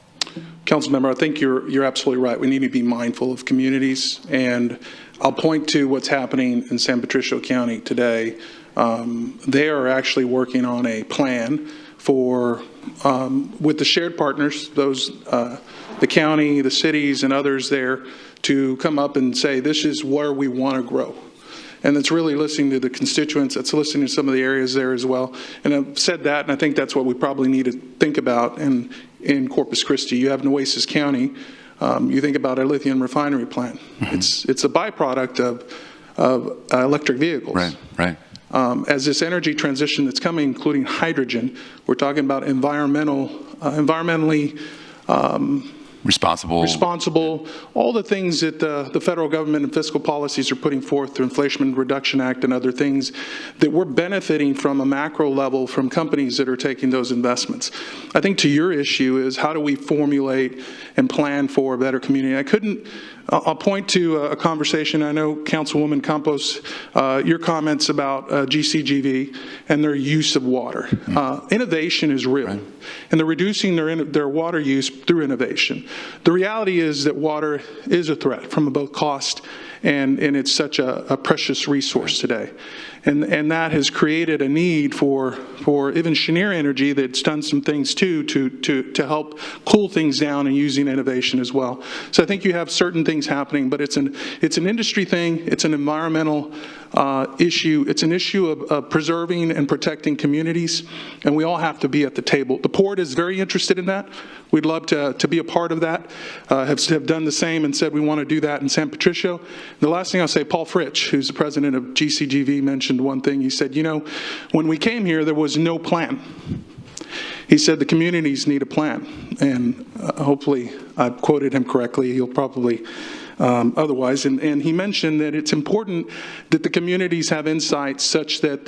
Councilmember, I think you're absolutely right. We need to be mindful of communities, and I'll point to what's happening in San Patricio County today. They are actually working on a plan for, with the shared partners, those, the county, the cities, and others there, to come up and say, this is where we want to grow. And it's really listening to the constituents. It's listening to some of the areas there as well. And I've said that, and I think that's what we probably need to think about in Corpus Christi. You have Nueces County. You think about a lithium refinery plant. Mm-hmm. It's a byproduct of electric vehicles. Right, right. As this energy transition that's coming, including hydrogen, we're talking about environmentally responsible, all the things that the federal government and fiscal policies are putting forth through Inflation Reduction Act and other things that we're benefiting from a macro level from companies that are taking those investments. I think to your issue is how do we formulate and plan for a better community? I'll point to a conversation. I know Councilwoman Campos, your comments about GCGV and their use of water. Innovation is real, right, and they're reducing their water use through innovation. The reality is that water is a threat from both cost and it's such a precious resource today. And that has created a need for even Cheniere Energy that's done some things too to help cool things down and using innovation as well. So I think you have certain things happening, but it's an industry thing, it's an environmental issue, it's an issue of preserving and protecting communities, and we all have to be at the table. The Port is very interested in that. We'd love to be a part of that, have done the same and said we want to do that in San Patricio. The last thing I'll say, Paul Fritsch, who's the president of GCGV, mentioned one thing. He said, you know, when we came here, there was no plan. He said the communities need a plan, and hopefully I quoted him correctly. He'll probably otherwise. And he mentioned that it's important that the communities have insights such that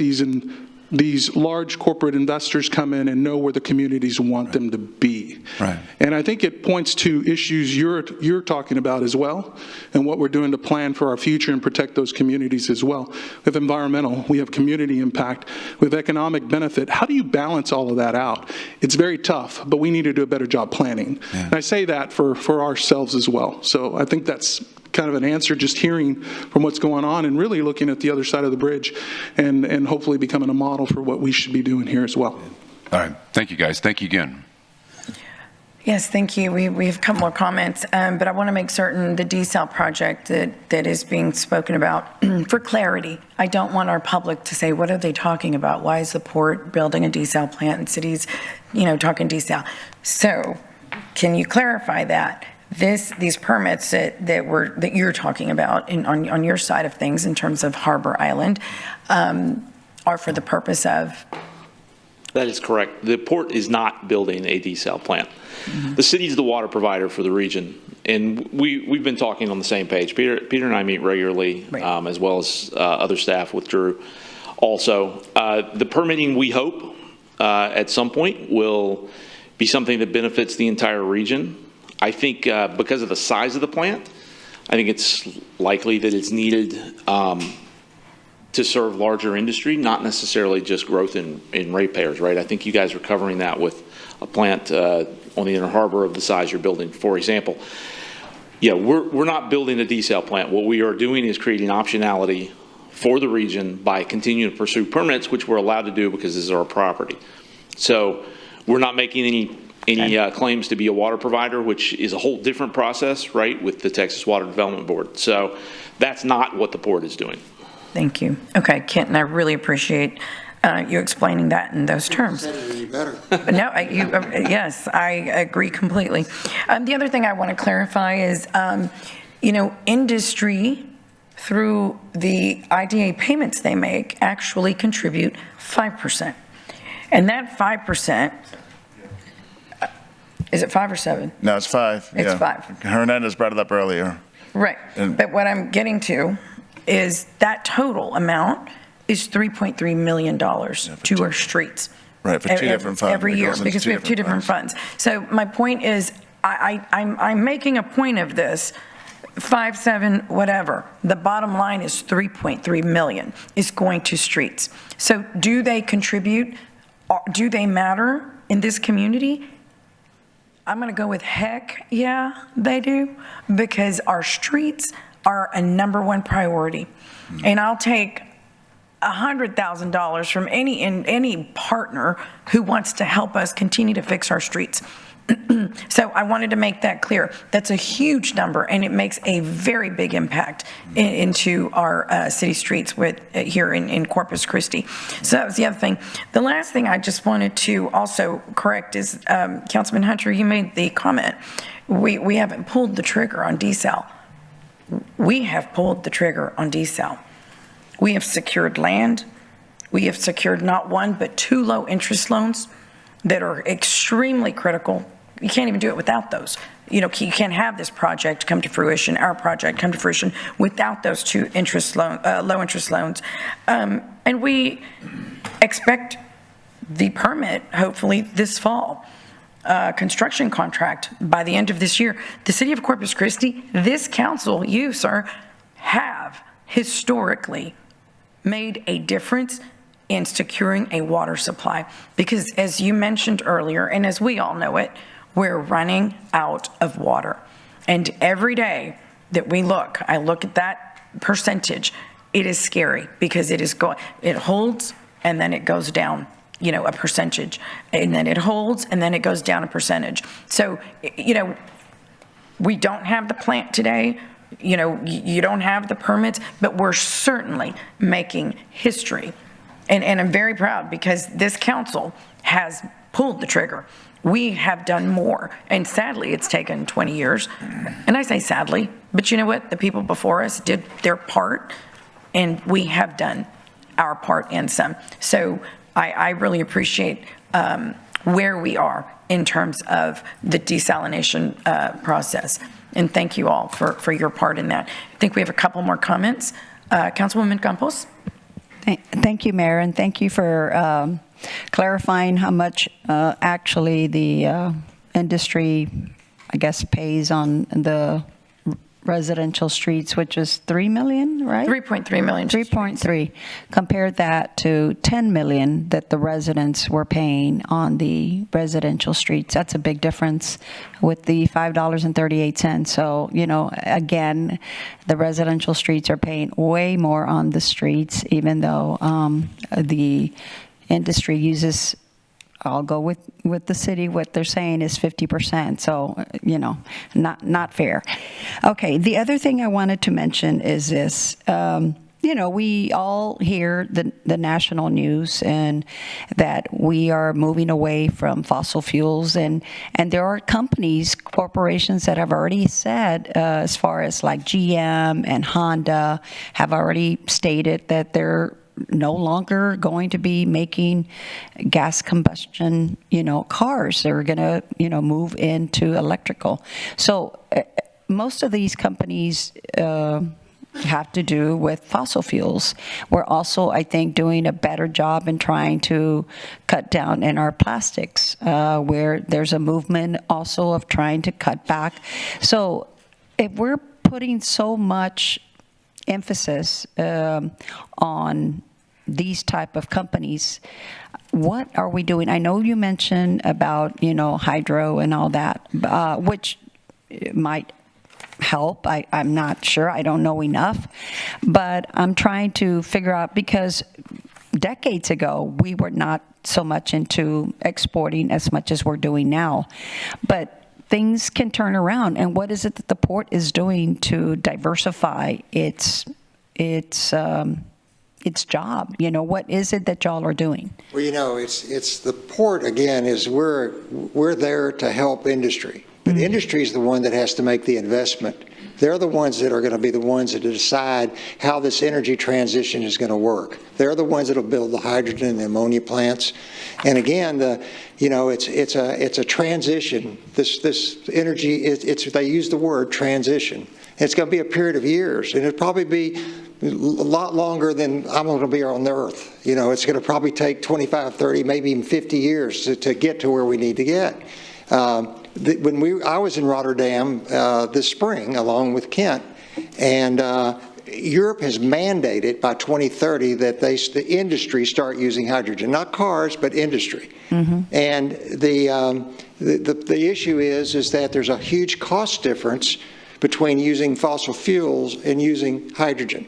these large corporate investors come in and know where the communities want them to be. Right. And I think it points to issues you're talking about as well, and what we're doing to plan for our future and protect those communities as well. We have environmental, we have community impact, we have economic benefit. How do you balance all of that out? It's very tough, but we need to do a better job planning. Yeah. And I say that for ourselves as well. So I think that's kind of an answer, just hearing from what's going on and really looking at the other side of the bridge and hopefully becoming a model for what we should be doing here as well. All right. Thank you, guys. Thank you again. Yes, thank you. We have a couple more comments, but I want to make certain the desal project that is being spoken about, for clarity, I don't want our public to say, what are they talking about? Why is the Port building a desal plant and cities, talking desal? So can you clarify that? These permits that you're talking about on your side of things in terms of Harbor Island are for the purpose of? That is correct. The Port is not building a desal plant. Mm-hmm. The city is the water provider for the region, and we've been talking on the same page. Peter and I meet regularly, right, as well as other staff with Drew. Also, the permitting, we hope at some point will be something that benefits the entire region. I think because of the size of the plant, I think it's likely that it's needed to serve larger industry, not necessarily just growth in ratepayers, right? I think you guys are covering that with a plant on the inner harbor of the size you're building. For example, we're not building a desal plant. What we are doing is creating optionality for the region by continuing to pursue permits, which we're allowed to do because this is our property. So We're not making any claims to be a water provider, which is a whole different process, right, with the Texas Water Development Board. So that's not what the board is doing. Thank you. Okay, Kenton, I really appreciate you explaining that in those terms. But no, yes, I agree completely. The other thing I want to clarify is, industry, through the IDA payments they make, actually contribute 5%. And that 5%, is it 5 or 7? No, it's 5. It's yeah. 5. Hernandez brought it up earlier. Right. But what I'm getting to is that total amount is $3.3 million to our streets. Right, for 2 different funds. Every year, because we have 2 different funds. So my point is, I'm making a point of this, 5, 7, whatever. The bottom line is 3.3 million is going to streets. So do they contribute? Do they matter in this community? I'm going to go with heck, yeah, they do, because our streets are a #1 priority. And I'll take $100,000 from any partner who wants to help us continue to fix our streets. So I wanted to make that clear. That's a huge number, and it makes a very big impact into our city streets here in Corpus Christi. So that was the other thing. The last thing I just wanted to also correct is, Councilman Hunter, you made the comment, we haven't pulled the trigger on desal. We have pulled the trigger on desal. We have secured land. We have secured not 1, but 2 low-interest loans that are extremely critical. You can't even do it without those. You can't have this project come to fruition, our project come to fruition, without those 2 low-interest loans. And we expect the permit, hopefully, this fall. Construction contract by the end of this year. The city of Corpus Christi, this council, you, sir, have historically made a difference in securing a water supply. Because as you mentioned earlier, and as we all know it, we're running out of water. And every day that I look at that percentage, it is scary because it holds and then it goes down, a percentage, and then it holds and then it goes down a percentage. So, we don't have the plant today. You don't have the permits, but we're certainly making history. And I'm very proud because this council has pulled the trigger. We have done more. And sadly, it's taken 20 years. And I say sadly, but you know what? The people before us did their part, and we have done our part and some. So I really appreciate where we are in terms of the desalination process. And thank you all for your part in that. I think we have a couple more comments. Councilwoman Campos? Thank you, Mayor, and thank you for clarifying how much actually the industry, I guess, pays on the residential streets, which is 3 million, right? 3.3 million. 3.3. Compare that to 10 million that the residents were paying on the residential streets. That's a big difference with the $5.38. So, again, the residential streets are paying way more on the streets, even though the industry uses, I'll go with the city, what they're saying is 50%. So, not fair. Okay, the other thing I wanted to mention is this. We all hear the national news and that we are moving away from fossil fuels. And there are companies, corporations that have already said, as far as like GM and Honda, have already stated that they're no longer going to be making gas combustion, cars. They're going to, move into electrical. So most of these companies have to do with fossil fuels. We're also, I think, doing a better job in trying to cut down in our plastics, where there's a movement also of trying to cut back. So if we're putting so much emphasis on these type of companies, what are we doing? I know you mentioned about, hydro and all that, which might help. I'm not sure. I don't know enough. But I'm trying to figure out, because decades ago, we were not so much into exporting as much as we're doing now. But things can turn around. And what is it that the port is doing to diversify its job? You know, what is it that y'all are doing? Well, you know, it's the port, again, is we're there to help industry. But industry is the one that has to make the investment. They're the ones that are going to be the ones that decide how this energy transition is going to work. They're the ones that will build the hydrogen and the ammonia plants. And again, it's a transition. This energy they use the word transition. It's going to be a period of years, and it'll probably be a lot longer than I'm going to be on the earth. You know, it's going to probably take 25, 30, maybe even 50 years to get to where we need to get. I was in Rotterdam this spring along with Kent, and Europe has mandated by 2030 that the industry start using hydrogen, not cars, but industry. And the issue is that there's a huge cost difference between using fossil fuels and using hydrogen.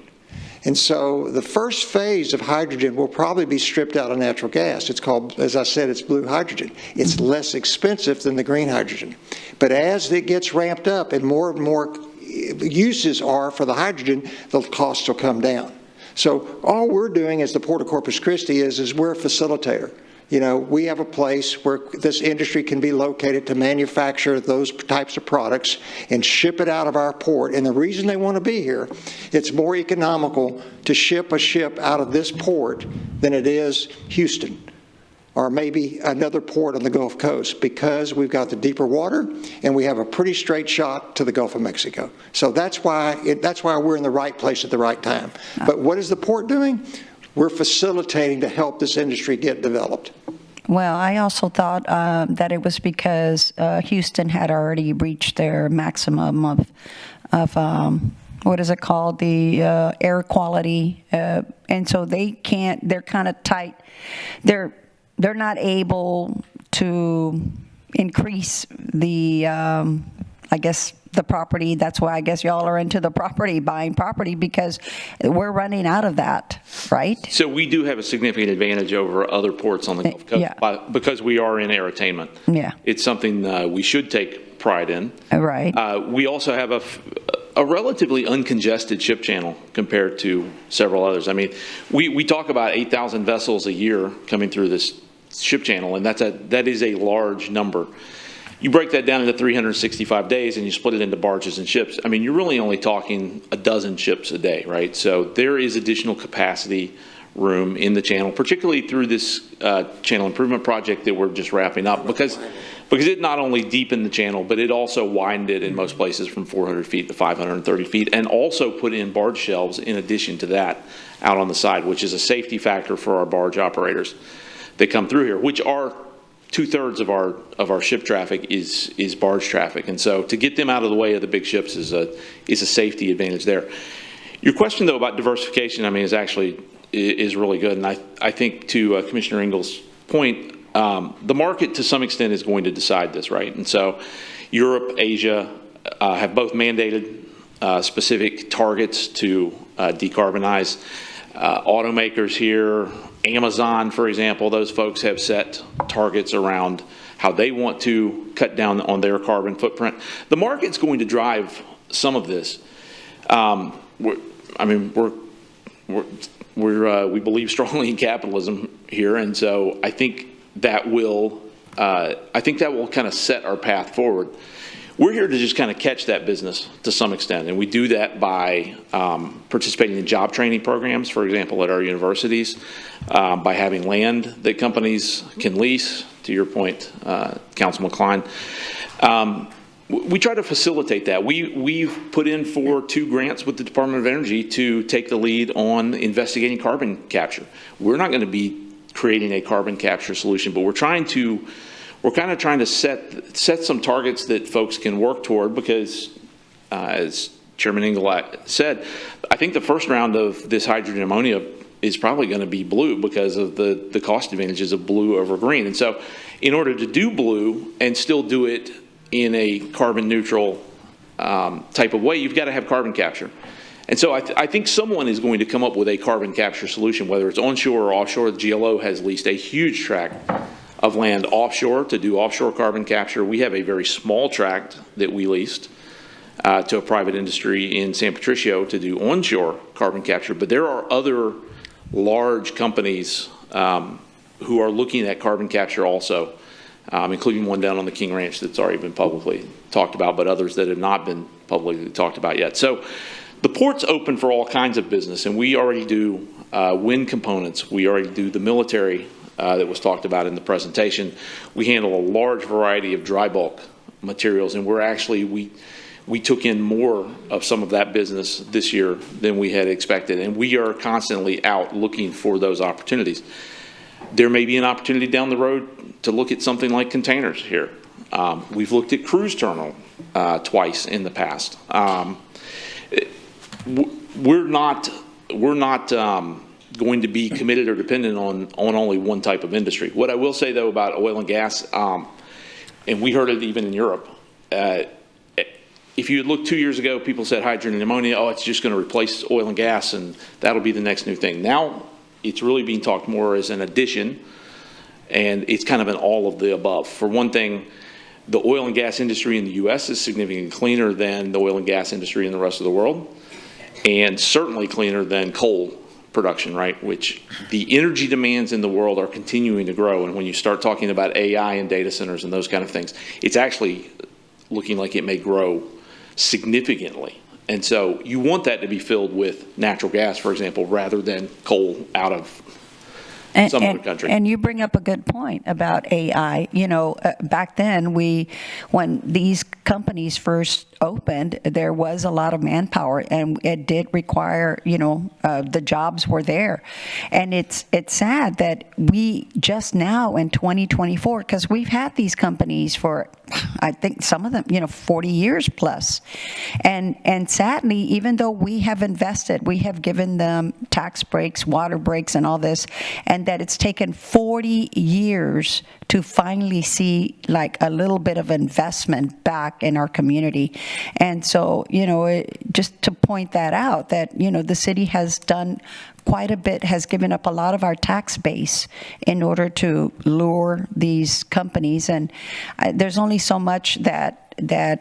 And so the first phase of hydrogen will probably be stripped out of natural gas. It's called, as I said, it's blue hydrogen. It's less expensive than the green hydrogen. But as it gets ramped up and more uses are for the hydrogen, the costs will come down. So all we're doing as the Port of Corpus Christi is we're a facilitator. You know, we have a place where this industry can be located to manufacture those types of products and ship it out of our port. And the reason they want to be here, it's more economical to ship a ship out of this port than it is Houston or maybe another port on the Gulf Coast, because we've got the deeper water and we have a pretty straight shot to the Gulf of Mexico. So that's why we're in the right place at the right time. But what is the port doing? We're facilitating to help this industry get developed. Well, I also thought that it was because Houston had already reached their maximum of what is it called, the air quality, and so they can't. They're kind of tight. They're not able to increase the, I guess, the property. That's why I guess y'all are into the buying property, because we're running out of that, right? So we do have a significant advantage over other ports on the Gulf Coast because we are in air attainment. Yeah. It's something we should take pride in. Right. We also have a relatively uncongested ship channel compared to several others. I mean, we talk about 8,000 vessels a year coming through this ship channel, and that is a large number. You break that down into 365 days and you split it into barges and ships. I mean, you're really only talking a dozen ships a day, right? So there is additional capacity room in the channel, particularly through this channel improvement project that we're just wrapping up, because it not only deepened the channel, but it also widened it in most places from 400 feet to 530 feet, and also put in barge shelves in addition to that out on the side, which is a safety factor for our barge operators that come through here, which are 2/3 of our ship traffic is barge traffic. And so to get them out of the way of the big ships is a safety advantage there. Your question, though, about diversification, I mean, is really good. And I think to Commissioner Engel's point, the market to some extent is going to decide this, right? And so Europe, Asia have both mandated specific targets to decarbonize. Automakers here, Amazon, for example, those folks have set targets around how they want to cut down on their carbon footprint. The market's going to drive some of this. We believe strongly in capitalism here, and so I think that will kind of set our path forward. We're here to just kind of catch that business to some extent, and we do that by participating in job training programs, for example, at our universities, by having land that companies can lease, to your point, Councilman Klein. We try to facilitate that. We've put in for 2 grants with the Department of Energy to take the lead on investigating carbon capture. We're not going to be creating a carbon capture solution, but we're kind of trying to set some targets that folks can work toward, because as Chairman Engel said, I think the first round of this hydrogen ammonia is probably going to be blue because of the cost advantages of blue over green. And so in order to do blue and still do it in a carbon neutral type of way, you've got to have carbon capture. And so I think someone is going to come up with a carbon capture solution, whether it's onshore or offshore. The GLO has leased a huge tract of land offshore to do offshore carbon capture. We have a very small tract that we leased to a private industry in San Patricio to do onshore carbon capture. But there are other large companies who are looking at carbon capture also, including one down on the King Ranch that's already been publicly talked about, but others that have not been publicly talked about yet. So the port's open for all kinds of business, and we already do wind components. We already do the military that was talked about in the presentation. We handle a large variety of dry bulk materials, and we're actually, we took in more of some of that business this year than we had expected, and we are constantly out looking for those opportunities. There may be an opportunity down the road to look at something like containers here. We've looked at cruise terminal twice in the past. We're not going to be committed or dependent on only one type of industry. What I will say, though, about oil and gas, and we heard it even in Europe, if you had looked 2 years ago, people said hydrogen and ammonia, oh, it's just going to replace oil and gas, and that'll be the next new thing. Now, it's really being talked more as an addition, and it's kind of an all of the above. For one thing, the oil and gas industry in the U.S. is significantly cleaner than the oil and gas industry in the rest of the world, and certainly cleaner than coal production, right? Which the energy demands in the world are continuing to grow, and when you start talking about AI and data centers and those kind of things, it's actually looking like it may grow significantly. And so you want that to be filled with natural gas, for example, rather than coal out of some other country. And you bring up a good point about AI. You know, back then, when these companies first opened, there was a lot of manpower, and it did require, the jobs were there. And it's sad that we just now in 2024, because we've had these companies for, I think some of them, 40 years plus. And sadly, even though we have invested, we have given them tax breaks, water breaks, and all this, and that it's taken 40 years to finally see like a little bit of investment back in our community. And so, just to point that out, that, the city has done quite a bit, has given up a lot of our tax base in order to lure these companies. And there's only so much that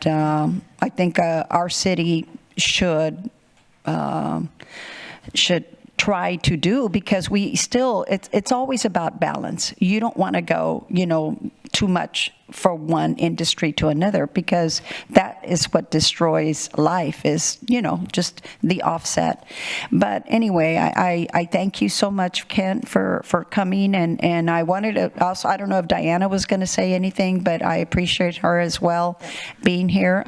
I think our city should try to do, because we still, it's always about balance. You don't want to go, too much for one industry to another, because that is what destroys life, is, just the offset. But anyway, I thank you so much, Kent, for coming. And I wanted to also, I don't know if Diana was going to say anything, but I appreciate her as well being here.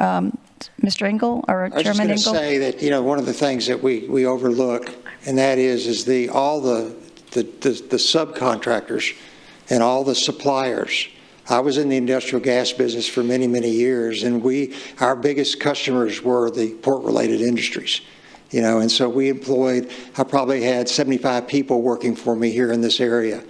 Mr. Engel, or Chairman Engel? I was just going to say that, one of the things that we overlook, and that is all the subcontractors and all the suppliers. I was in the industrial gas business for many, many years, and our biggest customers were the port-related industries. And so I probably had 75 people working for me here in this area.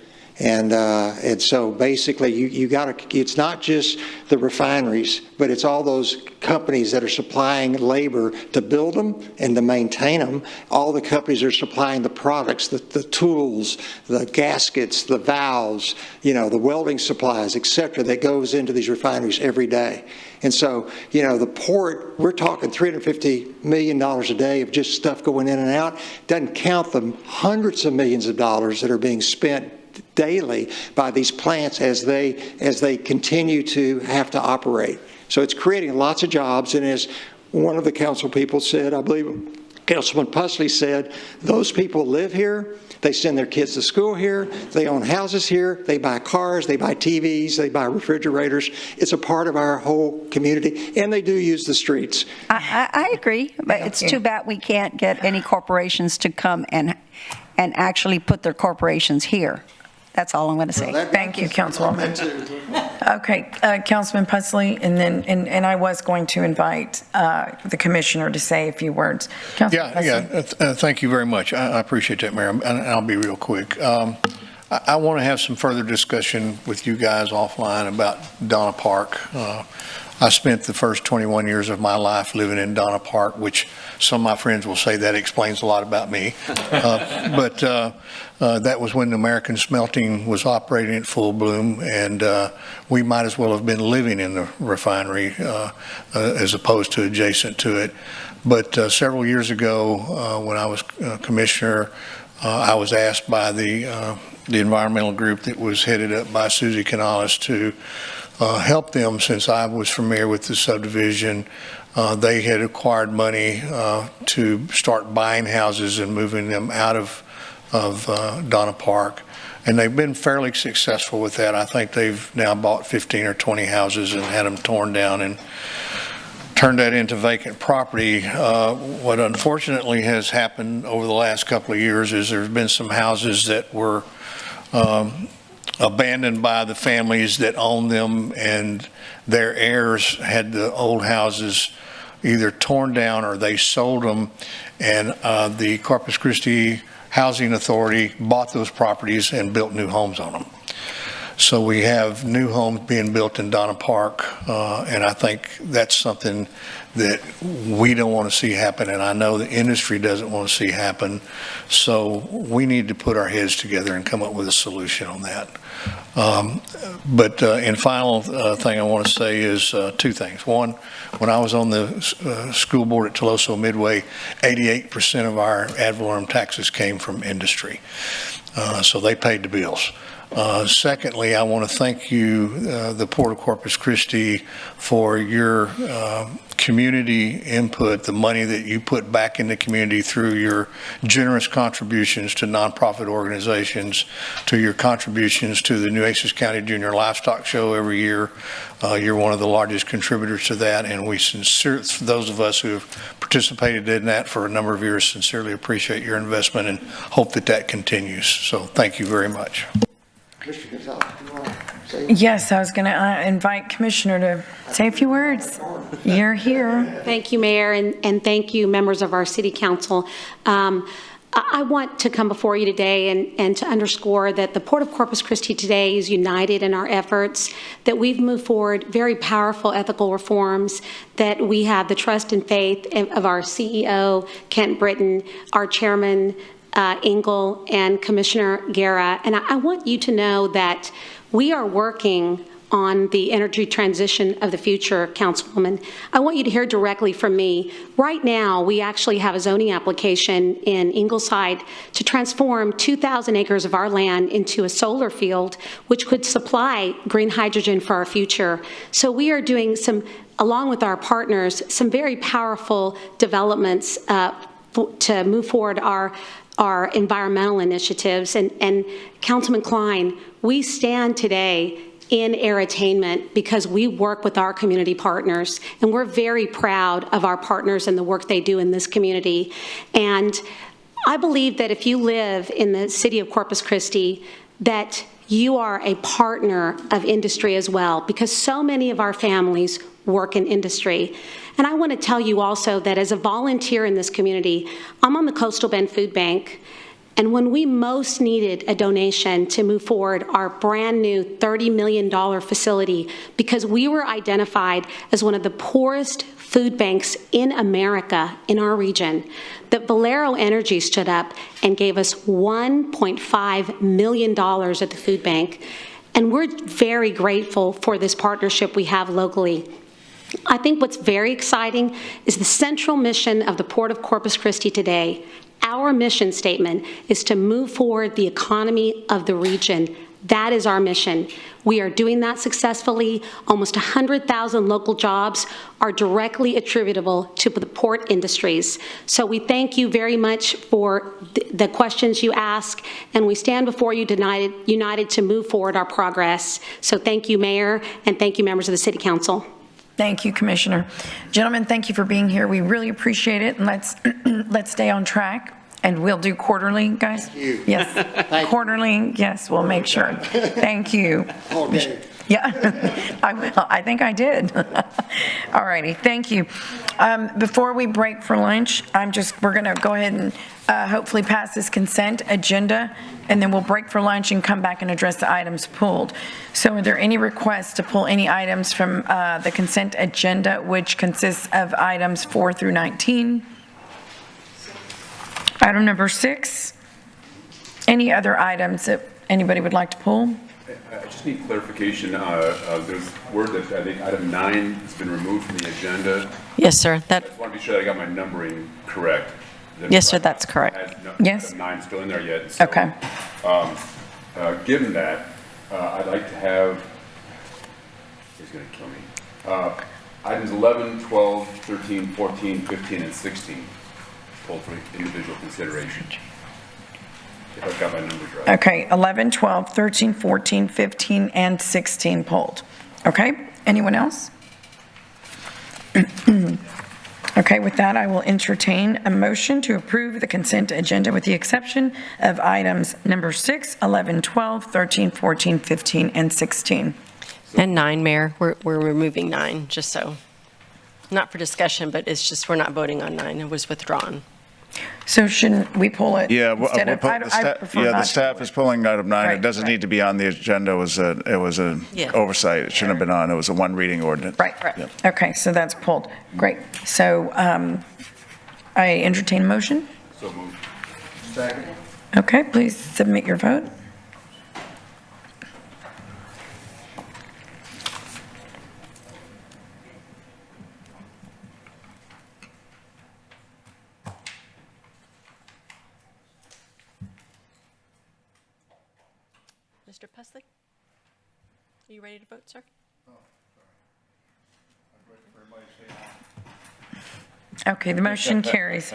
And so basically, it's not just the refineries, but it's all those companies that are supplying labor to build them and to maintain them. All the companies are supplying the products, the tools, the gaskets, the valves, the welding supplies, et cetera, that goes into these refineries every day. And so, the port, we're talking $350 million a day of just stuff going in and out. Doesn't count the hundreds of millions of dollars that are being spent daily by these plants as they continue to have to operate. So it's creating lots of jobs, and as one of the council people said, I believe Councilman Pusley said, those people live here, they send their kids to school here, they own houses here, they buy cars, they buy TVs, they buy refrigerators. It's a part of our whole community, and they do use the streets. I agree, but it's too bad we can't get any corporations to come and actually put their corporations here. That's all I'm going to say. Thank you, Councilwoman. Okay, Councilman Pusley, and then and I was going to invite the commissioner to say a few words. Councilman Pusley. Thank you very much. I appreciate that, Mayor, and I'll be real quick. I want to have some further discussion with you guys offline about Donna Park. I spent the first 21 years of my life living in Donna Park, which some of my friends will say that explains a lot about me. But that was when the American Smelting was operating at full bloom, and we might as well have been living in the refinery as opposed to adjacent to it. But several years ago, when I was commissioner, I was asked by the environmental group that was headed up by Susie Canales to help them, since I was familiar with the subdivision. They had acquired money to start buying houses and moving them out of Donna Park. And they've been fairly successful with that. I think they've now bought 15 or 20 houses and had them torn down and turned that into vacant property. What unfortunately has happened over the last couple of years is there's been some houses that were abandoned by the families that owned them, and their heirs had the old houses either torn down or they sold them, and the Corpus Christi Housing Authority bought those properties and built new homes on them. So we have new homes being built in Donna Park, and I think that's something that we don't want to see happen, and I know the industry doesn't want to see happen. So we need to put our heads together and come up with a solution on that. And final thing I want to say is two things. One, when I was on the school board at Toloso Midway, 88% of our ad valorem taxes came from industry. So they paid the bills. Secondly, I want to thank you, the Port of Corpus Christi, for your community input, the money that you put back in the community through your generous contributions to nonprofit organizations, to your contributions to the Nueces County Junior Livestock Show every year. You're one of the largest contributors to that, and we those of us who have participated in that for a number of years sincerely appreciate your investment and hope that that continues. So thank you very much. Mr. Gonzalez, do you want to say? Yes, I was going to invite Commissioner to say a few words. You're here. Thank you, Mayor, and thank you, members of our City Council. I want to come before you today and to underscore that the Port of Corpus Christi today is united in our efforts, that we've moved forward very powerful ethical reforms, that we have the trust and faith of our CEO, Kent Britton, our Chairman, Engel, and Commissioner Guerra. And I want you to know that we are working on the energy transition of the future, Councilwoman. I want you to hear directly from me. Right now, we actually have a zoning application in Ingleside to transform 2,000 acres of our land into a solar field, which could supply green hydrogen for our future. So we are doing some, along with our partners, some very powerful developments to move forward our environmental initiatives. And Councilman Klein, we stand today in air attainment because we work with our community partners, and we're very proud of our partners and the work they do in this community. And I believe that if you live in the city of Corpus Christi, that you are a partner of industry as well, because so many of our families work in industry. And I want to tell you also that as a volunteer in this community, I'm on the Coastal Bend Food Bank. And when we most needed a donation to move forward our brand new $30 million facility, because we were identified as one of the poorest food banks in America, in our region, that Valero Energy stood up and gave us $1.5 million at the food bank. And we're very grateful for this partnership we have locally. I think what's very exciting is the central mission of the Port of Corpus Christi today. Our mission statement is to move forward the economy of the region. That is our mission. We are doing that successfully. Almost 100,000 local jobs are directly attributable to the port industries. So we thank you very much for the questions you ask, and we stand before you united to move forward our progress. So thank you, Mayor, and thank you, members of the City Council. Thank you, Commissioner. Gentlemen, thank you for being here. We really appreciate it. And let's stay on track. And we'll do quarterly, guys? Thank you. Yes. Quarterly, yes, we'll make sure. Thank you. Okay. Yeah, I will. I think I did. All righty, thank you. Before we break for lunch, we're going to go ahead and hopefully pass this consent agenda, and then we'll break for lunch and come back and address the items pulled. So are there any requests to pull any items from the consent agenda, which consists of items 4 through 19? Item number 6. Any other items that anybody would like to pull? I just need clarification. There's word that I think item 9 has been removed from the agenda. Yes, sir. I just want to be sure that I got my numbering correct. Yes, sir, that's correct. Yes. Item 9 is still in there yet. So, okay. Given that, I'd like to have, he's going to kill me, items 11, 12, 13, 14, 15, and 16 pulled for individual consideration. If I've got my numbers right. Okay, 11, 12, 13, 14, 15, and 16 pulled. Okay, anyone else? Okay, with that, I will entertain a motion to approve the consent agenda with the exception of items number 6, 11, 12, 13, 14, 15, and 16. And 9, Mayor. We're removing 9, just so, not for discussion, but it's just we're not voting on 9. It was withdrawn. So shouldn't we pull it? Yeah, instead of, the staff is pulling item 9. Right, It doesn't need to be on the agenda. It was an Yeah. oversight. It shouldn't have been on. It was a one reading ordinance. Right. Yep. Okay, so that's pulled. Great. So I entertain a motion. So moved. Second. Okay, please submit your vote. Mr. Pusley, are you ready to vote, sir? Okay, the motion carries.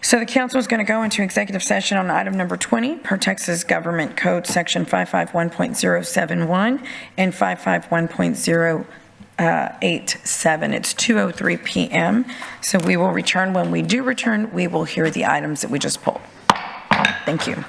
So the council is going to go into executive session on item number 20 per Texas Government Code Section 551.071 and 551.087. It's 2:03 p.m. So we will return. When we do return, we will hear the items that we just pulled. Thank you.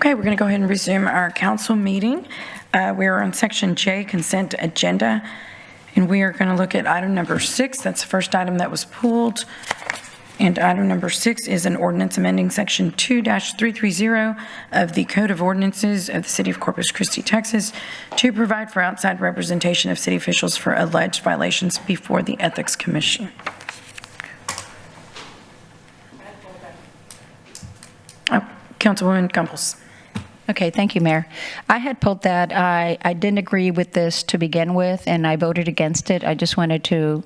Okay, we're going to go ahead and resume our council meeting. We are on Section J, Consent Agenda, and we are going to look at item number 6. That's the first item that was pulled. And item number 6 is an ordinance amending Section 2-330 of the Code of Ordinances of the City of Corpus Christi, Texas, to provide for outside representation of city officials for alleged violations before the Ethics Commission. Councilwoman Gumpels. Okay, thank you, Mayor. I had pulled that. I didn't agree with this to begin with, and I voted against it. I just wanted to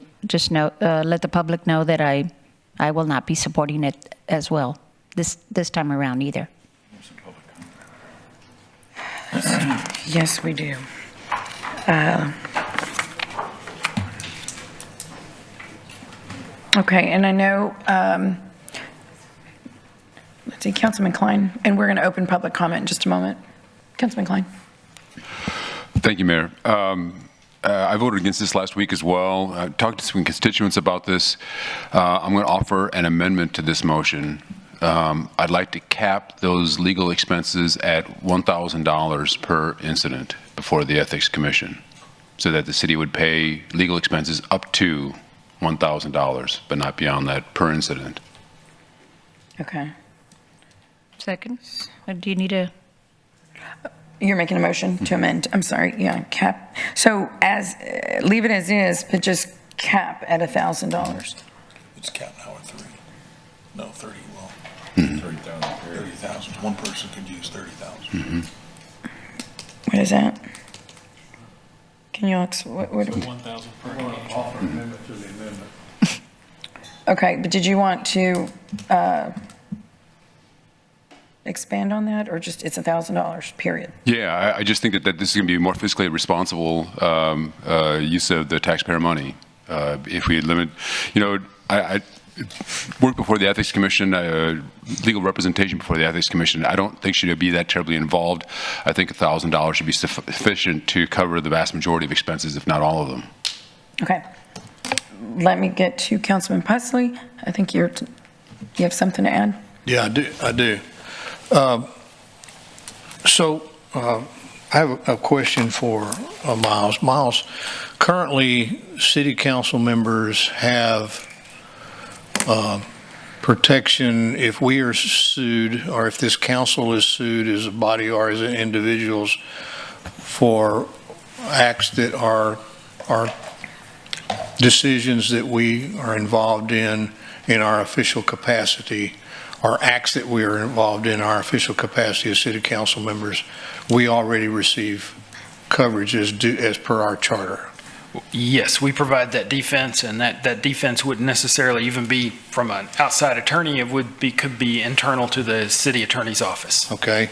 let the public know that I will not be supporting it as well this time around either. Yes, we do. Okay, and I know, let's see, Councilman Klein, and we're going to open public comment in just a moment. Councilman Klein. Thank you, Mayor. I voted against this last week as well. I talked to some constituents about this. I'm going to offer an amendment to this motion. I'd like to cap those legal expenses at $1,000 per incident before the Ethics Commission, so that the city would pay legal expenses up to $1,000, but not beyond that per incident. Okay. Second? Do you need a... You're making a motion to amend. I'm sorry. Yeah, cap. So leave it as is, but just cap at $1,000. It's capped now at 30. No, 30. Well, 30,000. One person could use 30,000. What is that? Can you what 1,000 per offer amendment to the amendment. Okay, but did you want to expand on that, or just it's $1,000 period? Yeah, I just think that this is going to be more fiscally responsible use of the taxpayer money. If we limit, I worked before the Ethics Commission, legal representation before the Ethics Commission. I don't think should be that terribly involved. I think $1,000 should be sufficient to cover the vast majority of expenses, if not all of them. Okay. Let me get to Councilman Pusley. I think you have something to add. Yeah, I do. I have a question for Miles. Miles, currently, city council members have protection if we are sued, or if this council is sued as a body or as individuals for acts that are decisions that we are involved in our official capacity, or acts that we are involved in our official capacity as city council members, we already receive coverage as per our charter. Yes, we provide that defense, and that defense wouldn't necessarily even be from an outside attorney. It could be internal to the city attorney's office. Okay.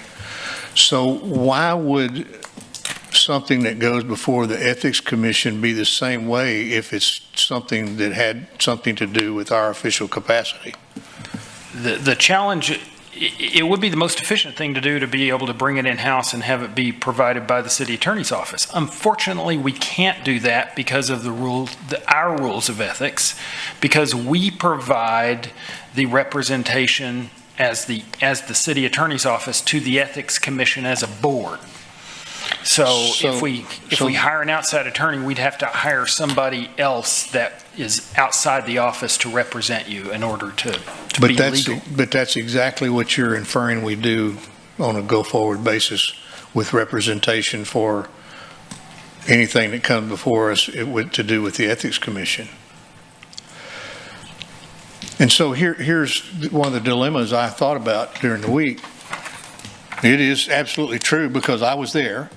So why would something that goes before the Ethics Commission be the same way if it's something that had something to do with our official capacity? The challenge, it would be the most efficient thing to do to be able to bring it in-house and have it be provided by the city attorney's office. Unfortunately, we can't do that because of our rules of ethics, because we provide the representation as the city attorney's office to the Ethics Commission as a board. So if we hire an outside attorney, we'd have to hire somebody else that is outside the office to represent you in order to be legal. But that's exactly what you're inferring we do on a go-forward basis with representation for anything that comes before us to do with the Ethics Commission. And so here's one of the dilemmas I thought about during the week. It is absolutely true because I was there.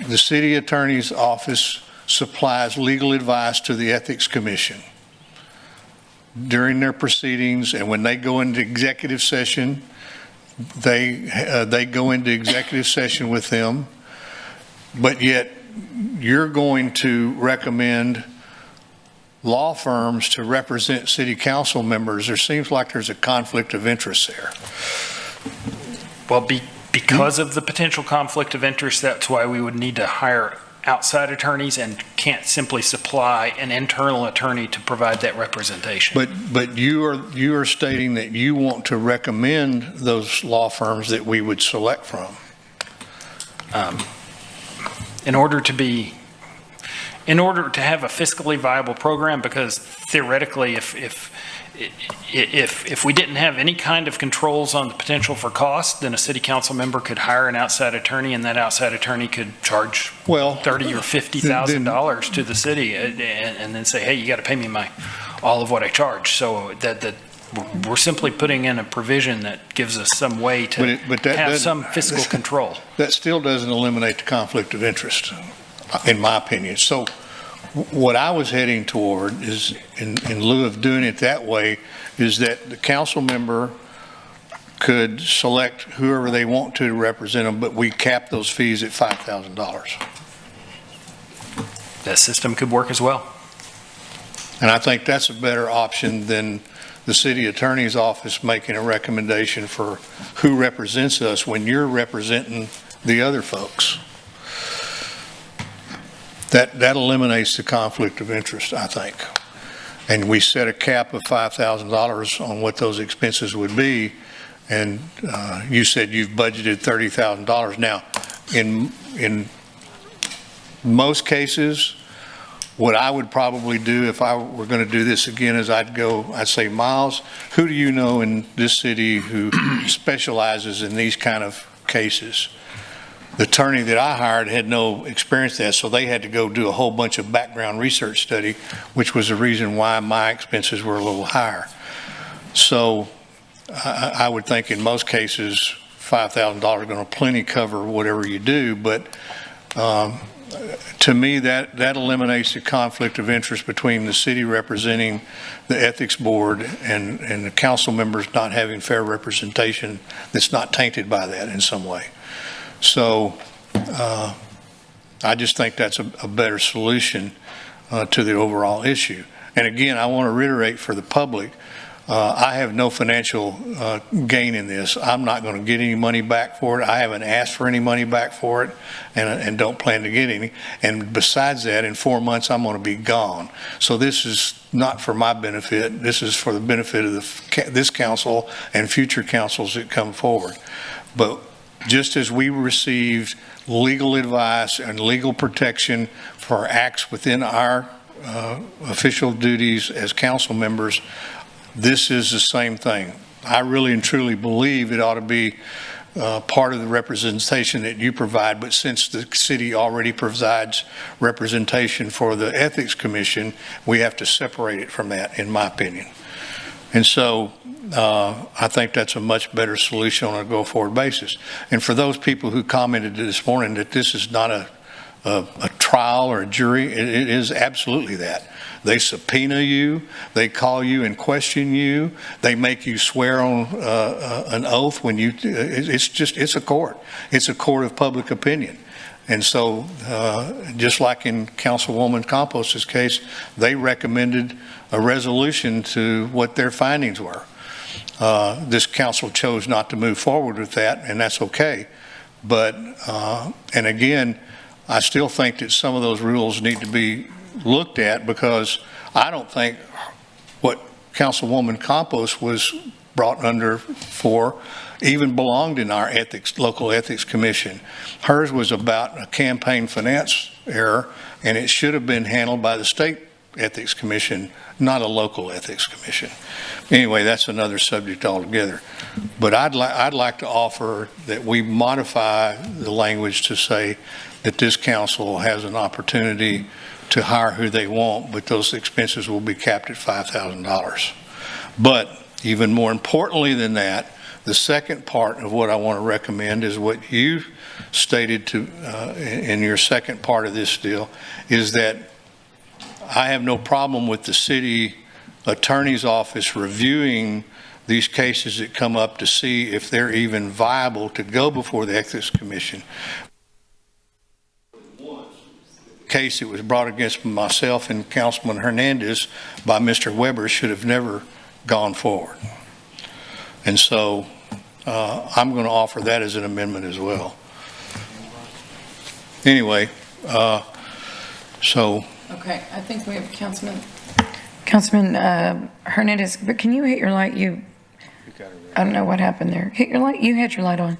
The city attorney's office supplies legal advice to the Ethics Commission during their proceedings, and when they go into executive session, they go into executive session with them. But yet, you're going to recommend law firms to represent city council members. There seems like there's a conflict of interest there. Well, because of the potential conflict of interest, that's why we would need to hire outside attorneys and can't simply supply an internal attorney to provide that representation. But you are stating that you want to recommend those law firms that we would select from. In order to have a fiscally viable program, because theoretically, if we didn't have any kind of controls on the potential for cost, then a city council member could hire an outside attorney, and that outside attorney could charge $30,000 or $50,000 to the city, and then say, hey, you got to pay me all of what I charge. So that we're simply putting in a provision that gives us some way to have some fiscal control. That still doesn't eliminate the conflict of interest, in my opinion. So what I was heading toward is, in lieu of doing it that way, is that the council member could select whoever they want to represent them, but we cap those fees at $5,000. That system could work as well. And I think that's a better option than the city attorney's office making a recommendation for who represents us when you're representing the other folks. That eliminates the conflict of interest, I think. And we set a cap of $5,000 on what those expenses would be. And you said you've budgeted $30,000. Now, in most cases, what I would probably do if I were going to do this again is I'd say, Miles, who do you know in this city who specializes in these kind of cases? The attorney that I hired had no experience in that, so they had to go do a whole bunch of background research study, which was the reason why my expenses were a little higher. So I would think in most cases, $5,000 is going to plenty cover whatever you do, but to me, that eliminates the conflict of interest between the city representing the ethics board and the council members not having fair representation that's not tainted by that in some way. So I just think that's a better solution to the overall issue. And again, I want to reiterate for the public, I have no financial gain in this. I'm not going to get any money back for it. I haven't asked for any money back for it and don't plan to get any. And besides that, in 4 months, I'm going to be gone. So this is not for my benefit. This is for the benefit of this council and future councils that come forward. But just as we received legal advice and legal protection for acts within our official duties as council members, this is the same thing. I really and truly believe it ought to be part of the representation that you provide, but since the city already provides representation for the Ethics Commission, we have to separate it from that, in my opinion. And so I think that's a much better solution on a go-forward basis. And for those people who commented this morning that this is not a trial or a jury, it is absolutely that. They subpoena you, they call you and question you, they make you swear on an oath when you, it's a court. It's a court of public opinion. And so just like in Councilwoman Compos's case, they recommended a resolution to what their findings were. This council chose not to move forward with that, and that's okay. But, and again, I still think that some of those rules need to be looked at, because I don't think what Councilwoman Campos was brought under for even belonged in our local ethics commission. Hers was about a campaign finance error, and it should have been handled by the state ethics commission, not a local ethics commission. Anyway, that's another subject altogether. But I'd like to offer that we modify the language to say that this council has an opportunity to hire who they want, but those expenses will be capped at $5,000. But even more importantly than that, the second part of what I want to recommend is what you stated in your second part of this deal, is that I have no problem with the city attorney's office reviewing these cases that come up to see if they're even viable to go before the Ethics Commission. Case that was brought against myself and Councilman Hernandez by Mr. Weber should have never gone forward. And so I'm going to offer that as an amendment as well. Anyway, So Okay, I think we have Councilman Hernandez, but can you hit your light? I don't know what happened there. Hit your light, you had your light on.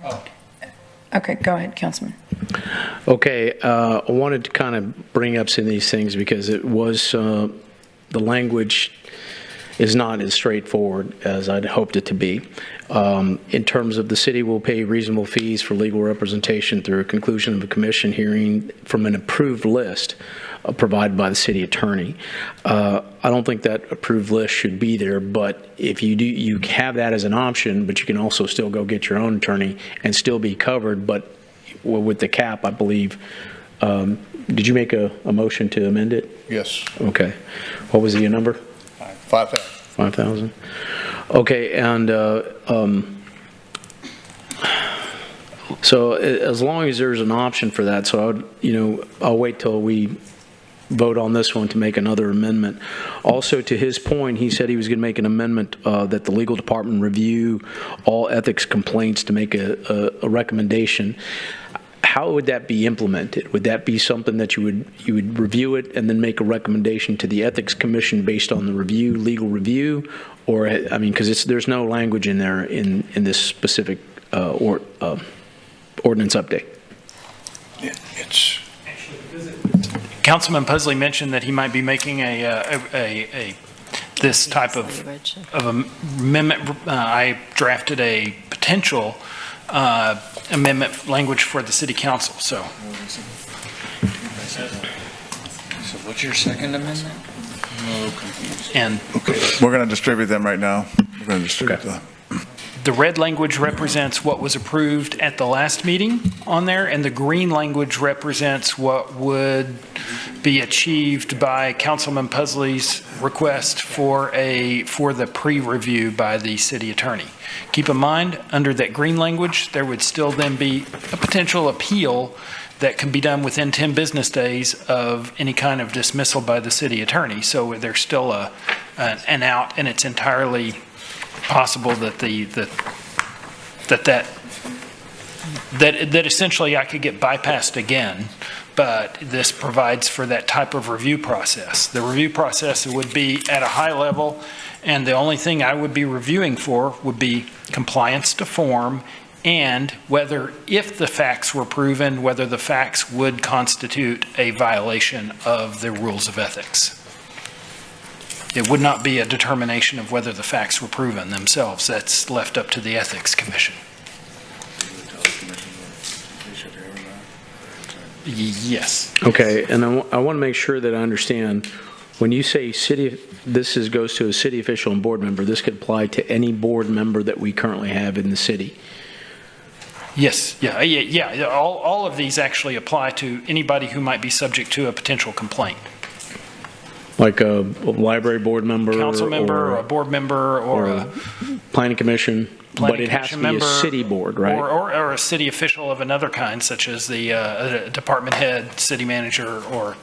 Okay, go ahead, Councilman. Okay, I wanted to kind of bring up some of these things because it was, the language is not as straightforward as I'd hoped it to be. In terms of the city will pay reasonable fees for legal representation through a conclusion of a commission hearing from an approved list provided by the city attorney. I don't think that approved list should be there, but if you do, you have that as an option, but you can also still go get your own attorney and still be covered. But with the cap, I believe, did you make a motion to amend it? yes, Okay. What was the number? 5,000. 5,000. Okay, and so as long as there's an option for that, so I would, I'll wait till we vote on this one to make another amendment. Also, to his point, he said he was going to make an amendment that the legal department review all ethics complaints to make a recommendation. How would that be implemented? Would that be something that you would review it and then make a recommendation to the Ethics Commission based on the legal review? Or, I mean, because there's no language in there in this specific ordinance update. It's Councilman Pusley mentioned that he might be making this type of amendment. I drafted a potential amendment language for the city council, so. So what's your second amendment? I'm a little confused. And We're going to distribute them right now. We're going to distribute them. the red language represents what was approved at the last meeting on there, and the green language represents what would be achieved by Councilman Pusley's request for the pre-review by the city attorney. Keep in mind, under that green language, there would still then be a potential appeal that can be done within 10 business days of any kind of dismissal by the city attorney. So there's still an out, and it's entirely possible that that essentially I could get bypassed again. But this provides for that type of review process. The review process would be at a high level, and the only thing I would be reviewing for would be compliance to form and whether, if the facts were proven, whether the facts would constitute a violation of the rules of ethics. It would not be a determination of whether the facts were proven themselves. That's left up to the Ethics Commission. Yes. Okay, and I want to make sure that I understand, when you say goes to a city official and board member, this could apply to any board member that we currently have in the city? Yes, yeah. All of these actually apply to anybody who might be subject to a potential complaint. Like a library board member? Council member, or a board member, or a planning commission? But it has to be member, a city board, right? Or a city official of another kind, such as the department head, city manager, or...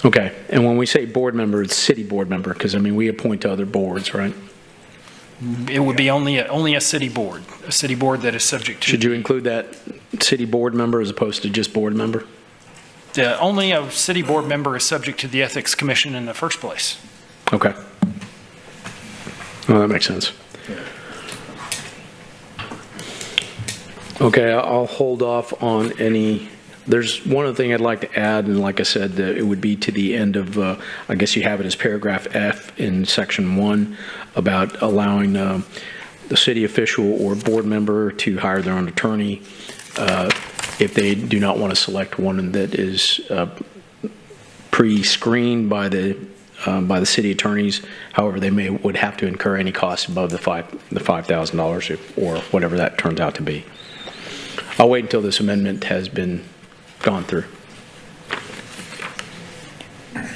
Okay, and when we say board member, it's city board member, because, I mean, we appoint to other boards, right? It would be only a city board that is subject to... Should you include that city board member as opposed to just board member? Only a city board member is subject to the Ethics Commission in the first place. Okay. Well, that makes sense. Okay, I'll hold off on any. There's one other thing I'd like to add, and like I said, it would be to the end of, I guess you have it as paragraph F in section 1, about allowing the city official or board member to hire their own attorney if they do not want to select one that is pre-screened by the city attorneys. However, they would have to incur any costs above the $5,000 or whatever that turns out to be. I'll wait until this amendment has been gone through.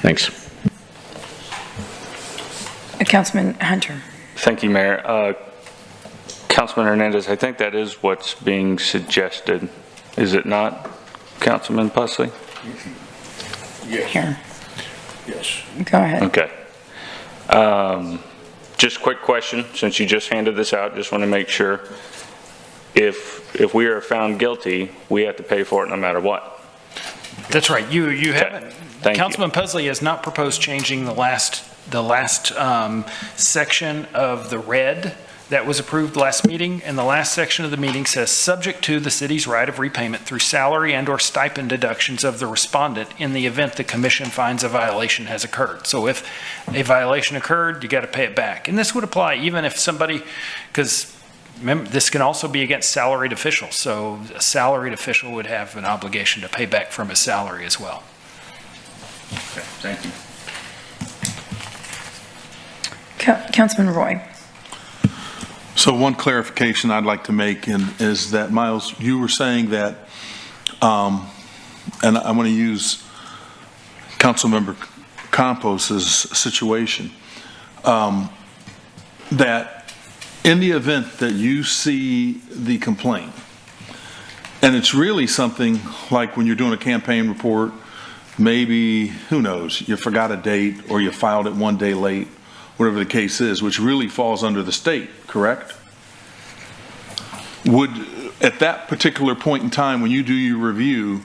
Thanks. Councilman Hunter. Thank you, Mayor. Councilman Hernandez, I think that is what's being suggested. Is it not, Councilman Pusley? Yes. Here. Yes. Go ahead. Okay. Just quick question, since you just handed this out, just want to make sure. If we are found guilty, we have to pay for it no matter what. That's right. You haven't. Thank you. Councilman Pusley has not proposed changing the last section of the red that was approved last meeting, and the last section of the meeting says, subject to the city's right of repayment through salary and/or stipend deductions of the respondent in the event the commission finds a violation has occurred. So if a violation occurred, you got to pay it back. And this would apply even if somebody, because remember, this can also be against salaried officials. So a salaried official would have an obligation to pay back from his salary as well. Okay, thank you. Councilman Roy. So one clarification I'd like to make is that, Miles, you were saying that, and I want to use Councilmember Campos's situation, that in the event that you see the complaint, and it's really something like when you're doing a campaign report, maybe, who knows, you forgot a date or you filed it one day late, whatever the case is, which really falls under the state, correct? Would, at that particular point in time when you do your review,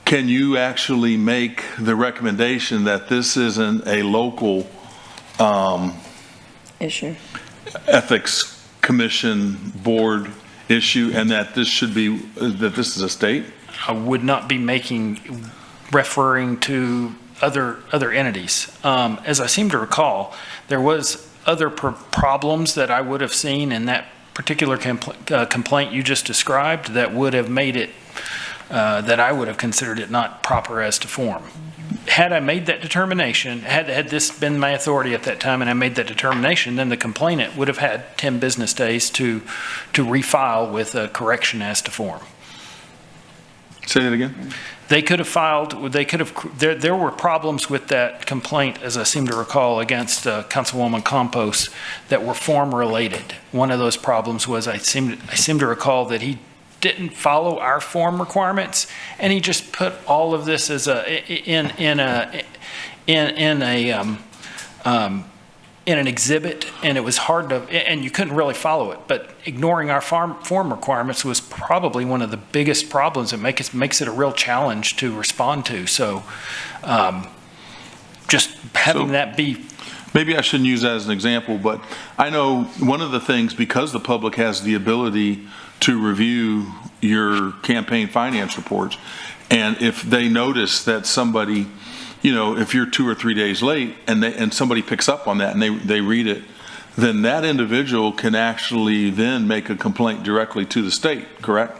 can you actually make the recommendation that this isn't a local issue, ethics commission board issue, and that this should be, that this is a state? I would not be referring to other entities. As I seem to recall, there was other problems that I would have seen in that particular complaint you just described that would have made it, that I would have considered it not proper as to form. Had I made that determination, had this been my authority at that time and I made that determination, then the complainant would have had 10 business days to refile with a correction as to form. Say that again? They could have filed, there were problems with that complaint, as I seem to recall, against Councilwoman Campos that were form related. One of those problems was I seem to recall that he didn't follow our form requirements, and he just put all of this as in an exhibit, and it was hard to, and you couldn't really follow it. But ignoring our form requirements was probably one of the biggest problems that makes it a real challenge to respond to. So just having that be. Maybe I shouldn't use that as an example, but I know one of the things, because the public has the ability to review your campaign finance reports, and if they notice that somebody, you know, if you're 2 or 3 days late and somebody picks up on that and they read it, then that individual can actually then make a complaint directly to the state, correct?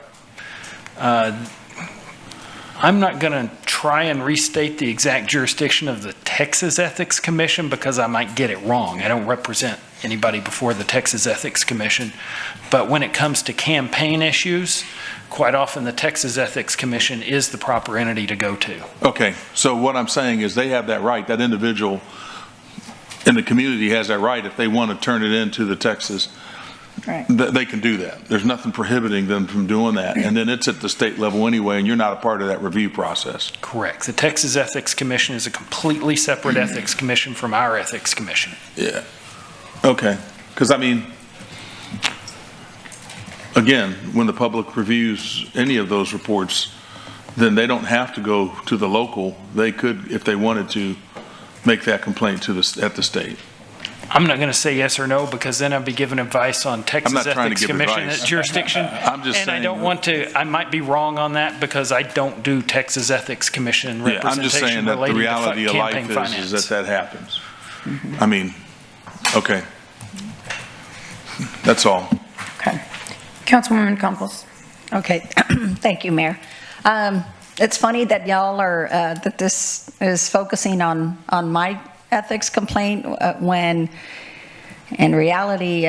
I'm not going to try and restate the exact jurisdiction of the Texas Ethics Commission because I might get it wrong. I don't represent anybody before the Texas Ethics Commission. But when it comes to campaign issues, quite often the Texas Ethics Commission is the proper entity to go to. Okay, so what I'm saying is they have that right. That individual in the community has that right if they want to turn it into the Texas. Right. They can do that. There's nothing prohibiting them from doing that. And then it's at the state level anyway, and you're not a part of that review process. Correct. The Texas Ethics Commission is a completely separate ethics commission from our ethics commission. Yeah. Okay. Because, I mean, again, when the public reviews any of those reports, then they don't have to go to the local. They could, if they wanted to, make that complaint to at the state. I'm not going to say yes or no because then I'd be giving advice on Texas Ethics Commission jurisdiction. I'm just saying. And I don't want to, I might be wrong on that because I don't do Texas Ethics Commission representation. I'm just saying that the reality of life is that happens. I mean, okay. That's all. Okay. Councilwoman Campos. Okay, thank you, Mayor. It's funny that y'all are, that this is focusing on my ethics complaint when in reality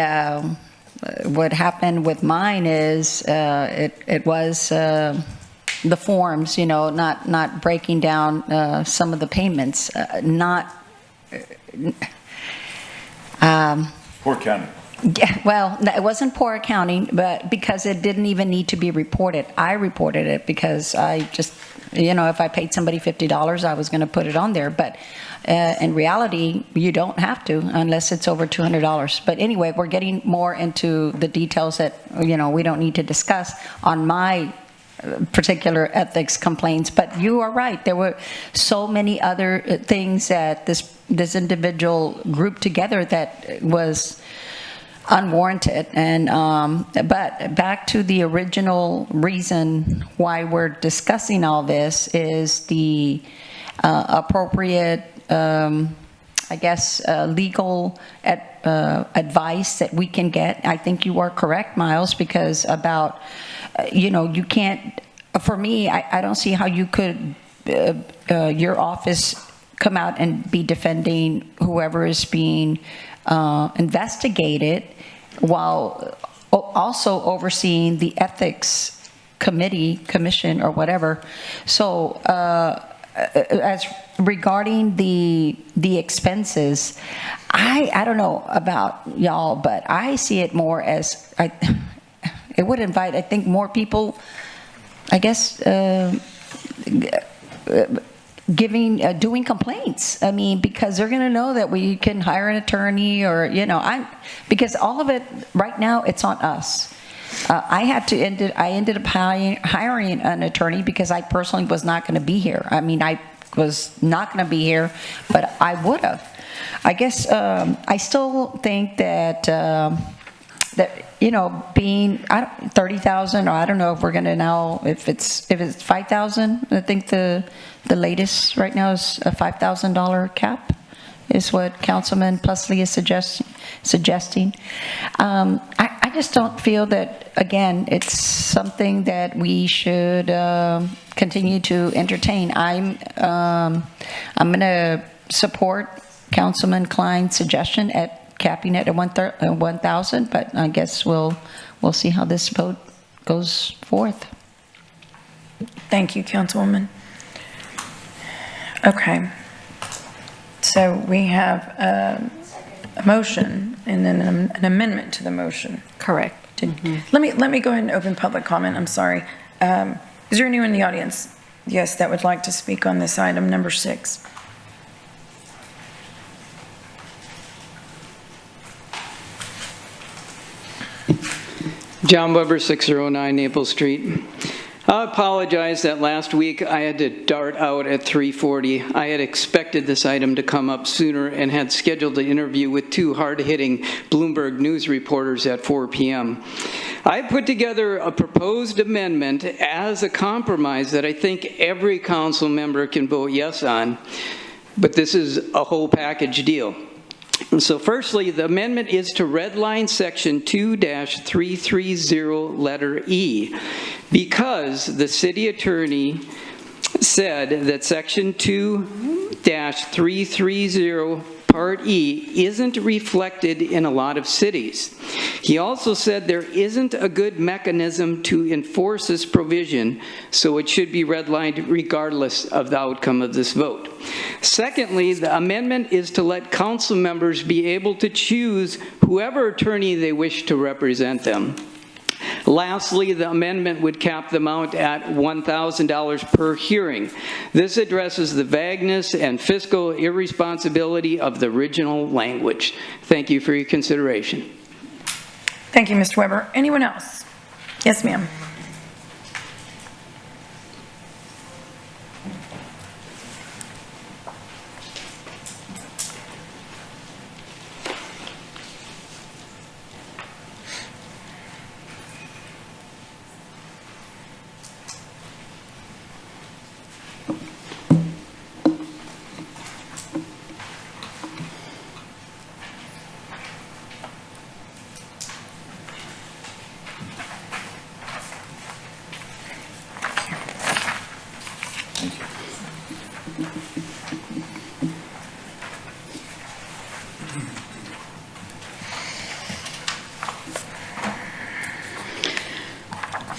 what happened with mine is it was the forms, you know, not breaking down some of the payments, Poor county. Yeah, well, it wasn't poor accounting, but because it didn't even need to be reported. I reported it because I just, you know, if I paid somebody $50, I was going to put it on there. But in reality, you don't have to unless it's over $200. But anyway, we're getting more into the details that, you know, we don't need to discuss on my particular ethics complaints. But you are right. There were so many other things that this individual grouped together that was unwarranted. And but back to the original reason why we're discussing all this is the appropriate, I guess, legal advice that we can get. I think you are correct, Miles, because about, you can't, for me, I don't see how you could, your office come out and be defending whoever is being investigated while also overseeing the ethics commission or whatever. So as regarding the expenses, I don't know about y'all, but I see it more as it would invite, I think, more people, I guess, doing complaints. I mean, because they're going to know that we can hire an attorney, or because all of it right now, it's on us. I ended up hiring an attorney because I personally was not going to be here. I mean, I was not going to be here, but I would have. I guess I still think that being 30,000, or I don't know if we're going to now, if it's 5,000. I think the latest right now is a $5,000 cap, is what Councilman Plusley is suggesting. I just don't feel that, again, it's something that we should continue to entertain. I'm going to support Councilman Klein's suggestion at capping it at 1,000, but I guess we'll see how this vote goes forth. Thank you, Councilwoman. Okay. So we have a motion and then an amendment to the motion. Correct. Let me go ahead and open public comment. I'm sorry. Is there anyone in the audience, yes, that would like to speak on this item number 6? John Weber, 609 Naples Street. I apologize that last week I had to dart out at 3:40. I had expected this item to come up sooner and had scheduled an interview with 2 hard-hitting Bloomberg News reporters at 4 p.m. I put together a proposed amendment as a compromise that I think every council member can vote yes on, but this is a whole package deal. And so firstly, the amendment is to redline section 2-330 letter E, because the city attorney said that section 2-330 Part E isn't reflected in a lot of cities. He also said there isn't a good mechanism to enforce this provision, so it should be redlined regardless of the outcome of this vote. Secondly, the amendment is to let council members be able to choose whoever attorney they wish to represent them. Lastly, the amendment would cap the amount at $1,000 per hearing. This addresses the vagueness and fiscal irresponsibility of the original language. Thank you for your consideration. Thank you, Mr. Weber. Anyone else? Yes, ma'am.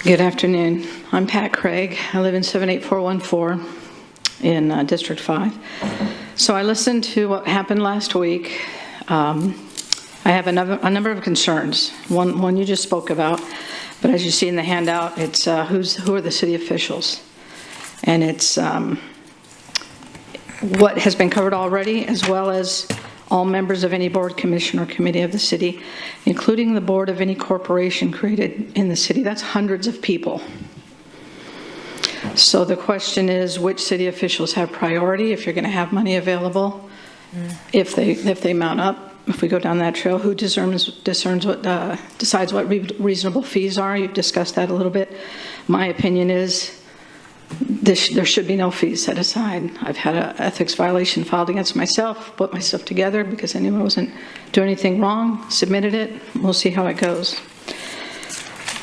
Good afternoon. I'm Pat Craig. I live in 78414 in District 5. So I listened to what happened last week. I have a number of concerns. One you just spoke about, but as you see in the handout, it's who are the city officials, and it's what has been covered already, as well as all members of any board, commission, or committee of the city, including the board of any corporation created in the city. That's hundreds of people. So the question is, which city officials have priority if you're going to have money available? If they mount up, if we go down that trail, who decides what reasonable fees are? You've discussed that a little bit. My opinion is there should be no fees set aside. I've had an ethics violation filed against myself, put my stuff together because anyone wasn't doing anything wrong, submitted it. We'll see how it goes.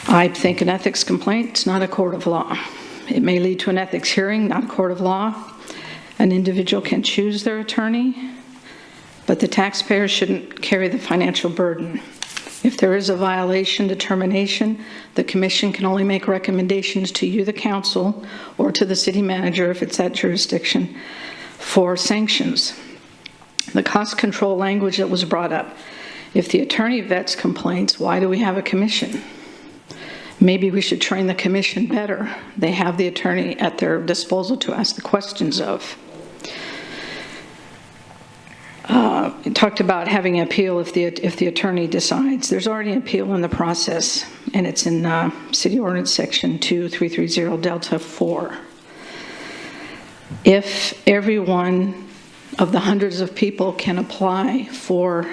I think an ethics complaint is not a court of law. It may lead to an ethics hearing, not a court of law. An individual can choose their attorney, but the taxpayer shouldn't carry the financial burden. If there is a violation determination, the commission can only make recommendations to you, the council, or to the city manager if it's that jurisdiction for sanctions. The cost control language that was brought up. If the attorney vets complaints, why do we have a commission? Maybe we should train the commission better. They have the attorney at their disposal to ask the questions of. It talked about having an appeal if the attorney decides. There's already an appeal in the process, and it's in City Ordinance Section 2330 Delta 4. If every one of the hundreds of people can apply for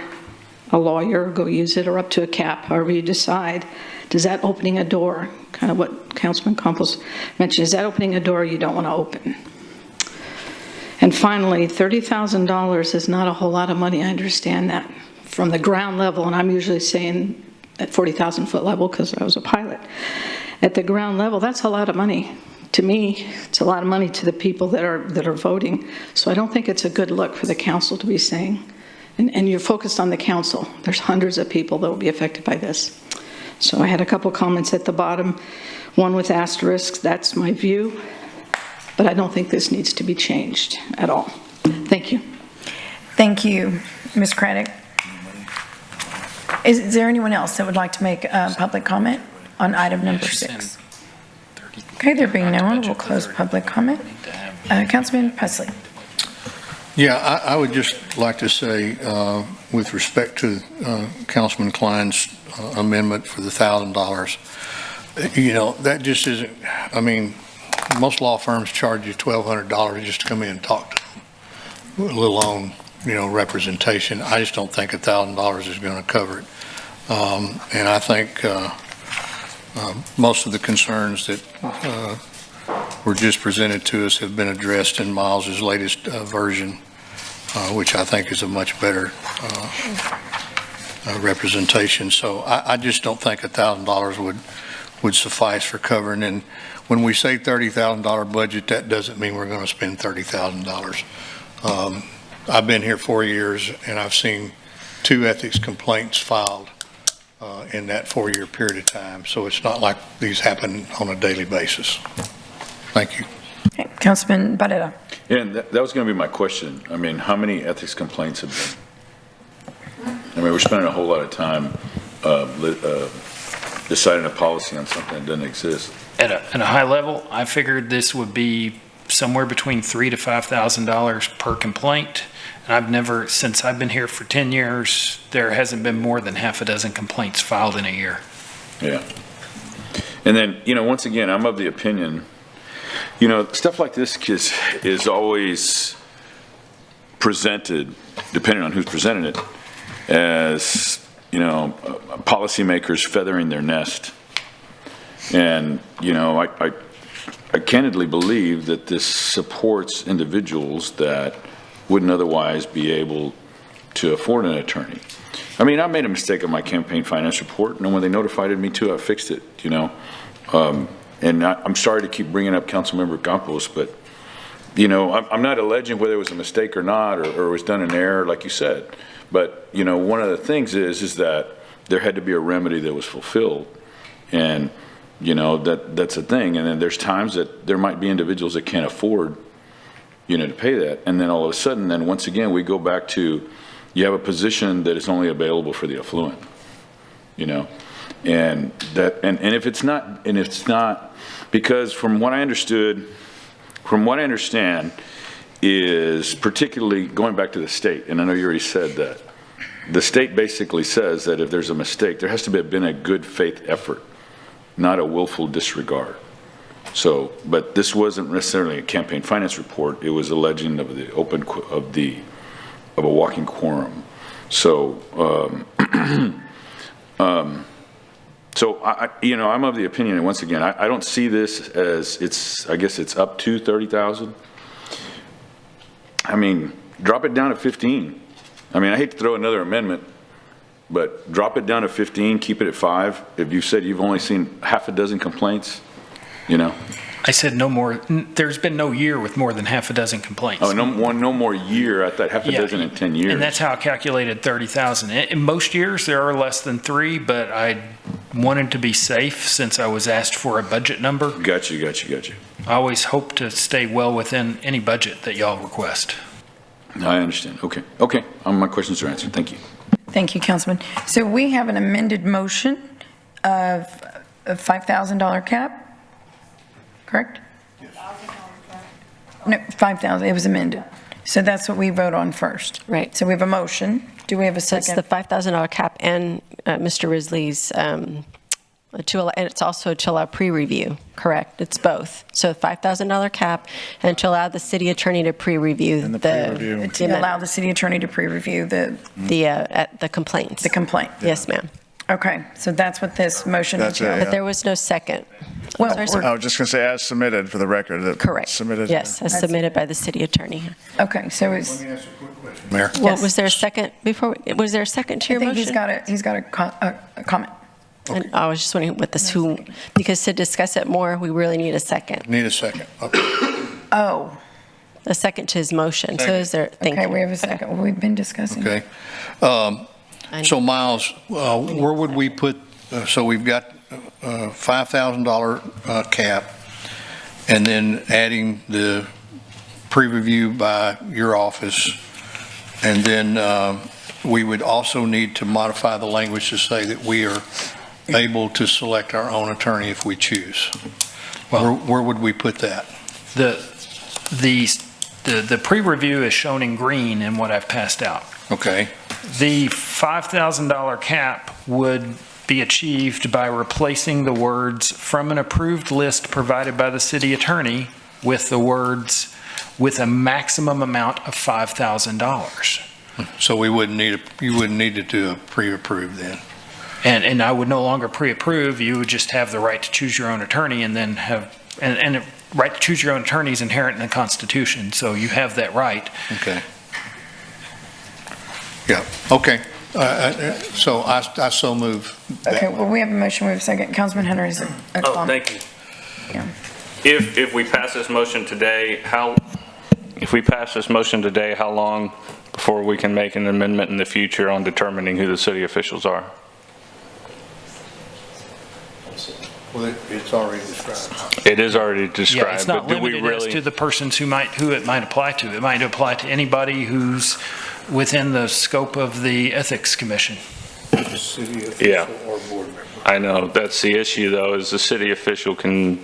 a lawyer, go use it, or up to a cap, however you decide, does that opening a door, kind of what Councilman Campos mentioned, is that opening a door you don't want to open? And finally, $30,000 is not a whole lot of money. I understand that from the ground level, and I'm usually saying at 40,000 foot level because I was a pilot. At the ground level, that's a lot of money. To me, it's a lot of money to the people that are voting. So I don't think it's a good look for the council to be saying, and you're focused on the council. There's hundreds of people that will be affected by this. So I had a couple comments at the bottom, one with asterisks. That's my view. But I don't think this needs to be changed at all. Thank you. Thank you, Ms. Craddock. Is there anyone else that would like to make a public comment on item number 6? Okay, there being no one, we'll close public comment. Councilman Presley. Yeah, I would just like to say, with respect to Councilman Klein's amendment for the $1,000, you know, that just isn't, I mean, most law firms charge you $1,200 just to come in and talk to them, let alone, you know, representation. I just don't think $1,000 is going to cover it. And I think most of the concerns that were just presented to us have been addressed in Miles's latest version, which I think is a much better representation. So I just don't think $1,000 would suffice for covering. And when we say $30,000 budget, that doesn't mean we're going to spend $30,000. I've been here 4 years, and I've seen 2 ethics complaints filed in that 4-year period of time. So it's not like these happen on a daily basis. Thank you. Okay, Councilman Barrera. Yeah, and that was going to be my question. I mean, how many ethics complaints have been? I mean, we're spending a whole lot of time deciding a policy on something that doesn't exist. At a high level, I figured this would be somewhere between $3,000 to $5,000 per complaint. And I've never, since I've been here for 10 years, there hasn't been more than half a dozen complaints filed in a year. Yeah. And then, you know, once again, I'm of the opinion, you know, stuff like this is always presented, depending on who's presenting it, as, you know, policymakers feathering their nest. And, you know, I candidly believe that this supports individuals that wouldn't otherwise be able to afford an attorney. I mean, I made a mistake on my campaign finance report, and when they notified me too, I fixed it, you know. And I'm sorry to keep bringing up Councilmember Campos, but, you know, I'm not alleging whether it was a mistake or not, or it was done in error, like you said. But, you know, one of the things is that there had to be a remedy that was fulfilled. And, you know, that's a thing. And then there's times that there might be individuals that can't afford, you know, to pay that. And then all of a sudden, then once again, we go back to, you have a position that is only available for the affluent, you know. And that, and if it's not, because from what I understand is particularly going back to the state, and I know you already said that, the state basically says that if there's a mistake, there has to have been a good faith effort, not a willful disregard. So, but this wasn't necessarily a campaign finance report. It was alleging of the of a walking quorum. So, so I'm of the opinion, and once again, I don't see this as I guess it's up to 30,000. I mean, drop it down to 15. I mean, I hate to throw another amendment, but drop it down to 15, keep it at 5. If you said you've only seen half a dozen complaints, I said no more. There's been no year with more than half a dozen complaints. Oh, no more year. I thought half a dozen in 10 years. And that's how I calculated 30,000. In most years, there are less than 3, but I wanted to be safe since I was asked for a budget number. Gotcha. I always hope to stay well within any budget that y'all request. I understand. Okay. My questions are answered. Thank you. Thank you, Councilman. So we have an amended motion of a $5,000 cap, correct? No, 5,000, it was amended. So that's what we vote on first. Right. So we have a motion. Do we have a So it's second? the $5,000 cap and Mr. Risley's, and it's also to allow pre-review, correct? It's both. So $5,000 cap and to allow the city attorney to pre-review To allow the city attorney to pre-review the complaints. The complaint. Yes, ma'am. Okay, so that's what this motion is. But there was no second. Well, I'm sorry, sir. I was just going to say, as submitted for the record. Correct. Submitted. Yes, as submitted by the city attorney. Okay, so it's. Mayor? Well, was there a second was there a second to your motion? He's got a comment. And I was just wondering because to discuss it more, we really need a second. Need a second. Okay. Oh. A second to his motion. So is there, thank you. Okay, we have a second. We've been discussing. Okay. So Miles, where would we put, so we've got $5,000 cap, and then adding the pre-review by your office, and then we would also need to modify the language to say that we are able to select our own attorney if we choose. Where would we put that? The pre-review is shown in green in what I've passed out. Okay. The $5,000 cap would be achieved by replacing the words "from an approved list provided by the city attorney" with the words "with a maximum amount of $5,000." So you wouldn't need to do a pre-approve then? And I would no longer pre-approve. You would just have the right to choose your own attorney and then have, and the right to choose your own attorney is inherent in the Constitution, so you have that right. Okay. Yeah, okay. So I so move. Okay, well, we have a motion, we have a second. Councilman Hunter has a comment. Thank you. Yeah. If we pass this motion today, how long before we can make an amendment in the future on determining who the city officials are? Well, it's already described. It is already described. Yeah, it's not but do we limited as to the persons who it might apply to. It might apply to anybody who's within the scope of the Ethics Commission. City official Yeah. or board member. I know, that's the issue though, is the city official can,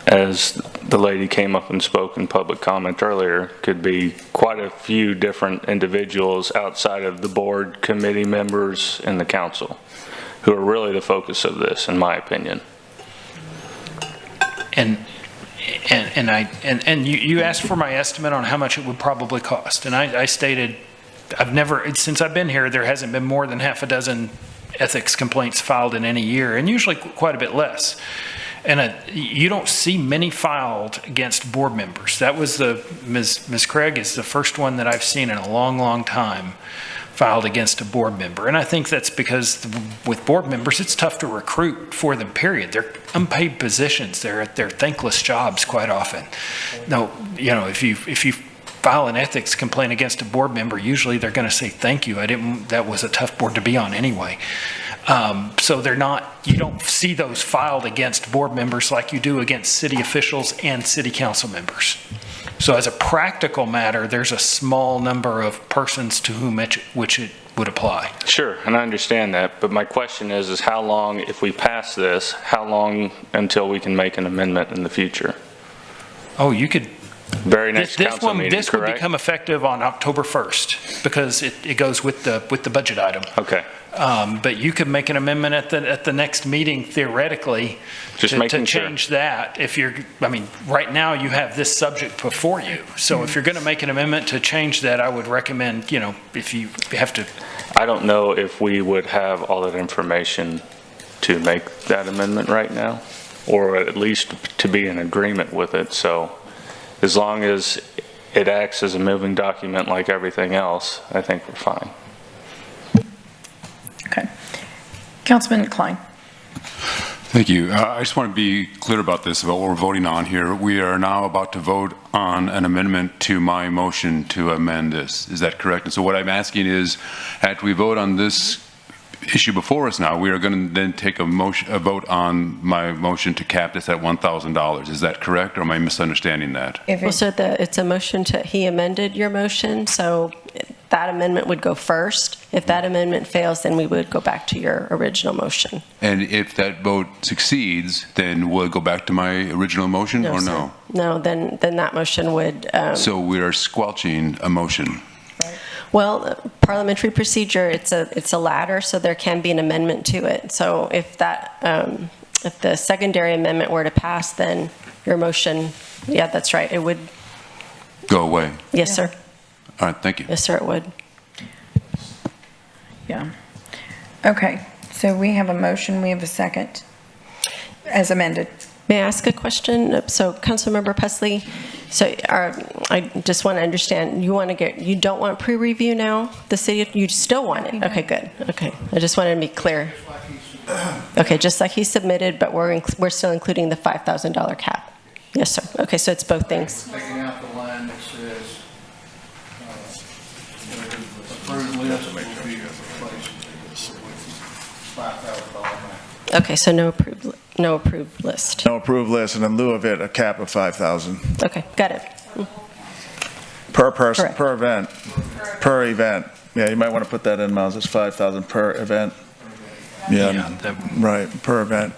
as the lady came up and spoke in public comment earlier, could be quite a few different individuals outside of the board, committee members, and the council, who are really the focus of this, in my opinion. And you asked for my estimate on how much it would probably cost. And I stated, since I've been here, there hasn't been more than half a dozen ethics complaints filed in any year, and usually quite a bit less. And you don't see many filed against board members. That was Ms. Craig is the first one that I've seen in a long, long time filed against a board member. And I think that's because with board members, it's tough to recruit for them, period. They're unpaid positions. They're at their thankless jobs quite often. No, if you file an ethics complaint against a board member, usually they're going to say, thank you. That was a tough board to be on anyway. So you don't see those filed against board members like you do against city officials and city council members. So as a practical matter, there's a small number of persons to whom which it would apply. Sure, and I understand that, but my question is how long, if we pass this, how long until we can make an amendment in the future? Oh, you could. Very next council meeting, This would become effective on October 1st because it goes with the budget item. Okay. But you could make an amendment at the next meeting theoretically to change that. If you're, I mean, right now you have this subject before you. So if you're going to make an amendment to change that, I would recommend, you know, if you have to. I don't know if we would have all that information to make that amendment right now, or at least to be in agreement with it. So as long as it acts as a moving document like everything else, I think we're fine. Okay. Councilman Klein. Thank you. I just want to be clear about this, about what we're voting on here. We are now about to vote on an amendment to my motion to amend this. Is that correct? And so what I'm asking is, after we vote on this issue before us now, we are going to then take a vote on my motion to cap this at $1,000. Is that correct, or am I misunderstanding that? Well, so it's a motion he amended your motion, so that amendment would go first. If that amendment fails, then we would go back to your original motion. And if that vote succeeds, then we'll go back to my original motion, or no? No, then that motion would. So we are squelching a motion. Well, parliamentary procedure, it's a ladder, so there can be an amendment to it. So if if the secondary amendment were to pass, then your motion, yeah, that's right, it would go away. Yes, sir. All right, thank you. Yes, sir, it would. Yeah. Okay, so we have a motion, we have a second, as amended. May I ask a question? So, Councilmember Pesley, so I just want to understand, you don't want pre-review now? The city, you still want it? Okay, good. Okay, I just wanted to be clear. Okay, just like he submitted, but we're still including the $5,000 cap. Yes, sir. Okay, so it's both things. Taking out the line that says approved list will be replaced with $5,000. Okay, so no approved list. No approved list, and in lieu of it, a cap of 5,000. Okay, got it. Per person, Correct. per event. Per event. Yeah, you might want to put that in, Miles. It's 5,000 per event. Yeah, right, per event.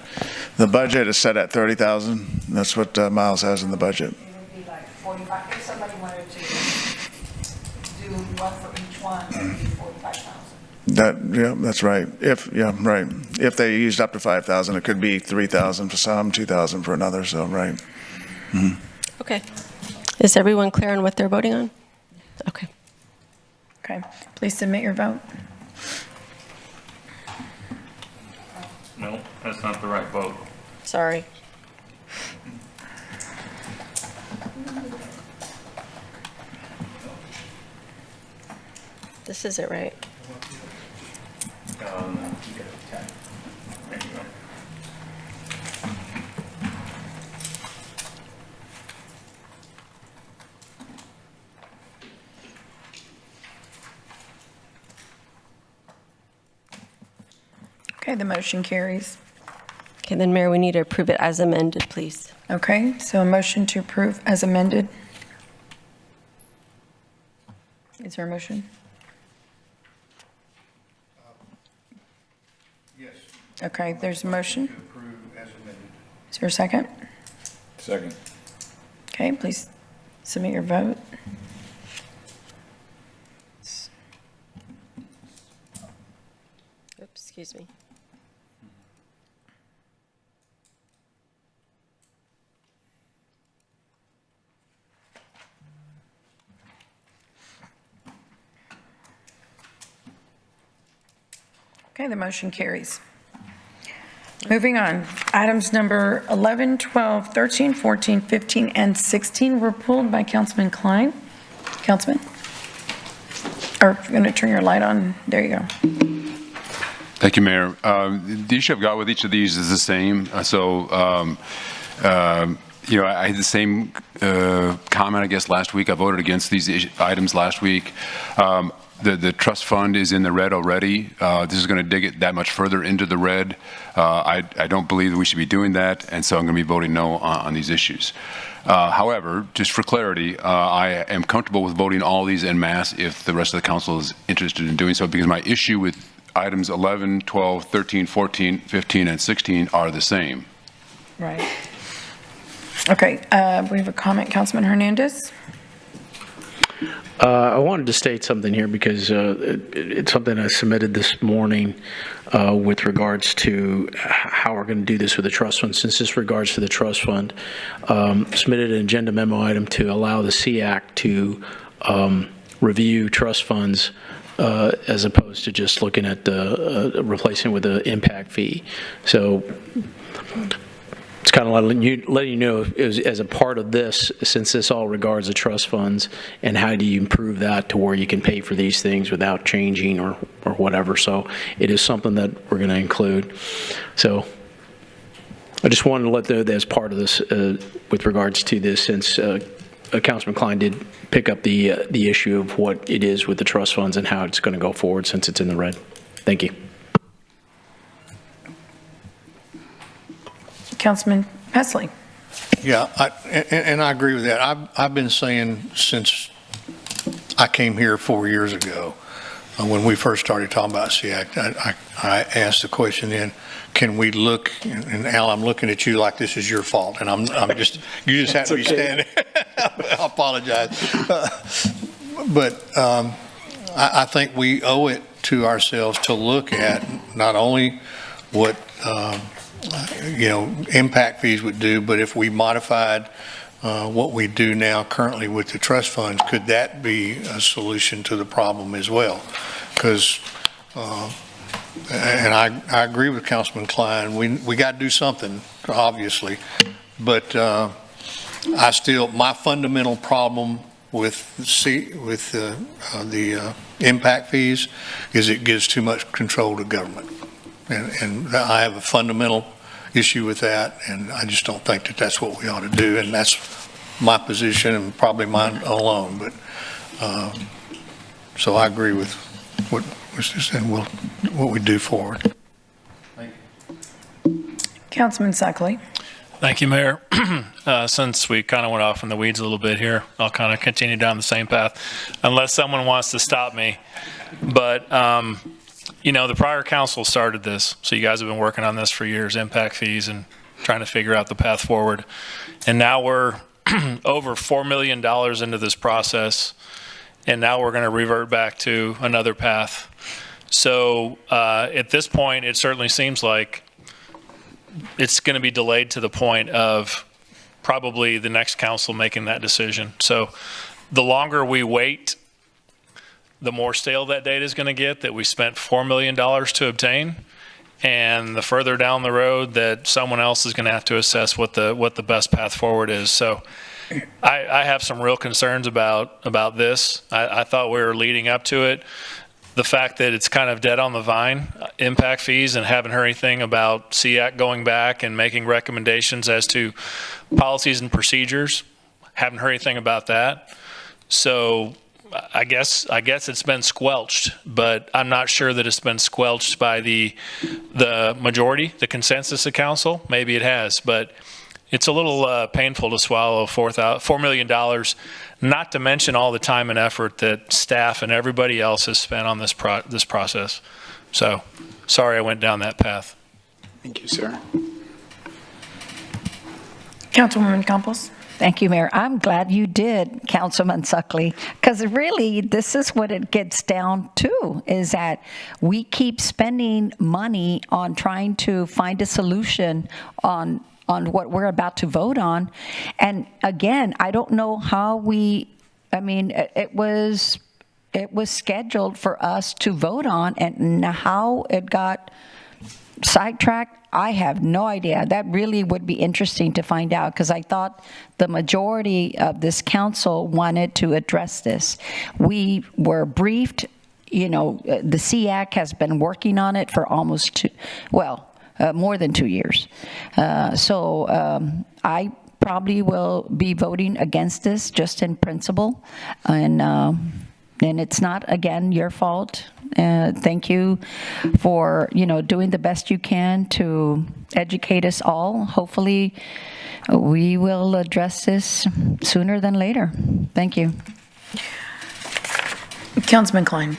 The budget is set at 30,000. That's what Miles has in the budget. It would be like 45, if somebody wanted to do one for each one, it would be 45,000. Yeah, that's right. Right. If they used up to 5,000, it could be 3,000 for some, 2,000 for another, so, right. Mm-hmm. Okay. Is everyone clear on what they're voting on? Okay. Okay, please submit your vote. No, that's not the right vote. Sorry. This isn't right. Okay, the motion carries. Okay, then Mayor, we need to approve it as amended, please. Okay, so a motion to approve as amended. Is there a motion? Yes. Okay, there's a motion. To approve as amended. Is there a second? Second. Okay, please submit your vote. Oops, excuse me. Okay, the motion carries. Moving on, items number 11, 12, 13, 14, 15, and 16 were pulled by Councilman Klein. Councilman? Or you're going to turn your light on. There you go. Thank you, Mayor. The issue I've got with each of these is the same. You know, I had the same comment, I guess, last week. I voted against these items last week. The trust fund is in the red already. This is going to dig it that much further into the red. I don't believe that we should be doing that, and so I'm going to be voting no on these issues. However, just for clarity, I am comfortable with voting all these en masse if the rest of the council is interested in doing so, because my issue with items 11, 12, 13, 14, 15, and 16 are the same. Right. Okay, we have a comment, Councilman Hernandez. I wanted to state something here because it's something I submitted this morning with regards to how we're going to do this with the trust fund. Since this regards to the trust fund, submitted an agenda memo item to allow the SEAC to review trust funds as opposed to just looking at replacing with the impact fee. So it's kind of letting you know as a part of this, since this all regards the trust funds, and how do you improve that to where you can pay for these things without changing or whatever. So it is something that we're going to include. So I just wanted to let that as part of this with regards to this, since Councilman Klein did pick up the issue of what it is with the trust funds and how it's going to go forward since it's in the red. Thank you. Councilman Pesley. Yeah, and I agree with that. I've been saying since I came here 4 years ago, when we first started talking about SEAC, I asked the question then, can we look, and Al, I'm looking at you like this is your fault, and I'm just, you just have to be standing. I apologize. But I think we owe it to ourselves to look at not only what impact fees would do, but if we modified what we do now currently with the trust funds, could that be a solution to the problem as well? Because, and I agree with Councilman Klein, we got to do something, obviously, but my fundamental problem with the impact fees is it gives too much control to government. And I have a fundamental issue with that, and I just don't think that that's what we ought to do, and that's my position and probably mine alone. But so I agree with what Mr. said. What we do forward. Councilman Suckley. Thank you, Mayor. Since we kind of went off in the weeds a little bit here, I'll kind of continue down the same path, unless someone wants to stop me. But the prior council started this, so you guys have been working on this for years, impact fees, and trying to figure out the path forward. And now we're over $4 million into this process, and now we're going to revert back to another path. So at this point, it certainly seems like it's going to be delayed to the point of probably the next council making that decision. So the longer we wait, the more stale that data is going to get, that we spent $4 million to obtain, and the further down the road that someone else is going to have to assess what the best path forward is. So I have some real concerns about this. I thought we were leading up to it. The fact that it's kind of dead on the vine, impact fees, and haven't heard anything about SEAC going back and making recommendations as to policies and procedures. Haven't heard anything about that. So I guess it's been squelched, but I'm not sure that it's been squelched by the majority, the consensus of council. Maybe it has, but it's a little painful to swallow $4 million, not to mention all the time and effort that staff and everybody else has spent on this process. So, sorry I went down that path. Thank you, sir. Councilwoman Campos. Thank you, Mayor. I'm glad you did, Councilman Suckley, because really this is what it gets down to, is that we keep spending money on trying to find a solution on what we're about to vote on. And again, I don't know how it was scheduled for us to vote on, and how it got sidetracked, I have no idea. That really would be interesting to find out, because I thought the majority of this council wanted to address this. We were briefed, the SEAC has been working on it for almost more than 2 years. I probably will be voting against this just in principle, and it's not, again, your fault. Thank you for, doing the best you can to educate us all. Hopefully, we will address this sooner than later. Thank you. Councilman Klein.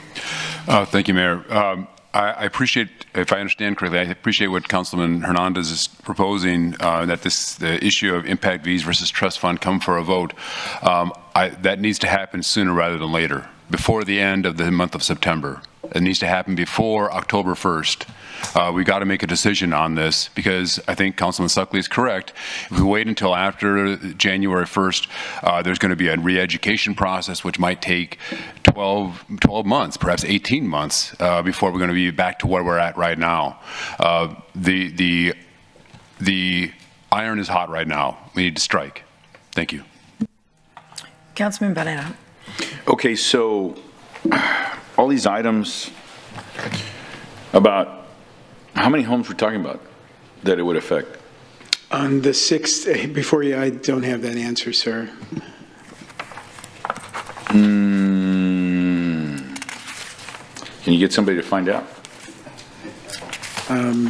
Thank you, Mayor. I appreciate, if I understand correctly, I appreciate what Councilman Hernandez is proposing, that the issue of impact fees versus trust fund come for a vote. That needs to happen sooner rather than later, before the end of the month of September. It needs to happen before October 1st. We got to make a decision on this, because I think Councilman Suckley is correct. If we wait until after January 1st, there's going to be a re-education process which might take 12 months, perhaps 18 months, before we're going to be back to where we're at right now. The iron is hot right now. We need to strike. Thank you. Councilman Barrera. Okay, so all these items about how many homes we're talking about that it would affect? On the 6th, before you, I don't have that answer, sir. Can you get somebody to find out?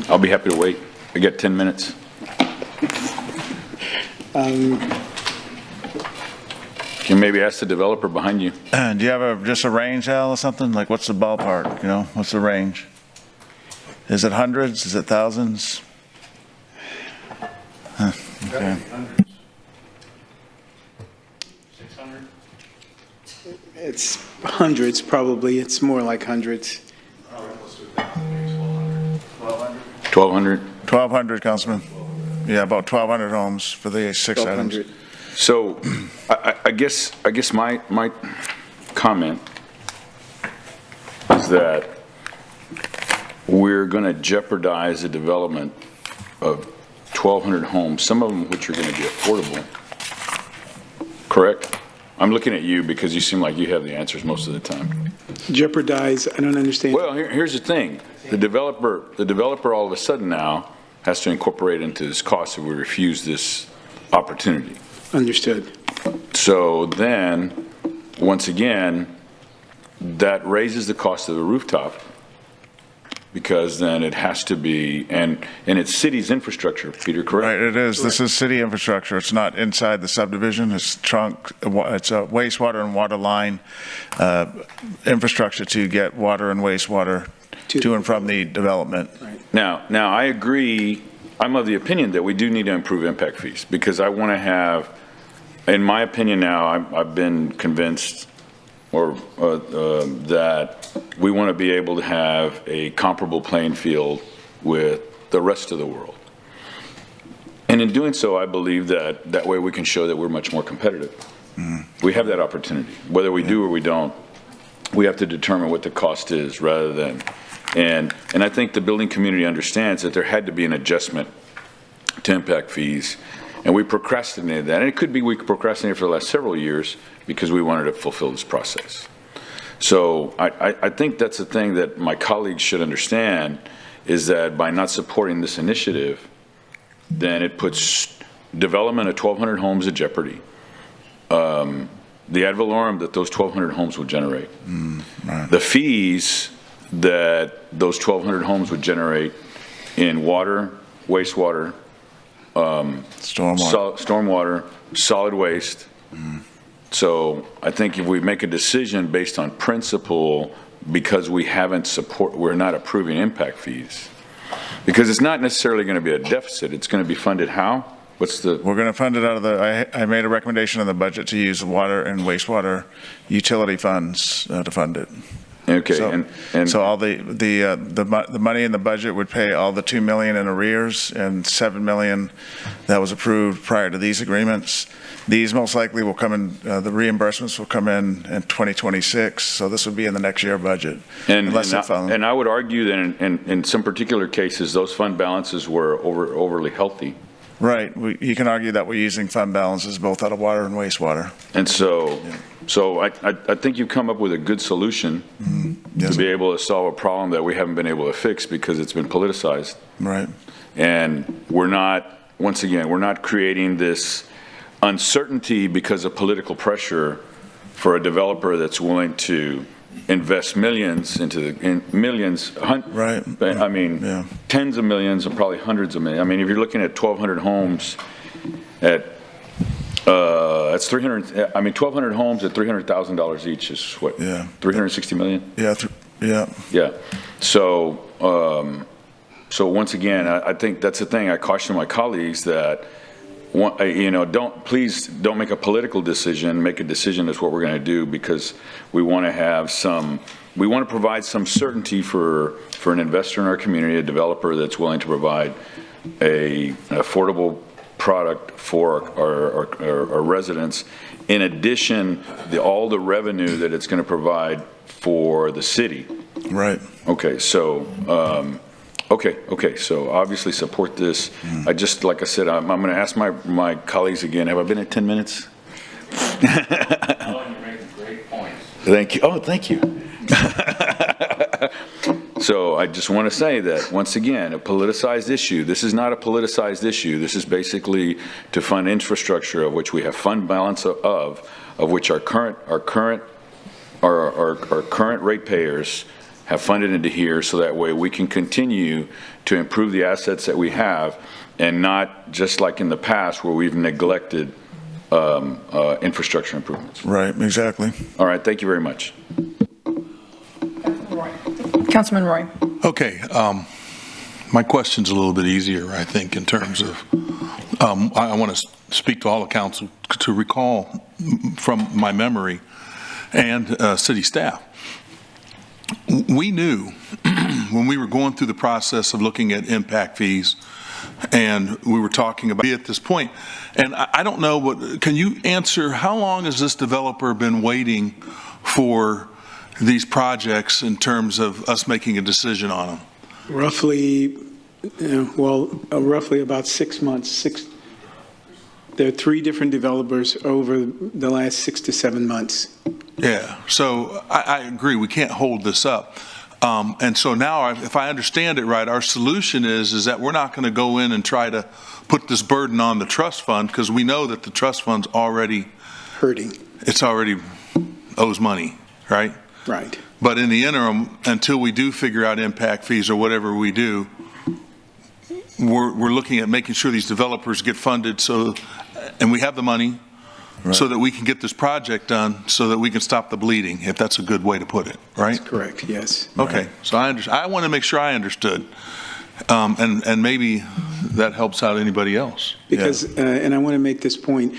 I'll be happy to wait. I got 10 minutes. Can you maybe ask the developer behind you? Do you have just a range, Al, or something? Like, what's the ballpark, you know? What's the range? Is it hundreds? Is it thousands? Huh, okay. 600? It's hundreds, probably. It's more like hundreds. 1,200? 1,200, Councilman. Yeah, about 1,200 homes for the 6 items. So I guess my comment is that we're going to jeopardize the development of 1,200 homes, some of them which are going to be affordable. Correct? I'm looking at you because you seem like you have the answers most of the time. Jeopardize, I don't understand. Well, here's the thing. The developer all of a sudden now has to incorporate into his cost if we refuse this opportunity. Understood. So then, once again, that raises the cost of the rooftop, because then it has to be, and it's city's infrastructure, Peter, correct? Right, it is. This is city infrastructure. It's not inside the subdivision. It's it's a wastewater and water line infrastructure to get water and wastewater to and from the development. Right. Now I agree. I'm of the opinion that we do need to improve impact fees, because I want to have, in my opinion now, I've been convinced that we want to be able to have a comparable playing field with the rest of the world. And in doing so, I believe that way we can show that we're much more competitive. We have that opportunity. Whether we do or we don't, we have to determine what the cost is rather than, and I think the building community understands that there had to be an adjustment to impact fees, and we procrastinated that. And it could be we procrastinated for the last several years because we wanted to fulfill this process. So I think that's the thing that my colleagues should understand, is that by not supporting this initiative, then it puts development of 1,200 homes at jeopardy. The ad valorem that those 1,200 homes would generate. Right. The fees that those 1,200 homes would generate in water, wastewater, stormwater, solid waste. So I think if we make a decision based on principle, because we're not approving impact fees, because it's not necessarily going to be a deficit, it's going to be funded how? We're going to fund it out of I made a recommendation in the budget to use water and wastewater utility funds to fund it. Okay, so, so all the money in the budget would pay all the $2 million in arrears and $7 million that was approved prior to these agreements. These most likely will come in. The reimbursements will come in 2026. So this would be in the next year budget. And I would argue that in some particular cases, those fund balances were overly healthy. Right. You can argue that we're using fund balances both out of water and wastewater. And so, I think you've come up with a good solution to be able to solve a problem that we haven't been able to fix because it's been politicized. Right. And we're not creating this uncertainty because of political pressure for a developer that's willing to invest millions right. I mean, tens of millions and probably hundreds of millions. I mean, if you're looking at 1,200 homes at that's 300. I mean, 1,200 homes at $300,000 each is what? Yeah. 360 million. Yeah. Yeah. Yeah. So, so once again, I think that's the thing. I caution my colleagues that, please don't make a political decision. Make a decision as what we're going to do, because we want to provide some certainty for an investor in our community, a developer that's willing to provide an affordable product for our residents. In addition, all the revenue that it's going to provide for the city. Right. Okay. So. Okay, so obviously support this. I just, like I said, I'm going to ask my colleagues again. Have I been at 10 minutes? You're making great points. Thank you. Oh, thank you. So I just want to say that, once again, a politicized issue. This is not a politicized issue. This is basically to fund infrastructure, of which we have fund balance of which our current ratepayers have funded into here, so that way we can continue to improve the assets that we have, and not just like in the past where we've neglected infrastructure improvements. Right, exactly. All right, thank you very much. Councilman Roy. Okay, my question's a little bit easier, I think, in terms of, I want to speak to all the council to recall from my memory and city staff. We knew when we were going through the process of looking at impact fees, and we were talking about at this point, and I don't know can you answer, how long has this developer been waiting for these projects in terms of us making a decision on them? Roughly, roughly about 6 months. There are 3 different developers over the last 6 to 7 months. Yeah, so I agree, we can't hold this up. And so now, if I understand it right, our solution is that we're not going to go in and try to put this burden on the trust fund, because we know that the trust fund's already hurting. It's already owes money, right? Right. But in the interim, until we do figure out impact fees or whatever we do, we're looking at making sure these developers get funded, and we have the money, right, so that we can get this project done, so that we can stop the bleeding, if that's a good way to put it, right? That's correct, yes. Okay, right. So I want to make sure I understood, and maybe that helps out anybody else. Because, and I want to make this point,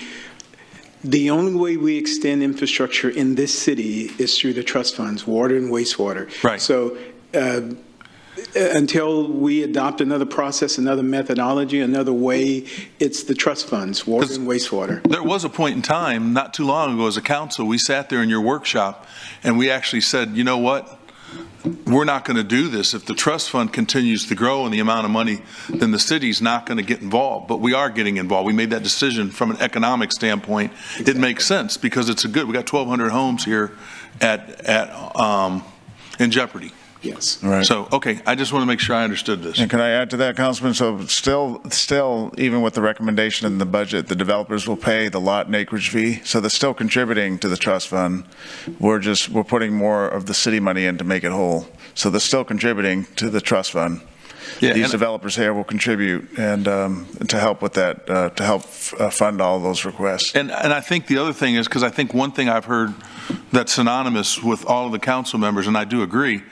the only way we extend infrastructure in this city is through the trust funds, water and wastewater. Right. So until we adopt another process, another methodology, another way, it's the trust funds, water and wastewater. There was a point in time, not too long ago, as a council, we sat there in your workshop, and we actually said, you know what? We're not going to do this. If the trust fund continues to grow in the amount of money, then the city's not going to get involved. But we are getting involved. We made that decision from an economic standpoint. Exactly. It makes sense, because it's we got 1,200 homes here in jeopardy. Yes. Right. So, okay, I just want to make sure I understood this. And can I add to that, Councilman? So still, even with the recommendation in the budget, the developers will pay the lot and acreage fee. So they're still contributing to the trust fund. We're putting more of the city money in to make it whole. So they're still contributing to the trust fund. Yeah, these developers here will contribute and to help with that, to help fund all those requests. And I think the other thing is, because I think one thing I've heard that's synonymous with all of the council members, and I do agree,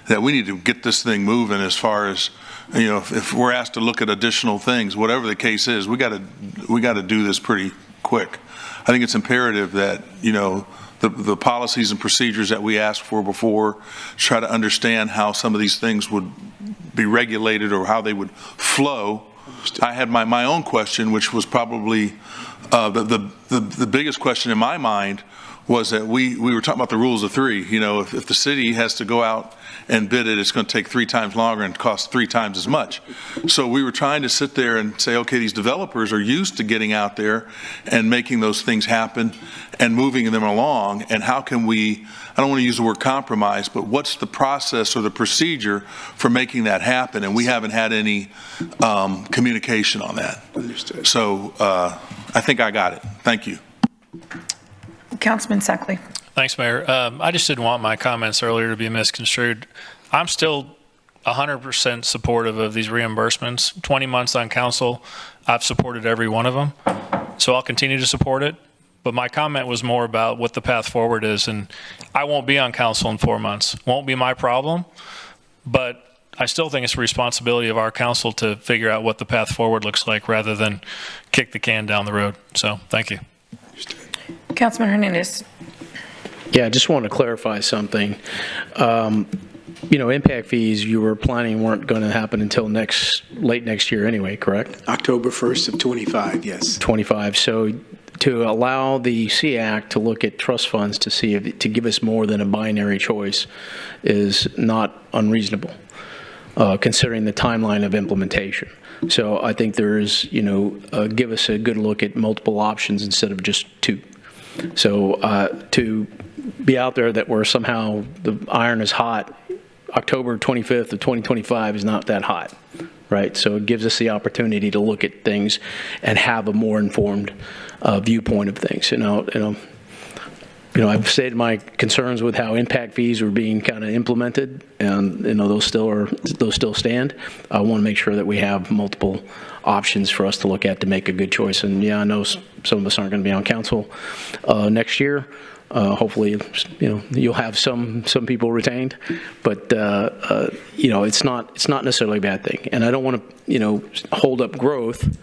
that we need to get this thing moving as far as, you know, if we're asked to look at additional things, whatever the case is, we got to do this pretty quick. I think it's imperative that, you know, the policies and procedures that we asked for before, try to understand how some of these things would be regulated or how they would flow. I had my own question, which was probably the biggest question in my mind, was that we were talking about the rules of three. You know, if the city has to go out and bid it, it's going to take 3 times longer and cost 3 times as much. So we were trying to sit there and say, okay, these developers are used to getting out there and making those things happen and moving them along, and how can we, I don't want to use the word compromise, but what's the process or the procedure for making that happen? And we haven't had any communication on that. Understood. So I think I got it. Thank you. Councilman Suckley. Thanks, Mayor. I just didn't want my comments earlier to be misconstrued. I'm still 100% supportive of these reimbursements. 20 months on council, I've supported every one of them. So I'll continue to support it. But my comment was more about what the path forward is, and I won't be on council in 4 months. Won't be my problem, but I still think it's a responsibility of our council to figure out what the path forward looks like rather than kick the can down the road. So, thank you. Councilman Hernandez. Yeah, I just want to clarify something. Impact fees you were planning weren't going to happen until late next year anyway, correct? October 1st of 25, yes. 25. So to allow the SEAC to look at trust funds to see if to give us more than a binary choice is not unreasonable, considering the timeline of implementation. So I think there is, give us a good look at multiple options instead of just two. So to be out there that we're somehow the iron is hot, October 25th of 2025 is not that hot, right? So it gives us the opportunity to look at things and have a more informed viewpoint of things. I've stated my concerns with how impact fees were being kind of implemented, and those still stand. I want to make sure that we have multiple options for us to look at to make a good choice. And yeah, I know some of us aren't going to be on council next year. Hopefully, you'll have some people retained, but it's not necessarily a bad thing. And I don't want to hold up growth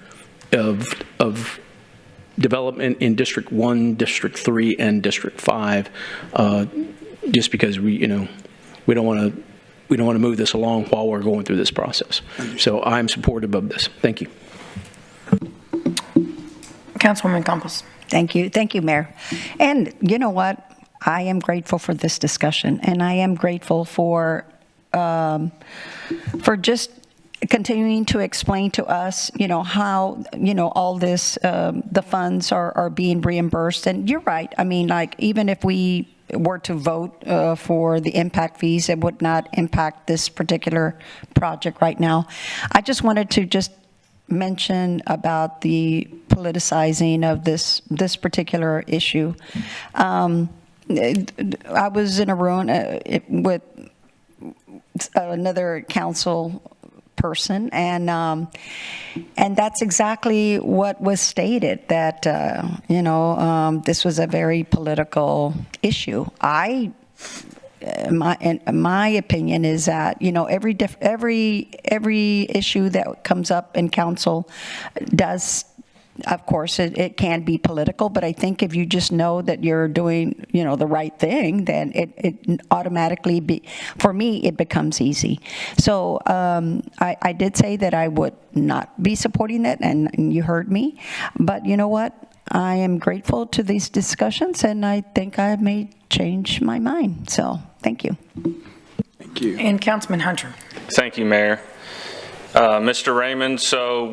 of development in District 1, District 3, and District 5, just because we don't want to move this along while we're going through this process. So I'm supportive of this. Thank you. Councilwoman Campos. Thank you, Mayor. And you know what? I am grateful for this discussion, and I am grateful for just continuing to explain to us, how, all this, the funds are being reimbursed. And you're right. I mean, like, even if we were to vote for the impact fees, it would not impact this particular project right now. I just wanted to mention about the politicizing of this particular issue. I was in a room with another council person, and that's exactly what was stated, that this was a very political issue. My opinion is that every issue that comes up in council does, of course, it can be political, but I think if you just know that you're doing the right thing, then it automatically for me it becomes easy. So I did say that I would not be supporting it, and you heard me, but you know what? I am grateful to these discussions, and I think I may change my mind. So thank you. Thank you. And Councilman Hunter. Thank you, Mayor. Mr. Raymond, so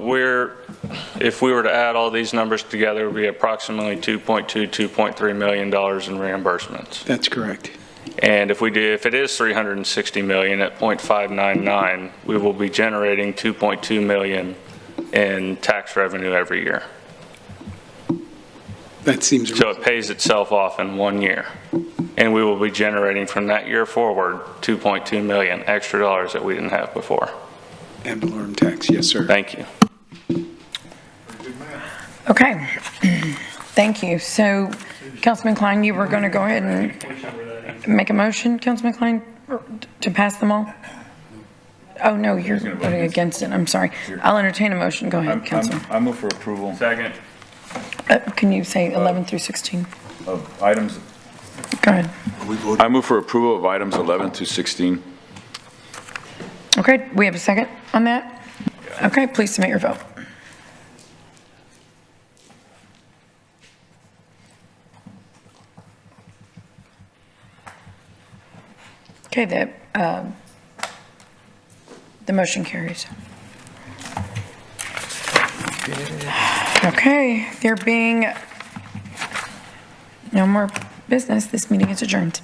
if we were to add all these numbers together, it would be approximately $2.3 million in reimbursements. That's correct. And if it is $360 million at 0.599, we will be generating $2.2 million in tax revenue every year. That seems so it pays itself off in 1 year, and we will be generating from that year forward $2.2 million extra dollars that we didn't have before. Ad valorem tax, yes, sir. Thank you. Okay, thank you. So, Councilman Klein, you were going to go ahead and make a motion, Councilman Klein, to pass them all? Oh, no, you're voting against it. I'm sorry. I'll entertain a motion. Go ahead, Councilman. I move for approval. Second. Can you say 11 through 16? Of items. Go ahead. I move for approval of items 11 through 16. Okay, we have a second on that? Okay, please submit your vote. Okay, the motion carries. Okay, there being no more business, this meeting is adjourned.